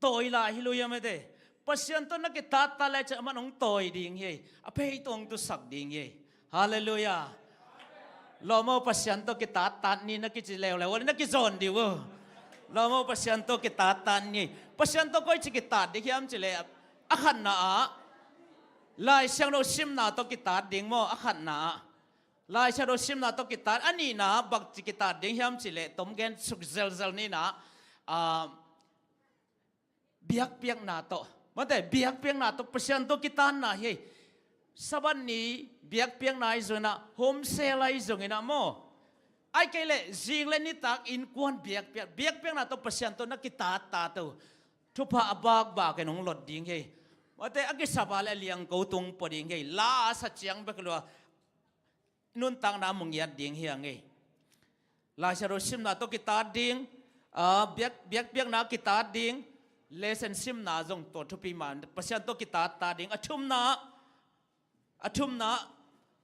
ตัวอีลาฮิลุยามเดปัศยันตุนักกิตาตาเลจะมันองตัวดิ่งฮีอภัยตรงตุสักดิ่งฮีฮาเลลูยาเราโมปัศยันตุกิตาตานี่นักกิจเลวเลยวันนี้นักกิจอนดิวเราโมปัศยันตุกิตาตานี่ปัศยันตุก็จิกิตาดิขิมจิเลอาขันนาลายเชียงโรชิมนาตุกิตาดิ่งโมอาขันนาลายเชียงโรชิมนาตุกิตาอันนี้นะบักจิกิตาดิ่งขิมจิเลตมเกนสุกเซลนี่นะเบียกเปียงนาโตมันแต่เบียกเปียงนาโตปัศยันโตกิตานนาเฮสับันนี้เบียกเปียงนาอิจนะโฮมเซลไอจงอินะโมไอเกลจิงเลนิตักอินกวนเบียกเปียงนาโตปัศยันโตนักกิตาตาโตทุพะบากบากนองหลดดิ่งเฮมันแต่อักษรบาลเลียงกูตุงปดิ่งเฮลาสัจยังเบกลัวนุนตังนามุงยัดดิ่งเฮงเฮลาชาโรชิมนาโตกิตาดิ่งเบียกเปียงนากิตาดิ่งเลเซนซิมนาจงตัวทุปีมันปัศยันโตกิตาตาดิ่งอชุมนา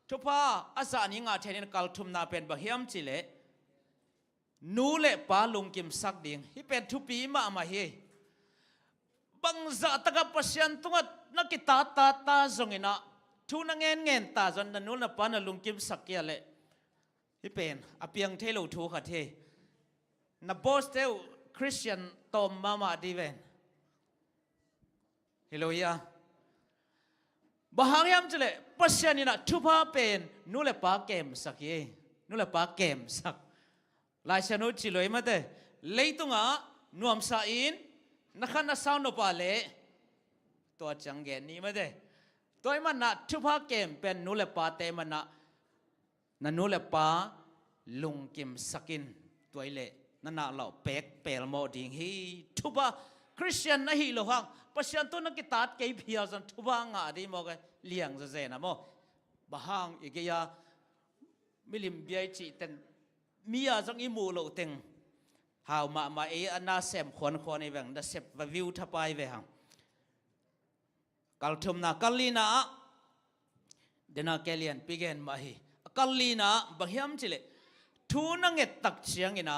ทุพาอาสานิงาเทนินกัลทุมนาเป็นบะเฮียมจิเลนูเลปาลุงกิมสักดิ่งฮิเป็นทุปีมาเฮบังซาตะกับปัศยันตุงนักกิตาตาจงอินะทุนังเงินตาจนนูนปานะลุงกิมสักเกลเลฮิเป็นอเปียงเทโลทูขัดเฮ na boss teu Christian tom mama diven Hallelujah bahangyam chile pasyanina thupa pen nule pa kem sakye nule pa kem sak lai chanu chiloi mate leitunga nuam sa in nakhana sound no pa le to changge ni mate toy man na thupa kem pen nule pa te man na nule pa lung kim sakin toile na na lo pek pel mo ding hi thupa Christian na hi lo hang pasyan to na kitat kay phia zan thuba nga di mo ka liang za zena mo bahang igeya milim biai chi ten mia zang imu lo teng how ma e ana sem khon khon e wang da sep va view thapai ve hang kal thum na kalina dena kelian pigen ma hi kalina bahiam chile thu na nget tak chiang ina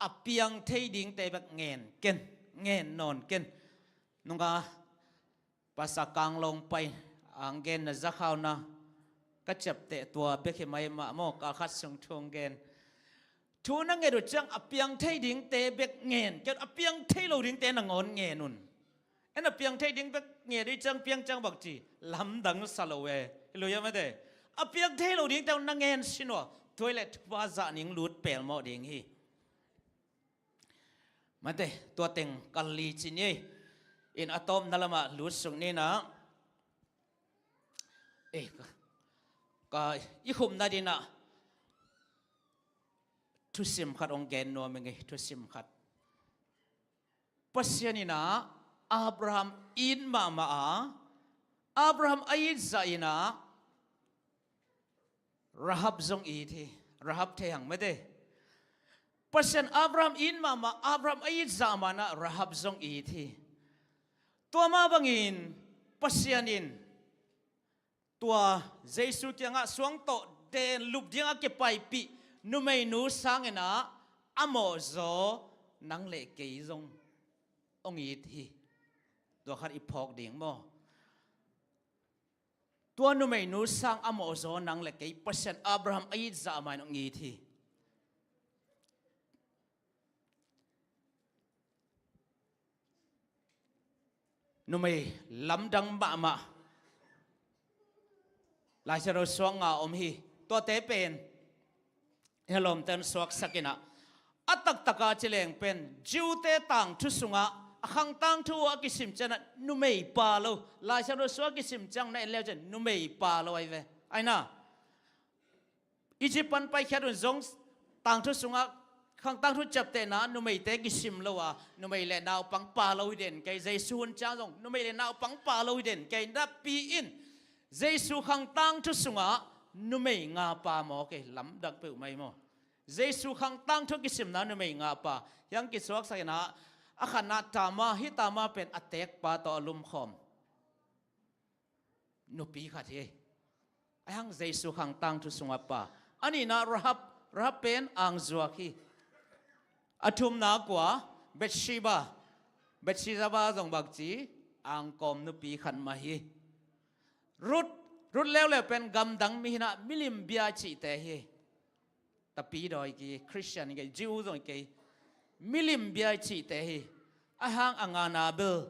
apiang thei ding te bak ngen non ken nunga pasakang long pai anggen na zakhaw na kachap te tua bekhe mai ma mo ka khat sung thung gen thu na nge ru chang apiang thei ding te bek ngen ket apiang thei lo ding te na ngon nge nun en apiang thei ding bek nge ri chang piang chang bak chi lam dang salowe lo ya ma de apiang thei lo ding te na ngen sino toilet wa za ning lut pel mo ding hi mate tua teng kalli chini in atom nalama lusung ni na ka ikhum na dina thusim khat ong gen no menge thusim khat pasiani na Abraham in mama Abraham ai zaina Rahab zong i thi Rahab the hang mate pasyan Abraham in mama Abraham ai zamana Rahab zong i thi tua ma bangin pasyanin tua Jesu kyanga suang to den lup dinga ke pai pi nu mai nu sangena amo zo nang le ke zong ong i thi tua khat ipok ding mo tua nu mai nu sang amo zo nang le ke pasyan Abraham ai zaman ong i thi nu mai lam dang ba ma lai sa ro suang nga om hi to te pen helom ten suak sakina atak taka chileng pen jiu te tang thu sunga akhang tang thu a kisim chana nu mai pa lo lai sa ro suak kisim chang na le chen nu mai pa lo ai ve ai na Egyptan pai kharun zong tang thu sunga khang tang thu chap te na nu mai te kisim lo wa nu mai le naw pang pa lo den kai Jesu chang zong nu mai le naw pang pa lo den kai na pi in Jesu khang tang thu sunga nu mai nga pa mo ke lam dak pe mai mo Jesu khang tang thu kisim na nu mai nga pa yang ki suak sa na akhana tama hi tama pen atek pa to lum khom nu pi kha the ayang Jesu khang tang thu sunga pa ani na rahab pen ang zua ki athum na kwa Bathsheba zong bak chi ang kom nu pi khan ma hi rut leo pen gam dang mi hina milim bia chi te hi tapi doi ki Christian ki Jew zong ki milim bia chi te hi ahang angana bel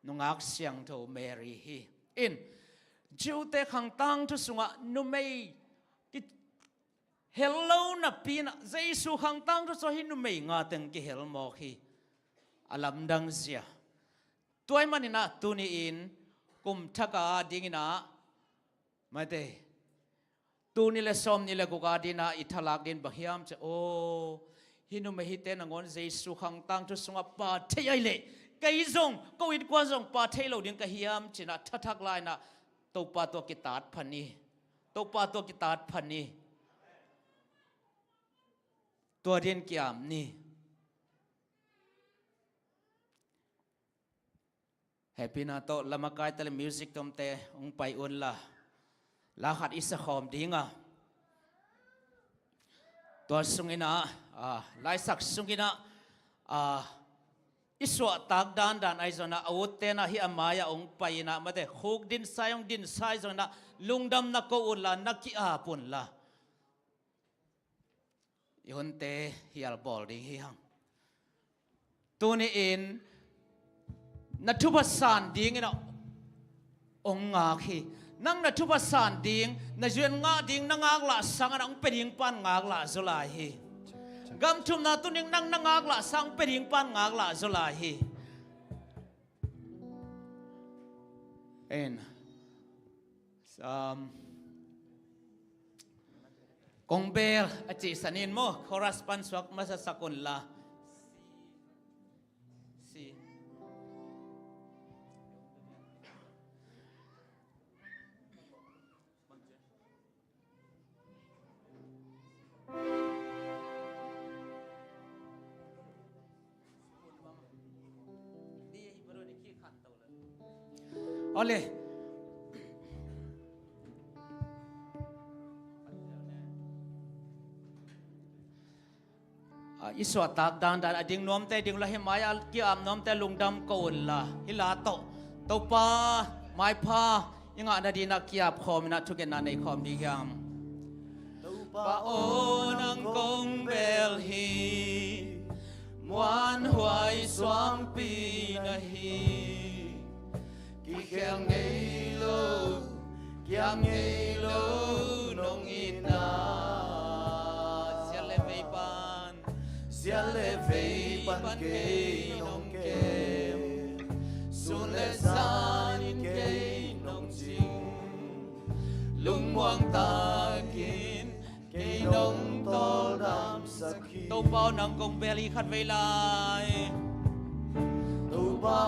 nungak siang tho Mary hi in Jew te khang tang thu sunga nu mei hello na pina Jesu khang tang thu so hi nu mei nga teng ki hel mo hi alam dang zia toy manina tuni in kum thaka dingina mate tu ni le som ni le ko ga dina ithalak din bahiam che o hinu me hite na ngon Jesu khang tang thu sunga pa thei le kai zong ko it kwa zong pa thei lo ding ka hiam china thathak lai na to pa to kitat phani to din kiam ni happy na to lamakai tele music tom te ong pai un la khat isa khom dinga to sungina lai sak sungina iswa tak dan ai zona awte na hi amaya ong pai na mate khuk din sayong din sai zona lungdam na ko ulla naki a pun la yonte hial bol ding hi hang ตัวนี้เองนัทุบสานดิ้งเนาะองงาคีนั่งนัทุบสานดิ้งนัจวนงาดิ้งนั่งอักละสังนังเป็นยิงปันงากละจุลาฮีกำชุมนาตุนิงนั่งนั่งอักละสังเป็นยิงปันงากละจุลาฮีเอ็นกงเบลอจิสันินโมคอรัสปันสวักมาสกุลลาเอาเลยอิสวตักดังดันอดิ่งน้อมแต่ดิ่งละเหมายากี่อามน้อมแต่ลุงดำโกนละฮิลาโตโตปาไม้พายังอ่ะนาดีนักกีฬาคอมนัดทุกนาในคอมดีงามปาโอนังกงเบลฮีมวนหวยสวงปีนาฮีกิเขียงเงโลกิยงเงโลนงอินาเสียเลเวปันเสียเลเวปันเกนงเกมสุเลสานเกนงจิงลุงมวงตากินเกนงโตดำสักขีโตเป้านังกงเบลีขัดเวลาโตเป้า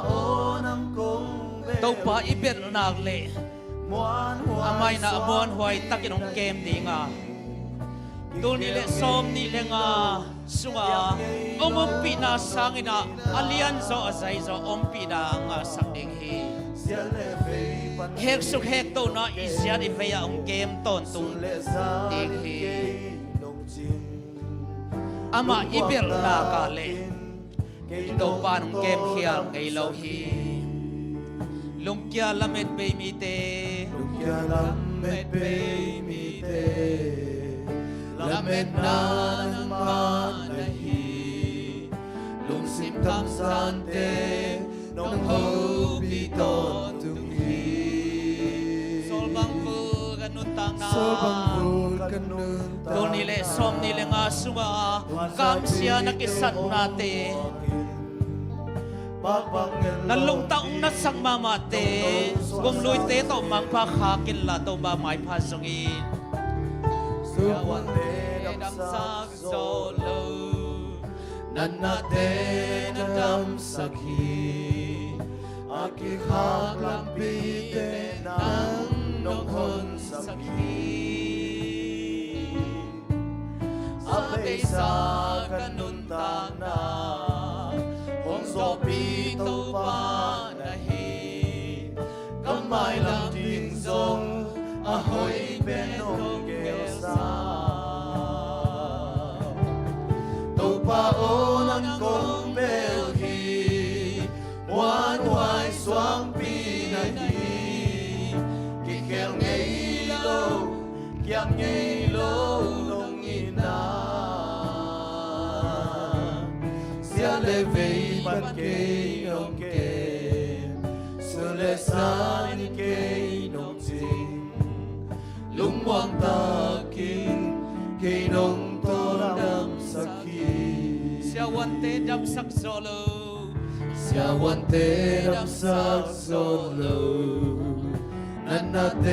นังกงโตปาอีเบลนักเล่อามายน่ะมวนหวยตักกินองเกมดีงาตูนี่เล่ซ้อมนี่เล่งาสุงาอมปีนาสังอินาอเลียนโซอาศัยโซอมปีนางาสักเด้งฮีเฮกสุกเฮกโตน่ะอิเสียดิเฟียองเกมต้นตุงเด้งฮีอามาอีเบลนากาเล่โตปานองเกมเขียงไงโลฮีลุงเกียละเม็ดเบมีเตลุงเกียละเม็ดเบมีเตละเม็ดนานมานะฮีลุงซิมทำสันเตน้องฮูปีโตตุงฮีโซลบังฟูกันนุตังนาโซลบังฟูกันนุตังตัวนี้เลยส้มนี่เลยงาสุงากำเสียนักกิสันนาเตนั่นลงตังนัดสังมามาเตกงลุยเตโตมังพาขากินละโตบาไม้พาสงินสุวันเตดำสักโซโลนันนาเตนดำสักฮีอากิขาลำปีเตนังนงคนสักฮีอาเบสากันนุนตานาโซปีโตปานะฮีกำไมลำดิ่งทรงอาหอยเป็นองเกษาโตปาโอนังกงเบลฮีมวนวายสวงปีนะฮีกิเขียงไงโลเกียงไงโลนงอินาเสียเลเวปันเกนงเกสุเลสานเกนงจิงลุงวังตากินเกนงโตดำสักขีเสียวันเตดำสักโซโลเสียวันเตดำสักโซโลนันนาเต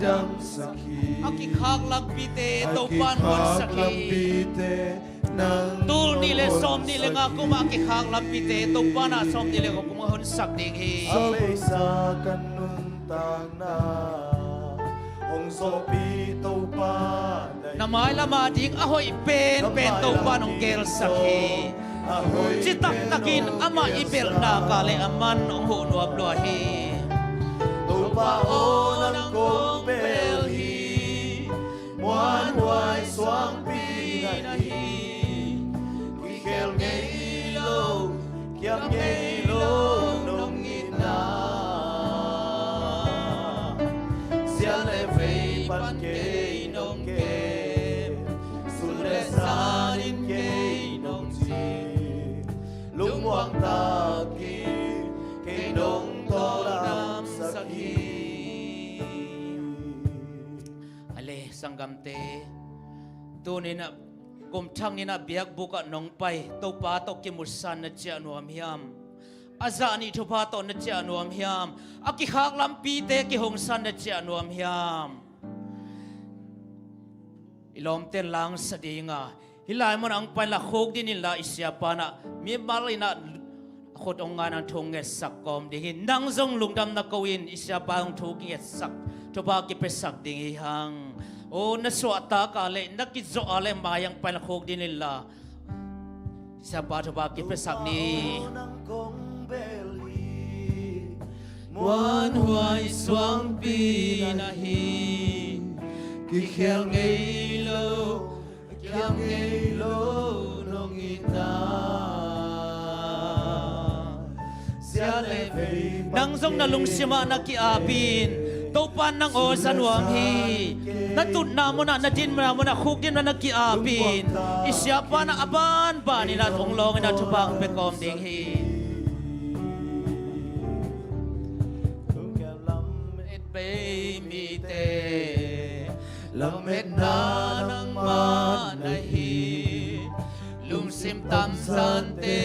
ดำสักขีอากิขากลับปีเตโตปานวันสักขีตูนี่เลยซ้อมนี่เลยงากูมากิขางลำปีเตตุปานาซ้อมนี่เลยกูมาหุ่นสักดิ่งฮีอาเบสากันนุนตางนาองโซปีตุปานาไม้ละมาดิ่งอาหอยเป็นตุปานองเกลสักฮีจิตักตะกินอามาอีเปลนากาเลอามันองหูนวบลัวฮีตุปาโอนังกงเบลฮีมวนวายสวงปีนาฮีKiam ngei lo nong ina sia le vei pan ke nong ke sul le san in ke nong ji lung quang ta kỳ cây nông to nam sắc hi ale sangam te tu ni na kum thang ni na biak buka nong pai to pa to ki musan na cha nuam hiam azani thupa to na cha nuam hiam aki khak lam pi te ki hong san na cha nuam hiam ilom ten lang sadinga hilai mon ang pai la khok din la isya pa na mi marina khot ong nga nang thong nge sak kom ding hin nang zong lungdam na kawin isya pa ong thuk nge sak thupa ki pe sak ding hi hang o na so ata ka le na ki zo ale mayang pai la khok din la isya pa thupa ki pe sak ni Wan huai xoang pi na hi ki khel ngei lo kiam ngei lo nong ina sia le ve nang zong na lung sima na ki apin to pan nang o sanwam hi na tut na mo na din mo na khuk din na ki apin isya pa na aban ba ni na thong long na thupang pe kom ding hi mi te lam met na nang ma na hi lum sim tam san te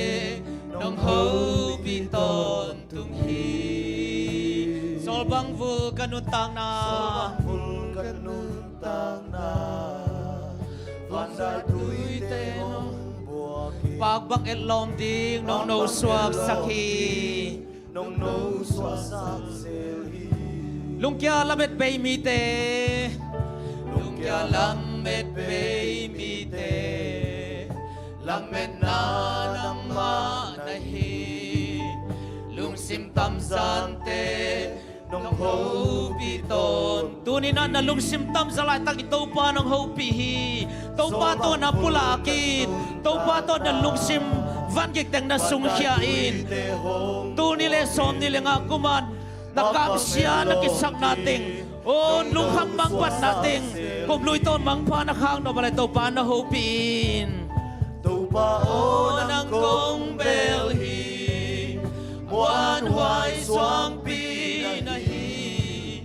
nong ho bi ton tung hi sol bang vul kanun tang na van dai tui te nong pak bang et lom ding nong no swak sakhi nong no swak sel hi lung kya lamet bay mi te lung kya lamet bay mi te lamet na nang ma na hi lung sim tam san te nong ho bi ton tu ni na na lung sim tam salai tak ito pa nong ho pi hi to pa to na pula kin to pa to na lung sim van gek teng na sung khia in tu ni le som ni le nga kuman nakapsya nakisak nating o lukham mang pat nating kumluy ton mang pa nakhang no balay to pa na hopin to pa o nang kong bel hi muan huay swang pi na hi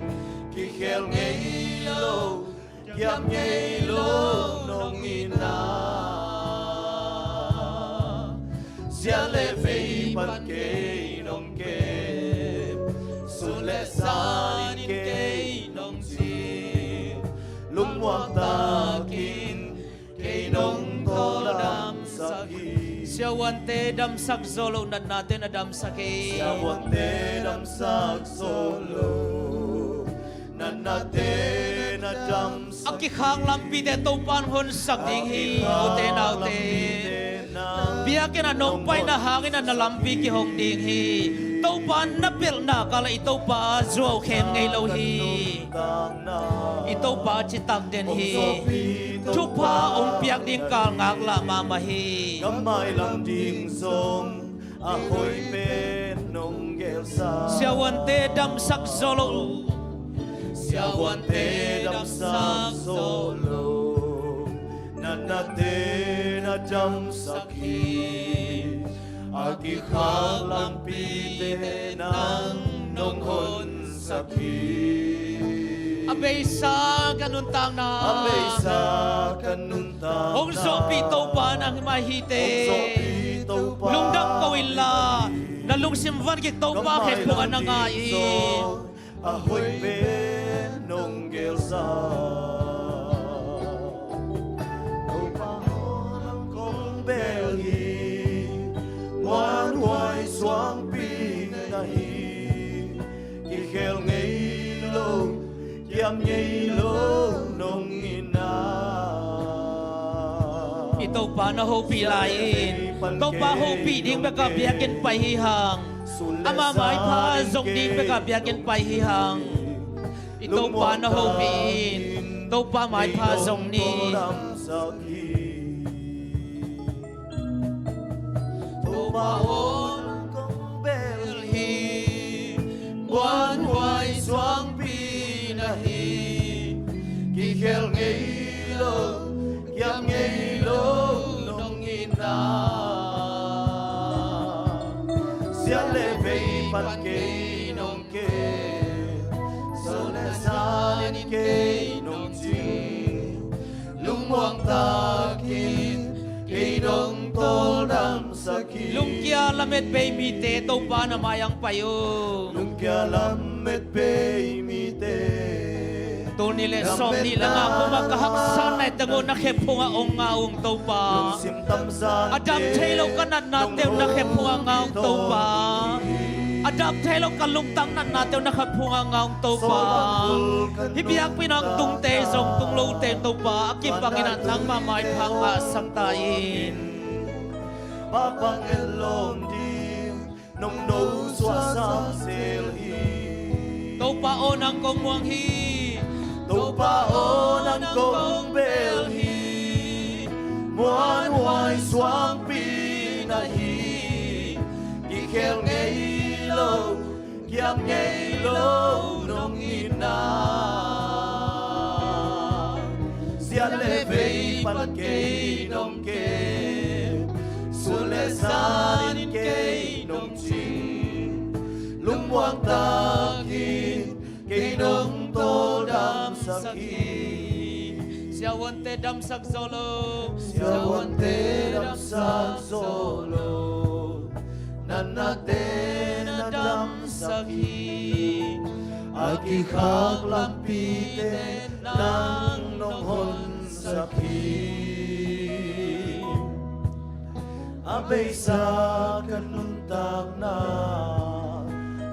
ki khel ngei lo kiam ngei lo nong ina sia le vei pan ke nong ke Sule san in kay nong si lung wang takin kay nong to dam saki siya wante dam sak solo na natin na dam saki siya wante dam sak solo na natin na dam saki aki khang lampi de to pan hon sak ding hi ute na ute biakin na nong pai na hangin na lampi ki hong ding hi tàu pan na bel na kala ito pa zuaw khem ngay lo hi ito pa chitak den hi chu pa ong piak ding kal ngak la mama hi gamay lang ding song ahoy pen nong gel sa siawan te dam sak solo siawan te dam sak solo nanate na dam sakhi Aki khalang pite nang nong hon sapi Abay sa kanuntang na Abay sa kanuntang na Ong so pito pa nang mahite Ong so pito pa Lungdang kawin la Nalung simvan kik tau pa Kek po ka na nga Ahoy ben nong gelsa Tau pa honang kong belgi Wan huay xoang pi na hi Ki khel ngei lo Kiam ngei lo nong ina Ito pa na ho pi lain Ito pa ho pi ding baka biakin pa hihang Ama mai pa zong ding baka biakin pa hihang Ito pa na ho pi Ito pa mai pa zong ni Baon kong bel hi Buan huay xoang pi na hi Ki khel ngei lo Kiam ngei lo nong ina sia le vei pan ke nong ke so le san ke nong chi lung wang ta kin ke nong tol dam saki lung kia lamet pe mi te to pa na mayang payo lung kia lamet pe mi te to ni le som ni la nga ko makahaksan na tango na khepunga ong nga ong to pa lung sim tam san Adam Taylor kanat na teo na khepunga nga ong to pa Adam Taylor kalung tang na na teo na khepunga nga ong to pa hibiyak pinang tung te song tung lo te to pa akim pangina nang mamay phanga samtain Papang elom dim nong no xóa xa sel hi to pa o nang kong muang hi to pa o nang kong bel hi muan hoài xoang pi na hi ki khel ngei lo kiam ngei lo nong ina sia le vei pan ke nong ke le san ke nong chi lung wang ta kin ke nong to dam saki sia wan te dam sak solo sia wan te dam sak solo nana te na dam saki aki khak lam pi te nang nong hon saki Abay sa kanuntak na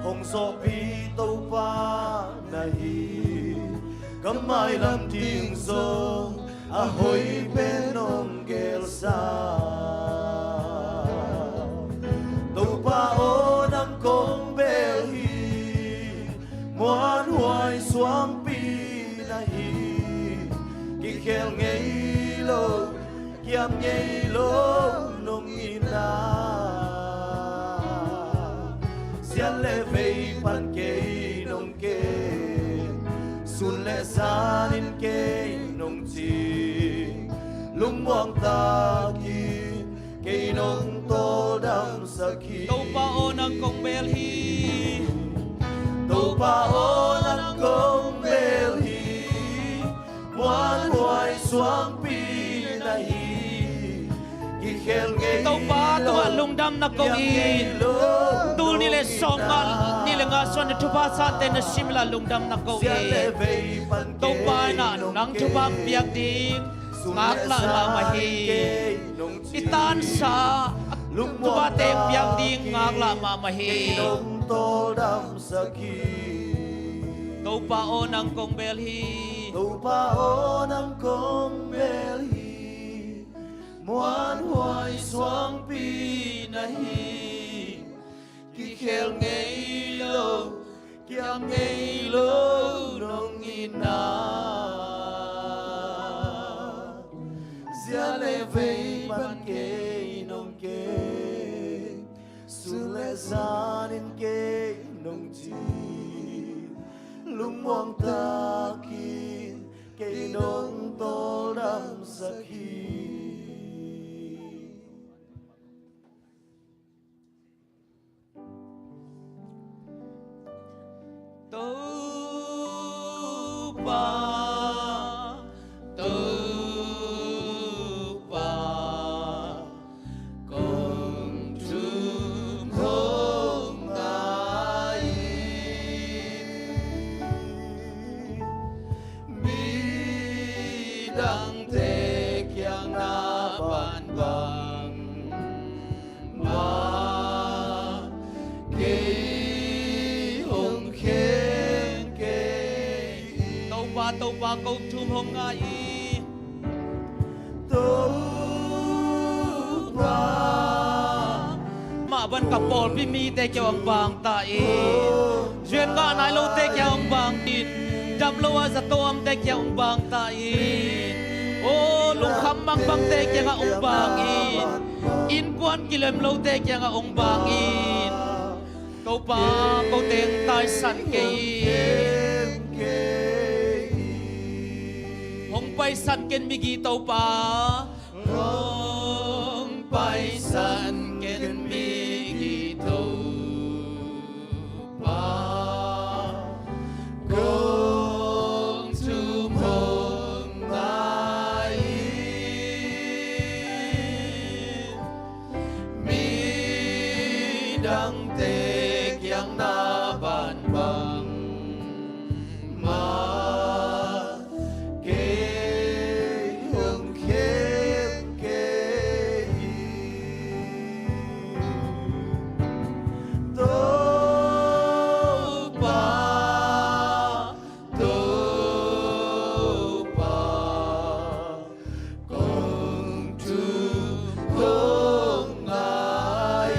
Hong so pi tâu pa nahi Kamay lam ting song Ahoy penong gel sa Tâu pa o nang kong bel hi Muan hoài xoang pi nahi Ki khel ngay lo Kiam ngay lo nong ina sia le vei pan ke nong ke sun le san in ke nong chi lung wang ta ki ke nong to dam saki to pa o nang kong bel hi to pa o nang kong bel hi muan hoài xoang pi na hi to pa to lung dam na kong in tul ni le song ni le nga son tu pa sa te na simla lung dam na kong in to pa na nang tu pa piak ding ngak la la ma hi itan sa tu pa te piak ding ngak la ma hi to pa o nang kong bel hi to pa o nang kong bel hi muan hoài xoang pi nahi ki khel ngei lo kiam ngei lo nong ina sia le vei ban ke nong ke su le san in ke nong chi lung wang ta kin ke nong to dam sakhi tâu pa câu thum hong ai tâu pa ma ban ka pol pi mi te kyang bang ta duyên nga nai lo te kyang bang tin dam lo a za tom te kyang bang ta o lu kham mang bang te kyang ong bang in quan kilem lo te kyang ong bang câu pa câu teng tai san ke hong pai san ken mi gi tàu pa hong pai san ken mi gi tàu dang te kyang na ban bang ma ke hung khen ke to pa kong tu kong ai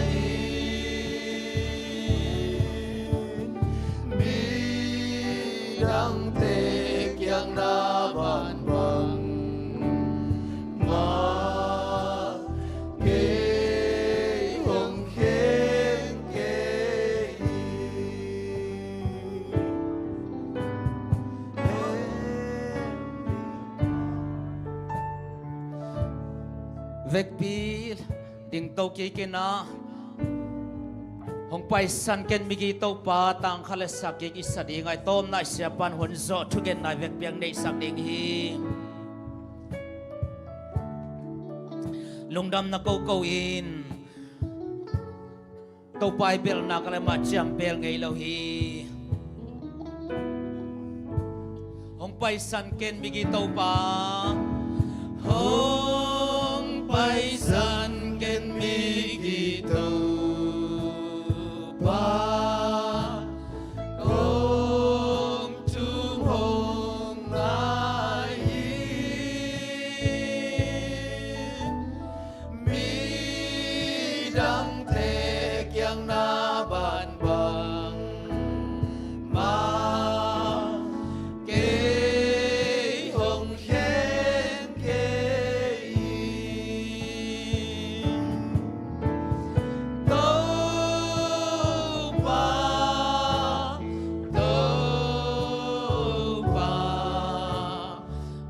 mi dang te kyang na ban bang ma ke hong khen ke vek pi ding to ki ke na hong pai san ken mi gi to pa tang khale sak ki sa ding ai tom na sia pan hon zo thu gen nai vek piang nei sak ding hi lungdam na ko in to pai bel na kala ma cham bel ngei lo hi hong pai san ken mi gi to pa hong pai san ken mi gi to pa kom tu hong ai mi dang te kyang na ban bang ma ke hong khen ke to pa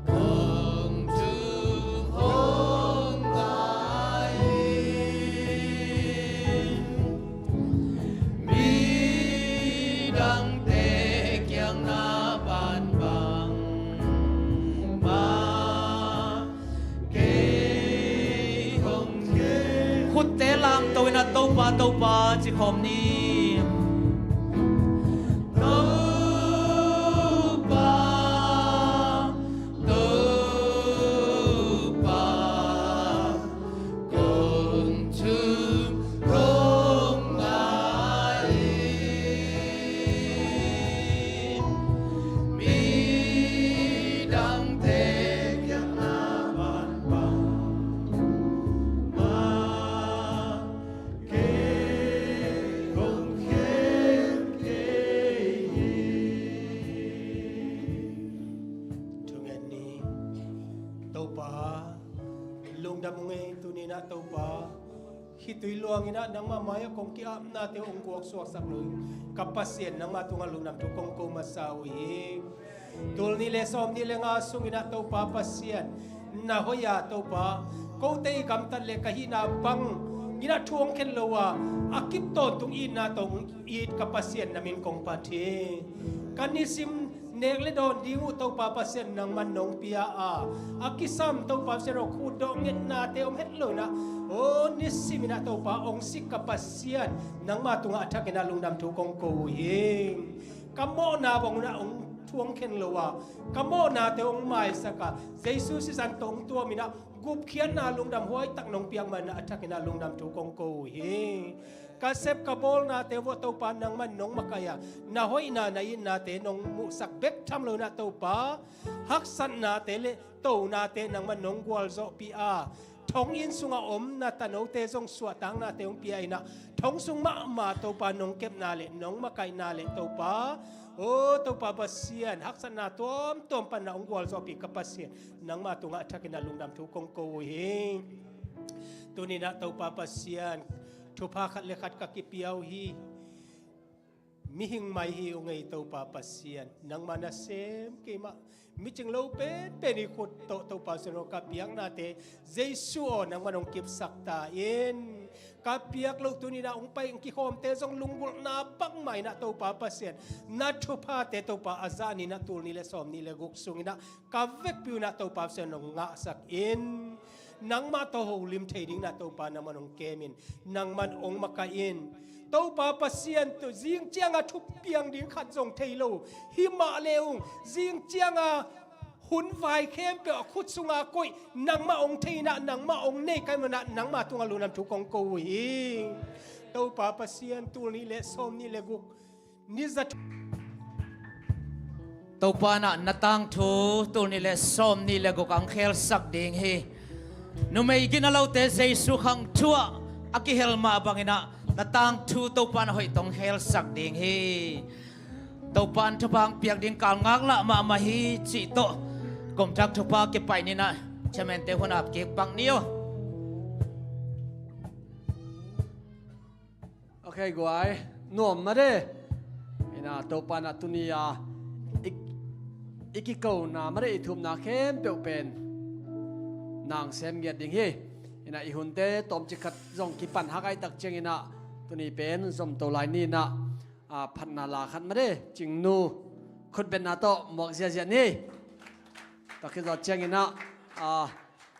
kong tu hong ai mi dang te kyang na ban bang ma ke hong khen khut te lam to na to pa chi khom ni to pa kong tu hong ai mi dang te kyang na ban bang ma ke hong khen ke Tungan ni tau pa lung dam ngai tu ni na tau pa hitui luang ina nang mamaya kong ki ap na te ong kuak suak sak lui kapasien nang matunga lung dam tu kong ko masawi tul ni le som ni le nga sung ina tau pa pasien na hoya tau pa ko te kam tan le kahina bang ina thuang ken lowa akip ton tung ina tong it kapasien namin kong pati kanisim nek le don dingu tau pa pasien nang manong pia a akisam tau pa sero khu do nget na te om het lo na o nisimina tau pa ong sik kapasien nang matunga athakena lungnam thu kong ko yeng kamo na bong na ong thuang khen lowa kamo na te ong mai saka jesus si san tong tua mina gup khian na lungdam huai tak nong piang man na athakena lungnam thu kong ko he kasep kabol na te wo to pa nang man nong makaya na hoi na na in na te nong mu sak bek tham lo na to pa hak san na te le to na te nang man nong gwal zo pi a thong in sunga om na tano te jong suwa tang na te ong pi ai na thong sung ma to pa nong kep na le nong makai na le to pa o to pa pasian hak san na tom pa na ong gwal zo pi kapasian nang ma tunga thakina lungdam thu kong ko he tuni na to pa pasian thu pa khat le khat ka ki piau hi mi hing mai hi ongei to pa pasian nang mana sem ke ma mi ching lo pe ni khut to pa sero ka piang na te jesu nang manong kip sakta in ka piak lo tu ni na ong pai ki khom te jong lungbul na pak mai na to pa pasien na thu pa te to pa azani na tul ni le som ni le guk sung ina ka vek pu na to pa sen nong nga sak in nang ma to ho lim thei ding na to pa na manong kemin nang man ong makain tàu pa pasien tu riêng chiang a thup piang ding khat jong theilo hi ma leung riêng chiang a hun vai khem pe khut sunga koi nang ma ong theina nang ma ong nei kai mana nang ma tunga lunam thu kong ko hi tàu pa pasien tu ni le som ni le guk ni za tàu pa na natang thu tu ni le som ni le guk ang khel sak ding hi nu mei ginalo te jesu khang thua aki helma bangina natang thu tàu pa na hoi tong khel sak ding hi tàu pan thu bang piak ding kal ngak la ma hi chi to kom thak thu pa ke pai ni na chamen te hunap ke pang niyo okay guai nuam ma de ina to pa na tunia ikiko na ma de thum na khem pe pen nang sem get ding hi ina I hunte tom chi khat jong ki pan hakai tak cheng ina tuni pen som to lai ni na phan na la khat ma de ching nu khut ben na to mok sia sia ni takhi zo cheng ina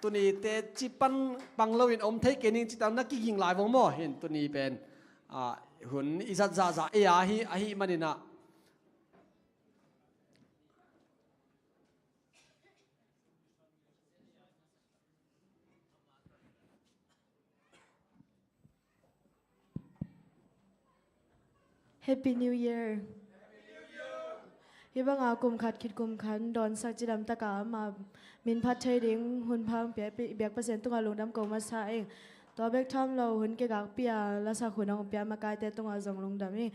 tuni te chi pan pang lo in om thei ke ning chi tam na ki ging lai wong mo hin tuni pen hun izat za za e a hi manina Happy New Year. Hi bang kum khat khit kum khan don sak chidam taka ma min phat thai ding hun phang pe biak percent tunga lungdam ko ma sa eng to bek tham lo hun ke gak pia la sa khunang pia ma kai te tunga jong lungdam ni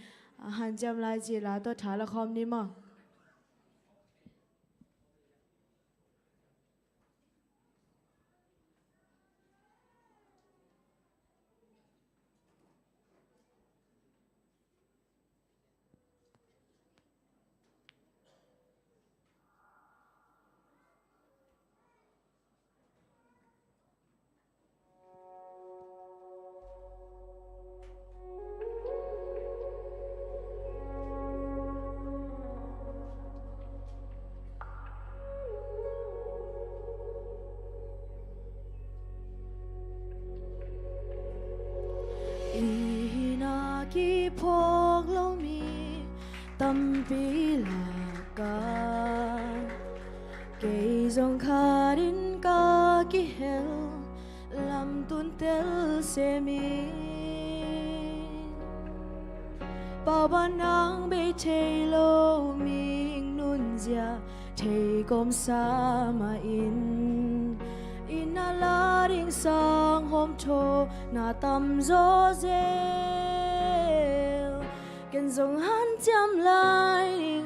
han jam lai ji la to tha la khom ni ma ki phok lo mi tam pi la ka ke zong kha din ka ki hel lam tun tel se mi pa ban nang be che lo mi nun zia thei kom sa ma in la ring sang hôm thô na tam gió rêu ken dòng han chăm lại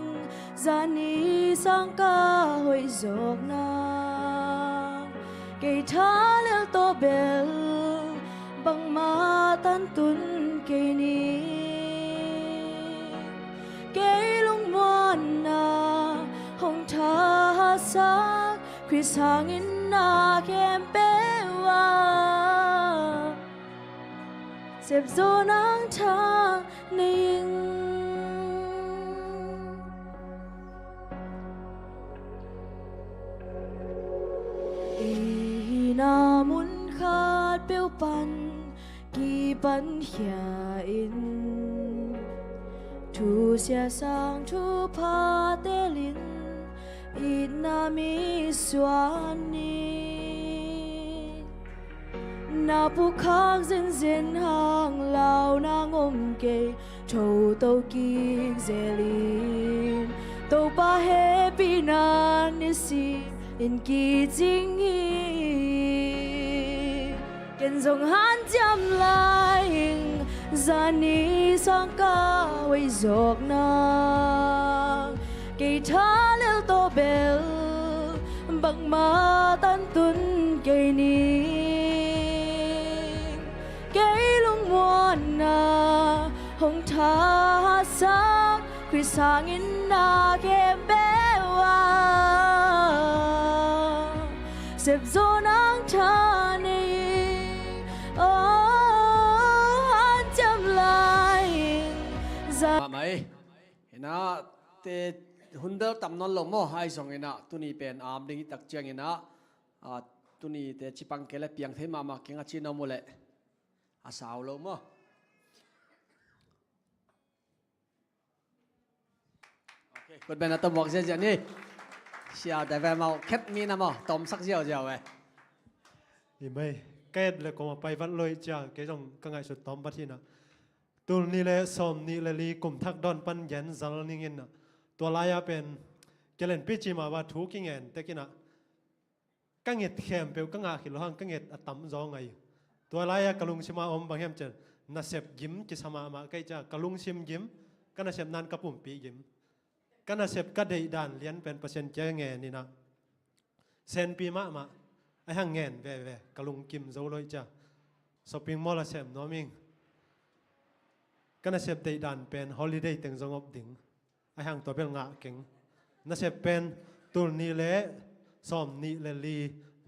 ra ni sang ca hồi giọt na cây thá leo to bel bằng ma tan tun cây ni cây lung muan na hồng tha sắc Chris hangin na kem pewa sep zo nang tha ning na mun khat peu pan ki pan hia in thu sia sang thu pa te lin ina mi suani na pu khang zen zen hang lao na ngom ke thâu tâu ki zelin tâu pa happy na ni si in ki jing hi ken zong han jam lai zani sang ka wei zok na cây thá leo to bel bằng ma tan tun cây ni cây lung muan na hồng tha sắc Chris hangin na kem bewa sep zo nang tha ni han chăm lại ra mày na te hundal tam non lo mo hai song ina tuni pen am ding tak chiang ina tuni te chipang kele piang the ma kenga chi no mo le a saw lo mo คนเป็นตัวบอกเสียนี่เสียแต่แฟนเราแคทมีนะมั้งต้มสักเจียวเจียวไป นี่ไม่เกิดเลยก็มาไปวัดลอยจ้าเกี่ยงกังไงสุดต้อมบัดที่นะตัวนี้เลยสมนี่เลยลีกลุ่มทักดอนปันยันจัลนิงินนะตัวลายเป็นเกลันพิจิมาว่าทุกิเงินแต่กินะกังเงิดเข้มเปียวกังอาขิลหังกังเงิดตั้มจองไงตัวลายกลุงชิมาอมบางแห่งเจนน่าเสพยิ้มจิสมามาใกล้จ้ากลุงชิมยิ้มก็น่าเสพนันกระปุ่มปียิ้มก็น่าเสพก็ได้ด่านเลี้ยนเป็นเปอร์เซ็นต์เจ้าเงินนี่นะเซนปีมาไอ้ห่างเงินเว่กลุงกิมโจลอยจ้าช้อปปิ้งมอลล์เสพน้อมิงก็น่าเสพได้ด่านเป็นฮอลลีเดย์ตึงจงอบดิ่งไอ้ห่างตัวเป็นงะเก่งน่าเสพเป็นตัวนี้เละซ้อมนี่เลลี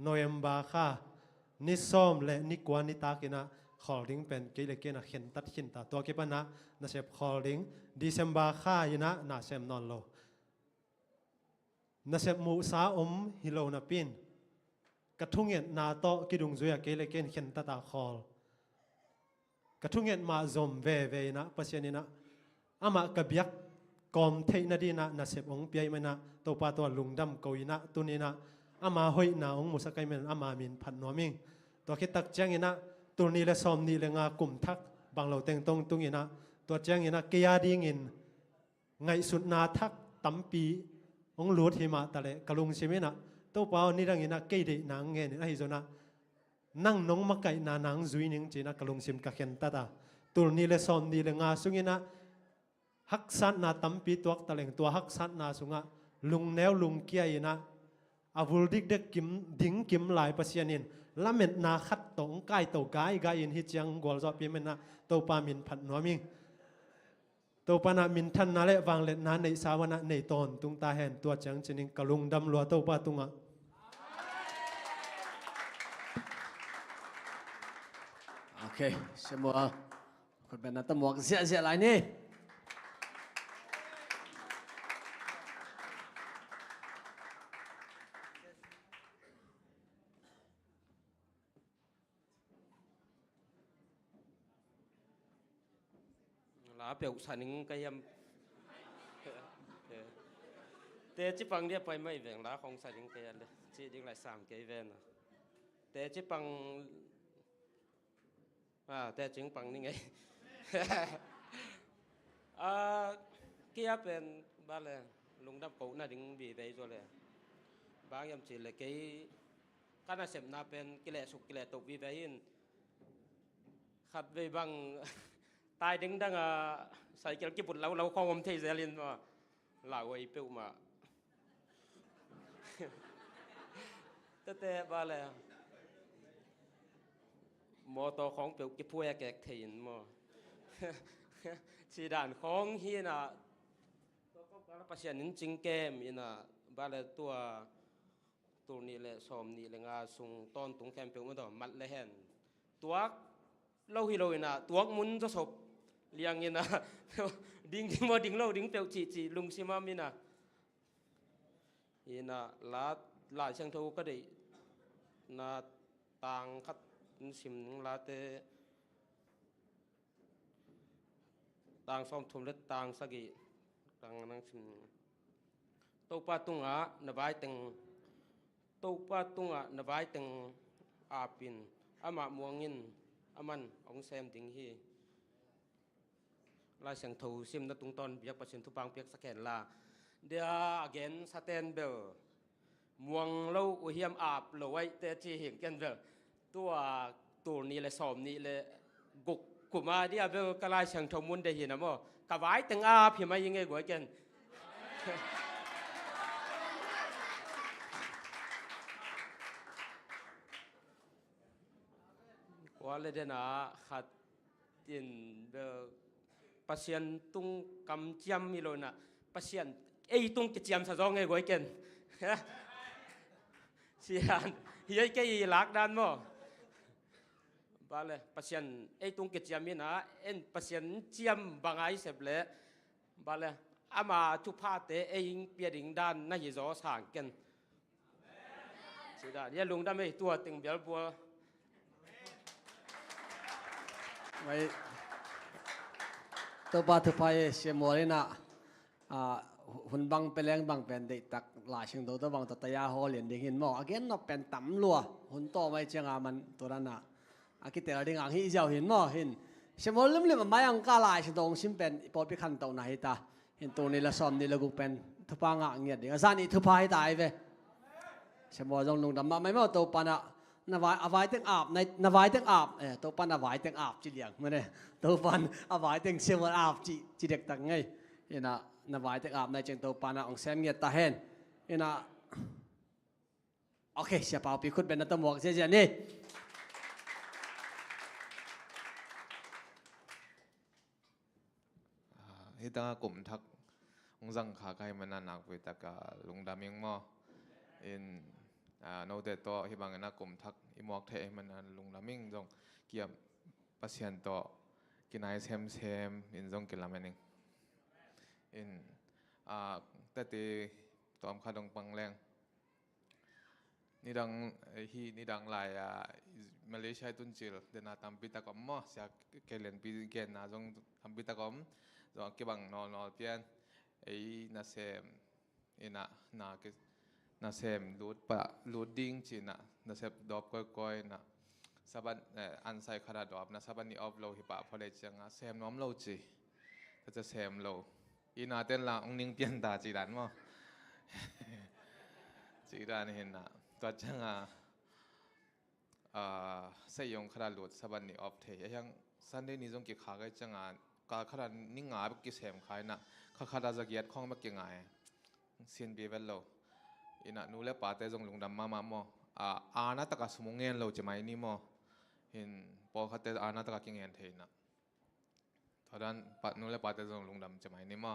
โนเอมบาค่ะนี่ซ้อมและนี่กวนนี่ตากินะขอลิงเป็นกี่เล็กนะเขียนตัดขินตาตัวกี่ปนะน่าเสพขอลิงดิเซมบาค่ะยินะน่าเสพนอนโลน่าเสพมูสาฮิโลนาปินกระทุ่งเงินนาโตกิดุงจุยกี่เล็กเขียนตาขอกระทุ่งเงินมาซอมเวนะปัสยานี่นะอามากระเบียกกอมเทนดีนะน่าเสพองเปียมันนะตัวปาตัวลุงดำกอยนะตัวนี้นะอามาหอยนาองมุสกัยมันอามามินพันนัวมิงตัวคิดตักแจ้งนะตัวนี้และซ้อมนี่และงากลุ่มทักบางเราเต็งตรงตรงนี้นะตัวแจ้งนะเกียดีงินไงสุดนาทักตั้มปีองหลวดหิมะตะเลกะลุงใช่ไหมนะตัวเปล่านี่ดังนี้นะเกยดีนางเงินไอ้โซนะนั่งน้องมักไก่นานางจุยนิงจีนะกะลุงซิมกะเข็นตาตาตัวนี้และซ้อมนี่และงาสุงินะฮักซันนาตั้มปีตัวตะเลงตัวฮักซันนาสุงะลุงแนวลุงเกียนะอาวุธดิกเด็กกิมดิ้งกิมหลายปัสยานินละเม็ดนาขัดตงไก่โตกายกายินฮิจังกอลจอปีเมนะโตปามินผัดนัวมิงโตปานามินทันนาเลวังเล็ดนาในสาวนาในตอนตุงตาแหนตัวจังจินิงกะลุงดำลัวโตปาตุงะโอเคsemuaคนเป็นตัวบอกเสียอะไรนี่ลาเปียวสันนิงก็ยังแต่จิปังเนี่ยไปไม่แบ่งลาของสันนิงก็ยังเลยจีดิ้งหลาย3ก็ยังเว้นแต่จิปังแต่จิงปังนี่ไงเกี่ยเป็นบ้านเลยลุงดับกูน่าดิ้งบีไปตัวเลยบางยามจีเลยกี่การน่าเสพน่าเป็นกิเลสสุกกิเลสตกบีไปหินขับไปบางตายดึงดังใส่เกล็ดญี่ปุ่นเราคงอมเทเซลินมาลาวไอ้เปิวมาแต่บ้าเลยมอตัวของเปิวกิพูยแกกเทียนมาสีด่านของเฮียน่ะตัวก็การปัสยานินจิงเกมอิน่ะบ้าเลยตัวนี้แหละสมนี่แหละงาส่งตอนตรงแคมเปิวมาต่อมัดเลยเห็นตัวเราฮิโรอิน่ะตัวมุนจะศพเลี้ยงอิน่ะดิ้งมาดิ้งเราดิ้งเปียวจีลุงซิมามิน่ะอิน่ะลาเชียงทูก็ได้น่ะต่างคัดซิมลาเตต่างซ้อมทุ่มเล็ดต่างสักกี่ต่างนั่งซิมตัวปาตุงะนบายตึงตัวปาตุงะนบายตึงอาปินอามาม่วงอินอามันองเซมดิ้งฮีลายเสียงทูซิมนัดตรงตอนเบียกประชินทุปังเปียกสแกนลาเดียเกนสแตนเบลม่วงเล่าอุเฮียมอาบเหลวไว้แต่จีเห็นกันเบลตัวนี้เลยสอมนี้เลยกุมาเดียเบลกลายเสียงทูมุนได้เห็นนะมั้งกวายตึงอาบเห็นไหมยังไงกว่ากันว่าเลยเดนะขัดยินเบลpasien tung kam chiam milona pasien ei tung ke chiam sa zong nge goi ken sian hiai ke lak dan mo bale pasien ei tung ke chiam mina en pasien chiam bangai seble bale ama chu pha te ei pia ding dan na hi zo sang ken sida ya lung da me tua ting bial buaตัวปาถือไปเสียหมดเลยนะ หุ่นบังเป็นแรงบังเป็นเด็กตักหลายเชิงตัวบังตัตยาฮอเลียนเด็กเห็นหมออาเกนนเป็นต่ำลัวหุ่นโตไม่เชียงอามันตัวนั้นน่ะอากิเตอร์ดิ่งอ่างที่เจ้าเห็นหมอเห็นเสมอลืมมันไม่ยังกาลายเชิงตรงชิมเป็นปอดไปขันตัวไหนตาเห็นตัวนี้ละซ้อมนี่ละกูเป็นทุพางะเงียดเด็กอาซานี่ทุพายตายไปเสมอจงลงดำมาไม่มาตัวปานะนาวายอวายเต็งอาบในนาวายเต็งอาบตัวปานอวายเต็งอาบจีเลียงมาเนี่ยตัวปานอวายเต็งเชื่อว่าอาบจีเด็กตังไงเห็นนะนาวายเต็งอาบในเจงตัวปานะองเซมเงียตาเห็นเห็นนะโอเคเสียเปล่าปีคุณเป็นนัตหมวกเสียนี่ที่ตั้งกลุ่มทักองสังขาใครมันนักไปแต่กลุงดำยังมออินโนเดตโตที่บางนักกลุ่มทักอิมอกเทมันลุงดำยังจงเกี่ยวปัสยันโตกินไอเซมอินจงกินละมันเองอินแต่ตีตัวอมขาดงปังแรงนี่ดังนี่ดังลายมาเลเซียตุนจิลเดนาตัมปิตากอมมอเสียเกลียนปีเกนนะจงตัมปิตากอมจงเก็บังนอนเพียนนาเซมนาเกนาเซมลูดดิ้งจีน่ะนาเซมดอบก้อยน่ะสับันอันไซคาราดอบนะสับันนี่ออฟโลฮิปะพอได้จังเซมน้อมโลจีก็จะเซมโลนาเต้นละองนิ่งเปลี่ยนตาจีดันมั้งจีดันเห็นนะตัวจังใส่ยงคาราลูดสับันนี่ออฟเทยังสันเดนี่จงกี่ขาก็จังกาคารานิ่งหงายแบบกี่เซมขายน่ะคาราจะเกียดข้องแบบกี่ไงเซียนเบเวลโลนูเล่ปาเตจงลุงดำมาโมนาตะกาสมงเงินโลจะไม่นี่โมเห็นพอเขาเตนาตะกากิเงินเทนะตอนนั้นปัดนูเล่ปาเตจงลุงดำจะไม่นี่โม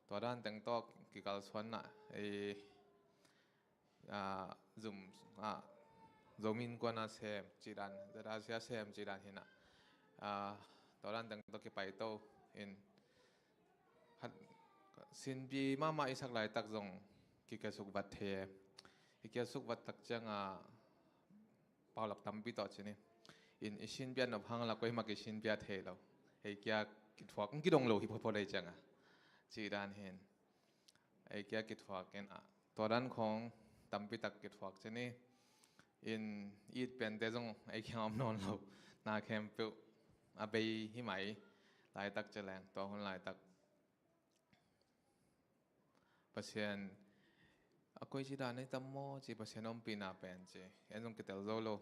ตอนนั้นแต่งตัวกิกาลสวนน่ะzoom in กว่าน่าเซมจีดันจะได้เสียเซมจีดันเห็นน่ะตอนนั้นแต่งตัวกี่ไปโตเห็นสินปีมาอีสักหลายตักจงกิกสุกวัดเทกิกสุกวัดตักจังเป่าหลักตั้มปีต่อชนี่สินปีนบพังหลักไว้มากิสินปีเทเรากิดฟอกกิดงโลหิพพอได้จังจีดันเห็นกิดฟอกกันตอนนั้นของตั้มปีตักกิดฟอกชนี่อีดเป็นแต่จงแคมนอนเรานาแคมเปิลไปหิไหมหลายตักจะแรงตัวคนหลายตักpasien aku isi dana tamo ci pasien om pina penche enong ketel zolo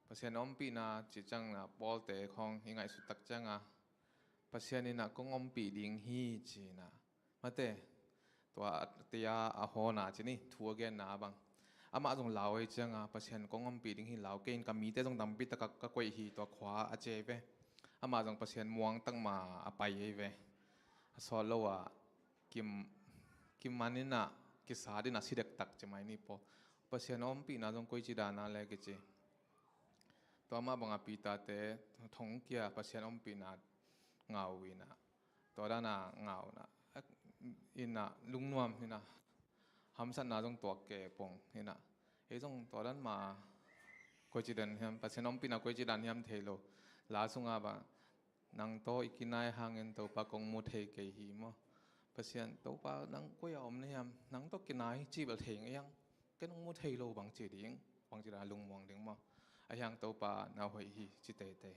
pasien om pina ci chang na polte khong hingai su tak changa pasien ina kong om pi ding hi chi na mate tua tia a ho na chi ni thu again na bang ama jong law ai changa pasien kong om pi ding hi law kein kami te jong dam pi ta ka koi hi to khwa a che ve ama jong pasien muang tang ma a pai ai ve solo kim manina kisadi na sidek tak cemai ni po pasien om pi na jong koi chi dana le ke che to ma banga pita te thong kia pasien om pi na ngau wi na to da na ngau na ina lungnuam ina hamsan na jong to ke pong ina e jong to dan ma koi chi dan hem pasien om pi na koi chi dan hem thelo la sunga ba nang to ikinai hangin to pa kong mu thei ke hi mo pasien to pa nang ko ya om ne yam nang to kinai chi bal theng yang ke nong mu thei lo bang chi ding bang chi da lung mong ding mo ayang to pa na hoi hi chi te te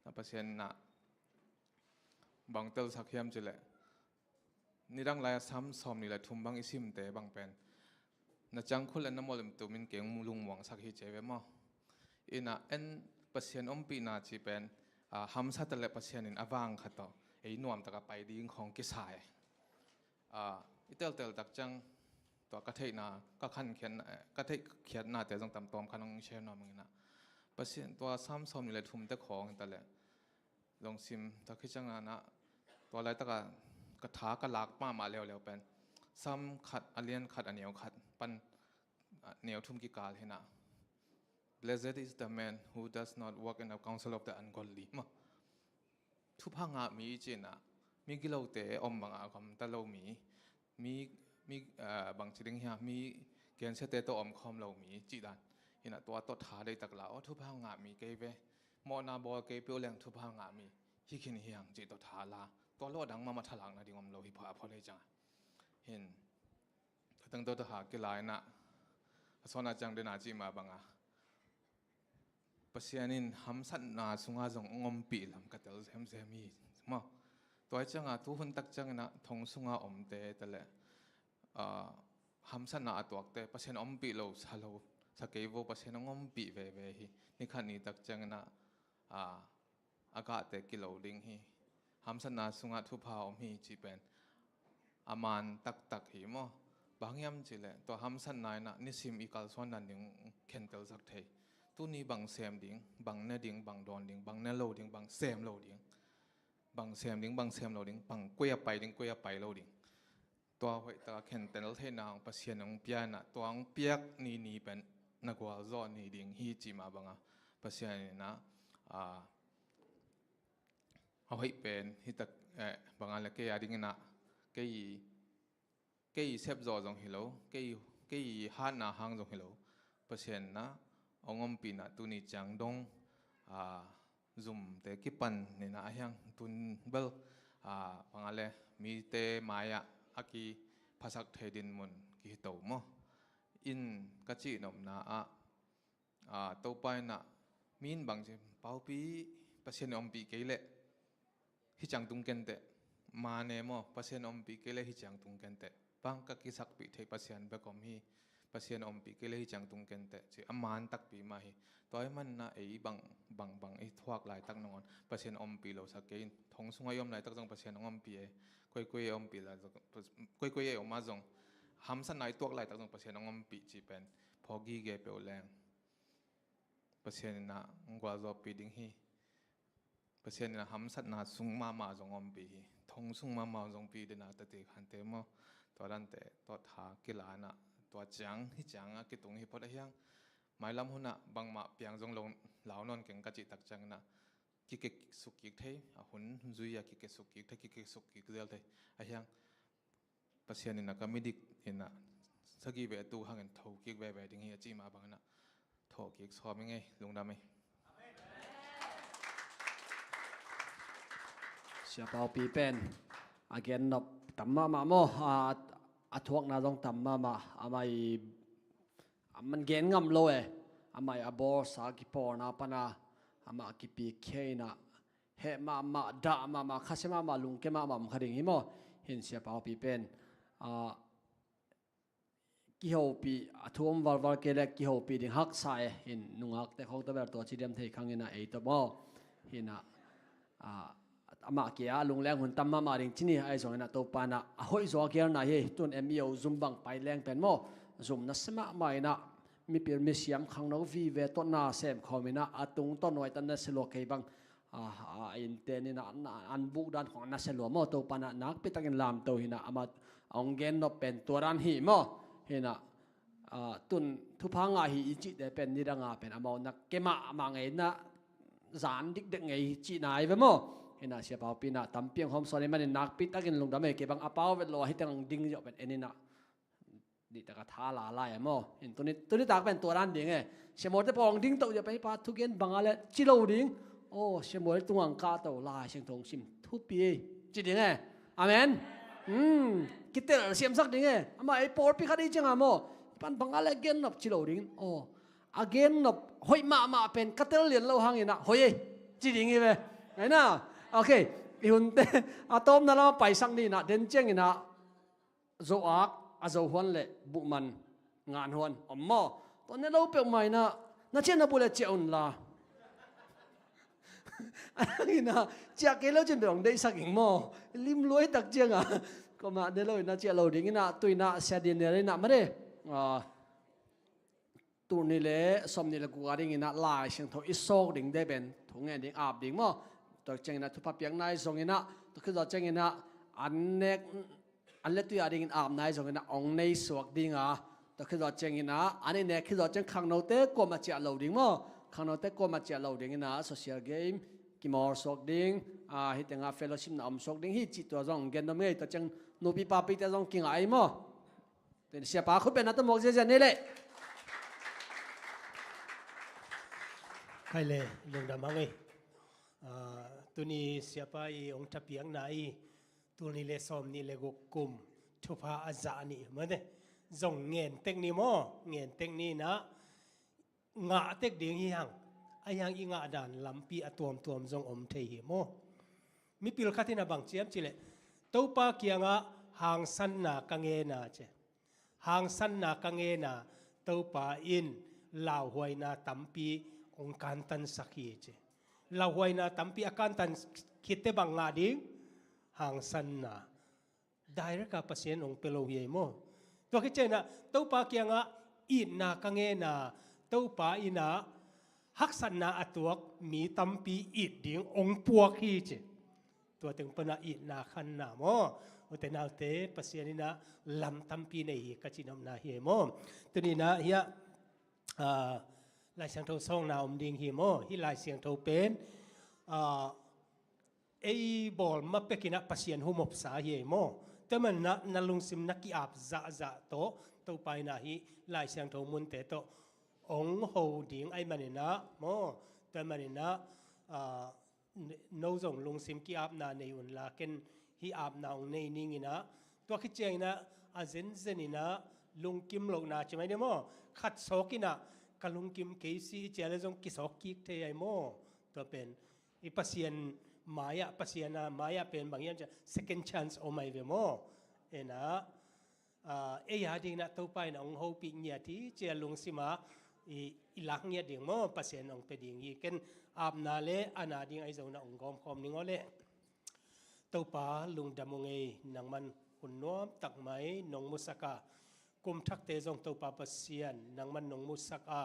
na pasien na bang tel sakhiam chile ni dang la sam som ni la thum bang isim te bang pen na chang khul an namolem tu min keng mu lung mong sak hi che ve mo ina en pasien om pi na chi pen ham sa tele pasien in awang khato nuam taka pai ding khong ki sai itel tel tak chang to ka thei na ka khan khen ka thei khiat na te jong tam tom khanong she no mangina pasien to sam som ni le thum te khong ta le long sim ta khi chang na to lai taka ka tha ka lak pa ma lew lew pen sam khat alien khat aniau khat pan neu thum ki kal hena Blessed is the man who does not walk in the counsel of the ungodly. Thu phanga mi china mi gilo te om banga kham ta lo mi bang chiding ha mi ken se te to om khom lo mi chi dan hina to tha dei tak la o thu phanga mi ke ve mo na bo ke pyo leng thu phanga mi hi khin hiang chi to tha la ตัวโลดังมาทลังนะดิงอมโลหิพอเลยจังเห็นตั้งตัวหากิลายนะสอนอาจารย์เดินอาจีมาบังอ่ะปัศยานินหำสันนาสุงาจงงมปีลำกัตเตลเซมมีมาตัวจังอ่ะทุกคนตักจังนะทงสุงาอมเตะแต่ละหำสันนาตัวเตะปัศยานอมปีโลสาโลสเกย์โวปัศยานงมปีเวฮีนี่ขันนี้ตักจังนะอากาศเตะกิโลดิงฮีหำสันนาสุงาทุพาอมฮีจีเป็นอามันตักฮีมอบางยามจีเลยตัวหำสันนายนะนิสิมอีกาลส่วนนั้นยังเข็นเตลสักเทตัวนี้บางเซมดิ้งบางเนดิ้งบางดอนดิ้งบางเนโลดิ้งบางเซมโลดิ้งบางเซมดิ้งบางเซมโลดิ้งบางกุยไปดิ้งกุยไปโลดิ้งตัวหอยตาเข็นเตลเทนางปัศยานองเปียนะตัวองเปียกนี่เป็นนักวาลจอนี่ดิ้งฮีจีมาบังอ่ะปัศยานี่นะเอาให้เป็นฮิตบางอันละเกียดิ้งนะเกียเซฟจอจงฮิโลเกียฮานาฮังจงฮิโลปัศยานนะองอมปีนะตุนิจังดงซุ่มเตกิปันนี่นะยังตุนเบลฟังอะไรมีเตมายะอากีภาษาเทดินมุนกิโตมออินกัจจินมนะตัวไปนะมีนบางเจเป้าปีปัศยานอมปีเกลเลฮิจังตุงเกนเตมาเนมอปัศยานอมปีเกลเลฮิจังตุงเกนเตบางกักิสักปีเทปัศยานเบกอมฮีปัศยานอมปีเกลฮิจังตุงเกนเตจีอามันตักปีมาฮีตัวมันนะไอ้บางไอ้ทวักลายตักนอนปัศยานอมปีเราสักเกนทงสุงยมลายตักจงปัศยานอมปีกุยอมปีละกุยออกมาจงหำสันไหนตัวลายตักจงปัศยานอมปีจีเป็นพอกีเกเปลแรงปัศยานนะงวาจอปีดิ้งฮีปัศยานนะหำสันนะสุงมาจงอมปีทงสุงมาจงปีเดนะตะเตขันเตมอตัวนั้นเตตัวทากิลานะตัวจังฮิจังอะกิตุงฮิพอดยังหมายลำหุ่นอะบางมาเปียงจงลงเหลานอนเก่งกะจิตักจังนะกิเกสุกิกเทหุ่นจุยอะกิเกสุกิกเทกิเกสุกิกเดลเทอะยังปัศยานินะก็ไม่ดิกเห็นนะสักกี่เบตูหังเงินทอกิกเบดิ้งฮิจีมาบางนะทอกิกสอบยังไงลุงดำไหมเสียเปาปีเป็นอาเกนนับตัมมาโมอาทวกนาจงตัมมาอาไม่มันเกนงำโลเออาไม่อาบอสากิปอนาปนาอามากิปีเคนะเฮมาด่ามาข้าเสมาลุงเกมาขดิ่งหิมอเห็นเสียเปาปีเป็นกิโฮปีทวมวอลเกเล็กกิโฮปีดิ่งฮักไซเห็นนุ่งฮักแต่เขาตัวแบบตัวชีเดียมเทคังเงินไอตัวบ่เห็นอามาเกียลุงแรงหุ่นตั้มมาดิ่งที่นี่ไอ้สองนั่นตัวปานะหอยสัวเกียร์น่ะเฮ้ตุนเอ็มยูซุ่มบังไปแรงเป็นโมซุ่มนัสมาไม่นะมีเปลี่ยนมีเสียมขังนกวีเวต้นนาเซมคอมินะอาตุงต้นไว้ตันนัสโลกบังอินเตนี่นะอันบุกดันของนัสโลโมตัวปานะนักพิตักินลามตัวหินะอามาองเกนนเป็นตัวรันหิโมเห็นนะตุนทุพังอาหิจิเดเป็นนิรังอาเป็นอามานักเกมามังเอ็นะจานดิกเด็กไงจีนายเวโมเห็นนะเสียเปาปีนะตั้มเปียงหอมสอนมันนักพิตักินลงดำเมเก็บังอาเปาเวลโลให้ตั้งดิ้งเยอะเป็นเอ็นนี่นะดิตากท้าลาลายมั้งเห็นตัวนี้ตากเป็นตัวร้านดิ้งไงเชื่อมจะพองดิ้งตัวจะไปพาทุกเย็นบังอะไรจิโร่ดิ้งโอ้เชื่อมตัวอังกาตัวลายเชียงทงชิมทุบปีจีดิ้งไงอาเมนคิดเตอร์เสียมสักดิ้งไงอามาไอ้ปอดปีขัดอีจังอ่ะมั้งปันบังอะไรเกนนับจิโร่ดิ้งโอ้อาเกนนับหอยมาเป็นคัตเตอร์เลียนเราหางเงินนะหอยจีดิ้งไงเว้ยไงน่ะโอเคอีหุ่นเตอาตอมนั่นเราไปสักนี่นะเดินเจ้งนะโจอักอาจารย์ฮวนเล่บุมันงานฮวนอ๋อมอตอนนี้เราเปิดใหม่นะน่าเชื่อนะบุเล่เจ้าอุ่นละนี่นะเจ้าเกล้าจนเดือดได้สักอย่างมอลิมรวยตักเจียงอ่ะก็มาเดี๋ยวเราน่าเจ้าเราดิ้งนะตุยนะเสียดินเนี่ยนะไม่ได้ตัวนี้เล่สมนี่เล่กูอะไรงี้นะลายเสียงทออิโซกดิ้งได้เป็นถุงเงินดิ้งอาบดิ้งมอตัวเจงนะทุบเปียงนายส่งงี้นะตัวคือตัวเจงนะอันเน็กอันเล็กตัวอย่างอาบนายส่งนะองในสวกดิ้งอ่ะแต่คือเราเจงนะอันนี้เนี่ยคือเราเจงขังโนเต้ก็มาเจาะเราดิ้งมั้งขังโนเต้ก็มาเจาะเราดิ้งนะโซเชียลเกมกิมอร์สวกดิ้งฮิตงาเฟลโลชิพนะอมสวกดิ้งฮิตจิตตัวจงเกนโนเมย์ตัวเจงโนบิปาปิตัวจงกิงไอมั้งแต่เสียปากเขาเป็นนักตมกเสียนี่แหละใครเลยลงดำมั้งไง ตัวนี้เสียไปองค์ทับเพียงไหนตัวนี้เลสอมนี่เลกกุมทุพาอาจานี่มาเด้ส่งเงินเต็กนี่โมเงินเต็กนี่นะงะเต็กเดียงยังอายังอีงะดันลำปีอตวมส่งอมเทียโมมีปิลคัตินาบังเจียมจิเลตัวปาเกียงะหางสันนากังเงนาเจหางสันนากังเงนาตัวปาอินลาวหวยนาตัมปีองการตันสักยีเจลาวหวยนาตัมปีอาการตันคิดเตบังงาดิ้งหางสันนาได้รักกับเสียนองเปโลเยโมตัวคิดเจนะตัวปาเกียงะอินนากังเงนาตัวปาอินาฮักสันนาอตัวมีตัมปีอิดดิ้งองปวกฮีเจตัวถึงปนาอิดนาขันนาโมแต่นาเตปเสียนี่นะลำตัมปีในกัจจินำนาเฮโมตัวนี้นะเฮียลายเสียงโทส่งนาอมดิงเฮโมฮิลายเสียงโทเป็นไอบอลมาเป็กินะปเสียนหุมบสาเฮโมแต่มันนะลุงซิมนักกีอาบจะโตตัวไปนะฮิลายเสียงโทมุนเตโตองโฮดิงไอมันนะโมแต่มันนะโนซงลุงซิมกีอาบนาในอุนลาเกนฮีอาบนาองในนิ่งนะตัวคิดเจงนะอาเซนเซนินะลุงกิมโลกนาใช่ไหมเดโมขัดโซกินะกับลุงกิมเคซีเจเลซงกิสอกกิกเทไอโมตัวเป็นอีปัสเซียนมายาปัสเซียนมายาเป็นบางอย่างจะ second chance โอไม่เวโมเอ็นะเอียดิ้งนะตัวไปนะองโฮปีเนียที่เจลุงซิมาอีหลักเนียดิ้งโมปัสเซียนองไปดิ้งอีกันอาบนาเลอานาดิ้งไอโซนะองกอมคอมนิ่งเลตัวป่าลุงดำมงเอนังมันหุ่นน้อมตักไม้นงมุสกากุมทักเตจงตัวป่าปัสเซียนนังมันนงมุสกา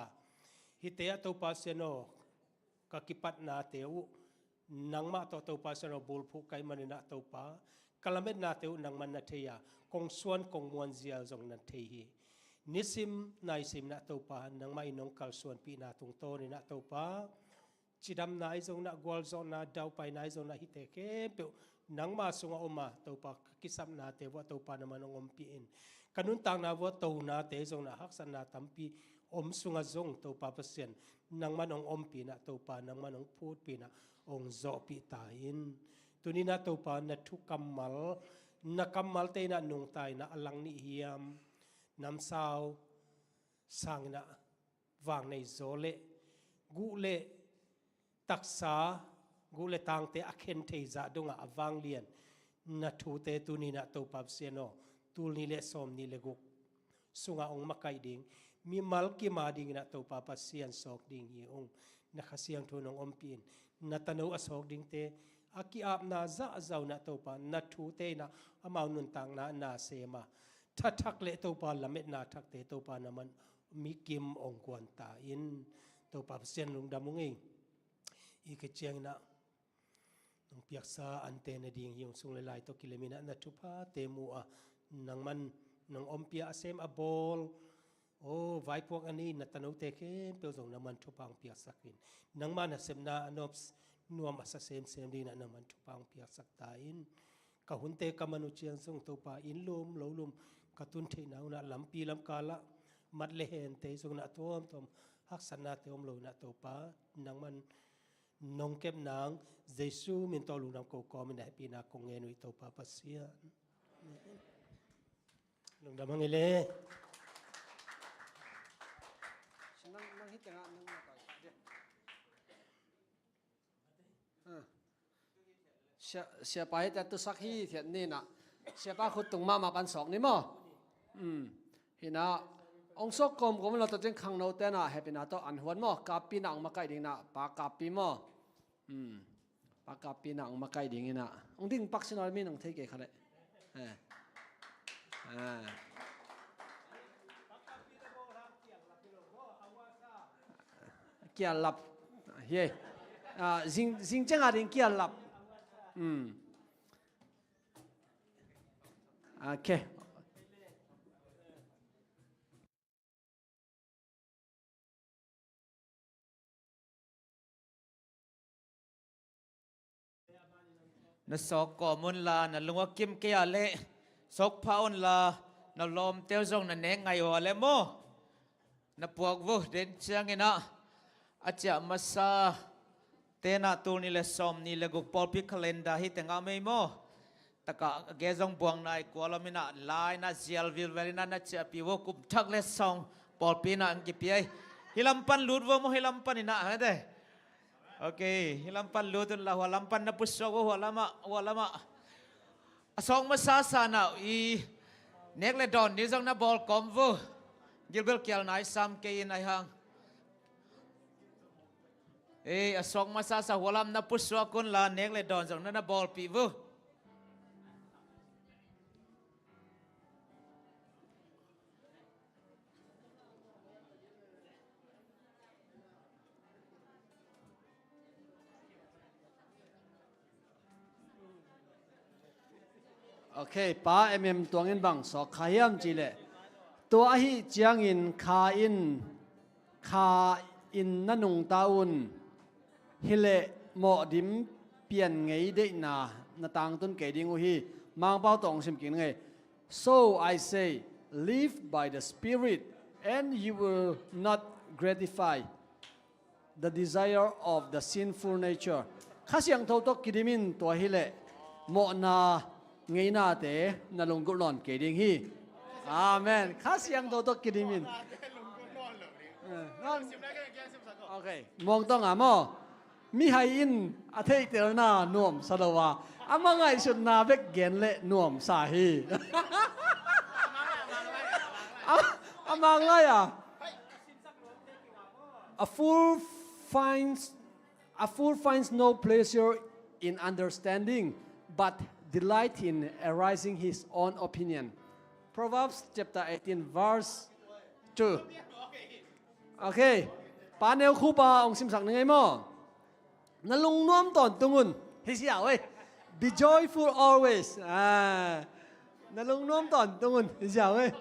ฮิเตะตัวป่าเซโนกกิปัตนาเตวนังมาตัวป่าเซโนบุลพุไกมันนาตัวป่ากลาเม็ดนาเตวนังมันนาเทียกงส่วนกงมวนเซียจงนาเทียนิสิมนายสิมนาตัวป่านังไม่นงกัลส่วนปีนาตุงโตนี่นาตัวป่าจิดำนายจงนากวลจงนาดาวไปนายจงนาฮิเตเกเปียวนังมาสุงอมาตัวปากกิสัมนาเตวะตัวปานมันองอมปีอินกันุนต่างนาวะตัวนาเตจงนาฮักสันนาตัมปีอมสุงจงตัวปาเปเซียนนังมันองอมปีนะตัวปานังมันองพูดปีนะองโจปีตาอินตัวนี้นะตัวปานะทุกกำมัลนักกำมัลเตนะนุงตายนะอลังนิเฮียมน้ำสาวสังนะวางในโซเลกุเลตักษากูเลตังเตอเคนเทจะดงอาวังเลียนนัทูเตตุนีนัตัวปับเซียโนตูนีเลสอมนีเลกุสุงาองมาไกดิงมีมัลกิมาดิงนัตัวปับเซียนสอกดิงฮีองนักเสียงทุนองอมปีนนัตโนอสอกดิงเตอากิอาบนาซาเจ้านัตัวปันนัทูเตนะอามานุนตังนาเซมาทัดทักเลตัวปันละเม็ดนาทักเตตัวปันมันมีกิมองกวนตาอินตัวปับเซียนลุงดำมุงเองอีกเจียงนะนงเปียกซาอันเตนดิ่งยงสุงเลไลตัวกิเลมินะนัทุพาเตมูอะนังมันนังอมเปียเซมอบอลโอ้ไว้พวกอันนี้นัตโนเตเคเปียวส่งนังมันทุพังเปียกสักินนังมันเซมนาอนอบนัวมาสเซมดีนะนังมันทุพังเปียกสักตาอินกะหุนเตกะมนุเชียงส่งตัวปาอินลุมเหลาลุมกะตุนเทนาวนะลำปีลำกาละมัดเลเฮนเตส่งนะตัวมฮักษณะเตอมโลนะตัวปานังมันนงเก็บนางเยซูมินตอลูนำโกกอมินได้ปีนาคงเงนุยตัวปาปัสเซียลงดำมังเล่นั่งฮิตจังอ่ะนั่งมาก่อนเสียไปแต่ตัวสักฮีเถียนนี่นะเสียป้าขุดตุงมาปันสองนี่มั้งเห็นนะองศกรมเราตัวเจงขังโนเตนะให้เป็นตัวอันหวนมั้งกาปีนังมาไกลดิ่งนะปากาปีมั้งปากาปีนังมาไกลดิ่งนี่นะองดิ่งปักสินอลมีนังเทเกะขนาดเกี่ยหลับเฮ้ยจริงจังอะไรเกี่ยหลับโอเคนสอกกอมุนลานลุงว่ากิมเกียเละสกพาอุนลานลมเตียวจงนั่นเองไงวะเลโมนปวกวุเดินเชียงนะอาจจะมาซา เตนะตูนี่เลสอมนี่เลกุปอลพิคเลนดาฮิแต่งอาไม่โมตะกะเกจงบวงนายกัวลามินะลายนะเซียลวิลเวลินะนะเจปิวกุมทักเลสองปอลปีนะอังกิปีไอฮิลัมปันลูดวโมฮิลัมปันนี่นะฮะเด้โอเคฮิลัมปันลูดุลละหัวลัมปันนะพุชโซกหัวลามะสองมาซาซานะอีเนกเลดอนนี่จังนะบอลคอมวูยิลเบลเกียลนายซัมเกยินไอฮังasok masa sa walam na puswa kun la nekle don jong na ball pi vu Okay, pa tuangin bang so khayam chile. To ahi chiangin kha in nanung taun hile mo dim pian ngei de na tang tun ke ding hi mang pao tong sim kin ngai. So I say, live by the Spirit, and you will not gratify the desire of the sinful nature. Khasyang thau tok kidimin to hile mo na ngei na te na lunggu lon ke ding hi. Amen. Khasyang thau tok kidimin. Okay. Mong tong amo. Mi hai in a thei tel na nuam sadawa. Amangai sun na bek gen le nuam sa hi. Amang la ya. A fool finds no pleasure in understanding, but delight in arising his own opinion. Proverbs chapter 18 verse 2. Okay. Panel kupa ong simsak ngay mo. Nalungnom ton tungun. Hisiya, wey. Be joyful always. Nalungnom ton tungun. Hisiya, wey.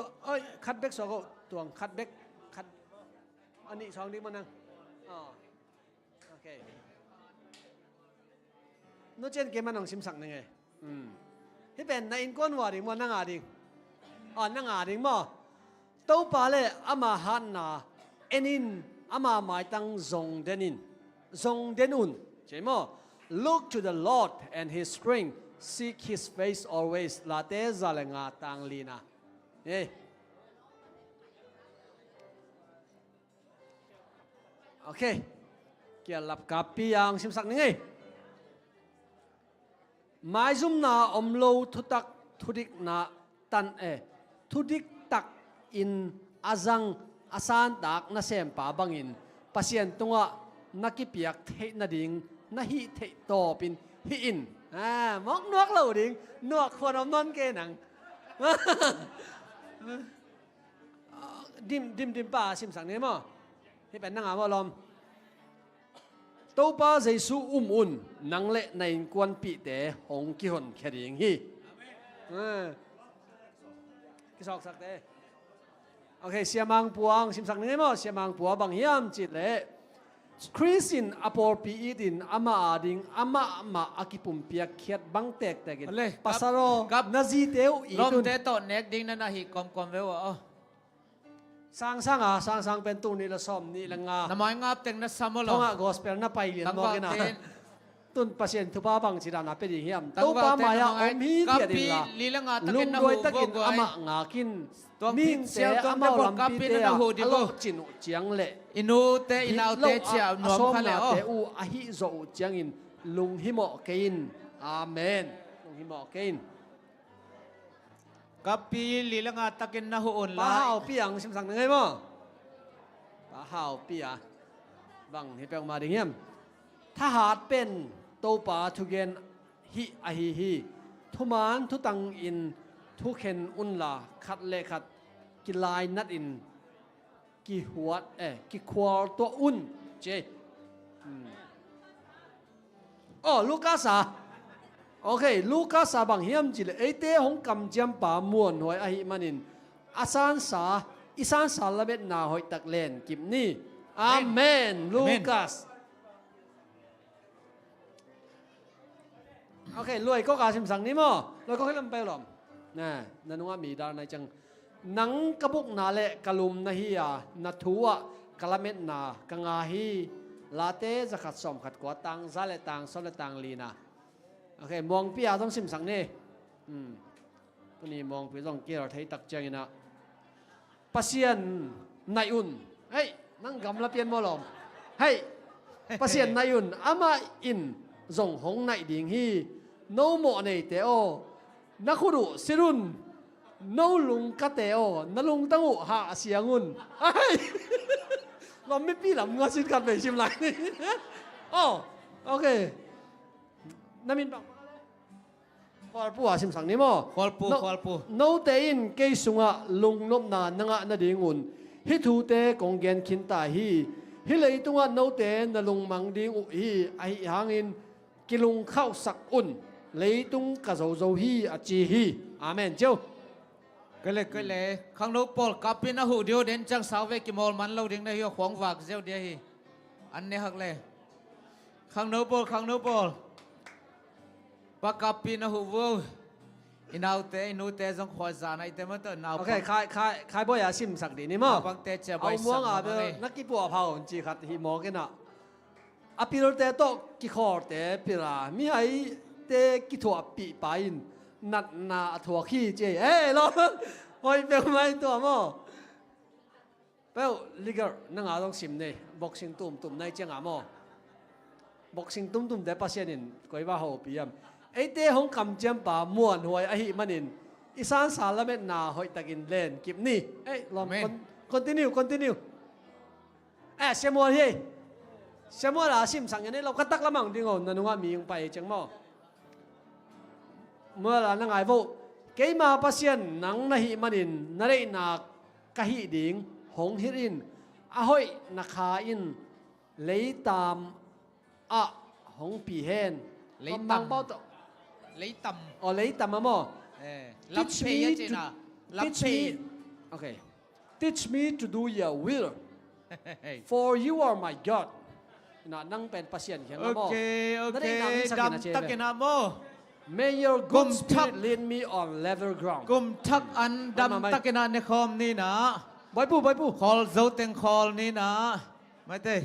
Oi, cut back so ko. Tuang cut back. Cut. Ani song di mo nang. Okay. No chen ke man ong simsak ngay. Hi ben na in kon wa ding mo nang ading. Nang ading mo. Tau pa le ama han na enin ama mai tang zong denun chemo look to the Lord and his strength, seek his face always la te zalenga tang lina okay kia lap kapi yang simsak ni ngai mai zum na omlo thutak thudik na tan thudik tak in azang asan tak na sem pa bangin pasien tunga nakipiak the na ding na hi the to pin hi in mok nuak lo ding nuak khon om non ke nang dim pa sim sang ne mo hi pen nang ma lom to pa jesu un nang le nain kwan pi te hong ki hon khering hi ki sok sak te Okay, siamang puang simsak ni mo siamang puang bang hiam chit le Chrisin apor pi idin ama ading ama akipum piak khiat bang tek tekin pasaro nazi teu i lom te to nek ding na hi kom ve wa sang pen tu ni la som ni la nga na mai ngap teng na samolo thonga gospel na pai lian mo kina tun pasien thu pa bang chira na pe ding hiam to pa maya om hi dia din la li la nga takin na hu takin ama nga kin Ming te amaw lampi te alo chinu chiang le inu te inau te chia nuam khale te u ahi zo chiang in lung himo kein amen lung himo kein kapi li la nga takin na hu on la pa hao piang sim sang ngai mo pa hao pia bang hi peng ma ding yam tha hat pen to pa thu gen hi ahi hi thuman thu tang in thu khen un la khat le khat ki lai nat in ki huat ki kwal to un che Lucas okay Lucas bang hiam chi le ate hong kam jam pa muan hoi a hi manin isan sa la bet na hoi tak len kim ni amen Lucas okay loi ko ka sim sang ni mo loi ko lam pe lom nanunga mi dar na chang nang kabuk na le kalum na hi na thuwa kalamet na kanga hi ลาเต้จะขัดสมขัดกวาตังซาเลตังซอเลตังลีนะโอเคมองพี่อาต้องซิมสังนี่ตัวนี้มองพี่ต้องเกี่ยวไทยตักเจงนะปัสยันนายอุ่นเฮ้ยนั่งกำลังเปลี่ยนมอลมเฮ้ยปัสยันนายอุ่นอามาอินส่งหงนายดิ่งฮีโนโมเนเตโอนักขุดุสิรุนโนลุงกะเตโอนลุงตั้งอุหาเสียงุนเฮ้ยเราไม่ปีหลังงาสินกันไปชิมไรนี่อ๋อโอเคน้ำมินบังควอลปูอาชิมสังนี่มั้งควอลปู โนเตอินเกยสุงะลุงนบนานังะนาดิ่งุนฮิทูเตกงเกนขินตาฮีฮิเลยตุงะโนเตนลุงมังดิ่งอุฮีไอหางอินกิลุงเข้าสักอุนเลยตุงกะโซโซฮีอจีฮีอาเมนเจ้าก็เลยข้างโน้ปอลกับพินาหูเดียวเด่นจังสาวเวกิมอลมันเราดิ้งในหัวขวางฝากเจ้าเดียฮีอันนี้ฮักเลยข้างโน้ปอลปากกับพินาหูวัวอินเอาเตอินูเตจงขวาจานไอเตมันเตอร์นาวโอเคใครบ่อยากชิมสักดีนี่มั้ง บางเตจะไป เอาม่วงอ่ะเบลนักกีฬาเผาจีขัดหิมอกันอ่ะอภิรเตโตกิขอเตปิรามีไอเตกิถั่วปีไปนัดนาถั่วขี้เจเอ้เราโอ้ยเป็นไงตัวมั้งเปล่าลิกร์นั่งอาต้องชิมเนี่ยบ็อกซิ่งตุ่มในเจ้าอ่ะมั้งบ็อกซิ่งตุ่มเดี๋ยวปัสยันก็ว่าเขาปีมไอเตะของกำเจมป่าม้วนหวยไอหิมันอินอีสานสารเม็ดนาหอยตะกินเล่นกิบนี่เอ้ยลองcontinueเอ้ยเสียมัวเฮ้ยเสียมัวละชิมสั่งอย่างนี้เราก็ตักละมั่งดิ่งนั่นว่ามียังไปจังมั้งเมื่อละนั่งไอ้พวกเกี่ยมาปัสยันนังนาหิมันอินนาเรนักกะหิดิ่งหงฮิรินอ่ะหอยนักขาอินเลยตามอ่ะหงปีเฮนเลยตามlấy tầm อ๋อเลยตามมามั้ง lắm phê á chị nào lắm phê okay teach me to do your will for you are my God น่ะนั่งเป็นปัสยันเขียนมามั้ง okay đam tắc cái nào mô May your good spirit lead me on level ground gồm thắc ăn đam tắc cái nào này khom ni nà bái pu call dấu tên call ni nà mấy tê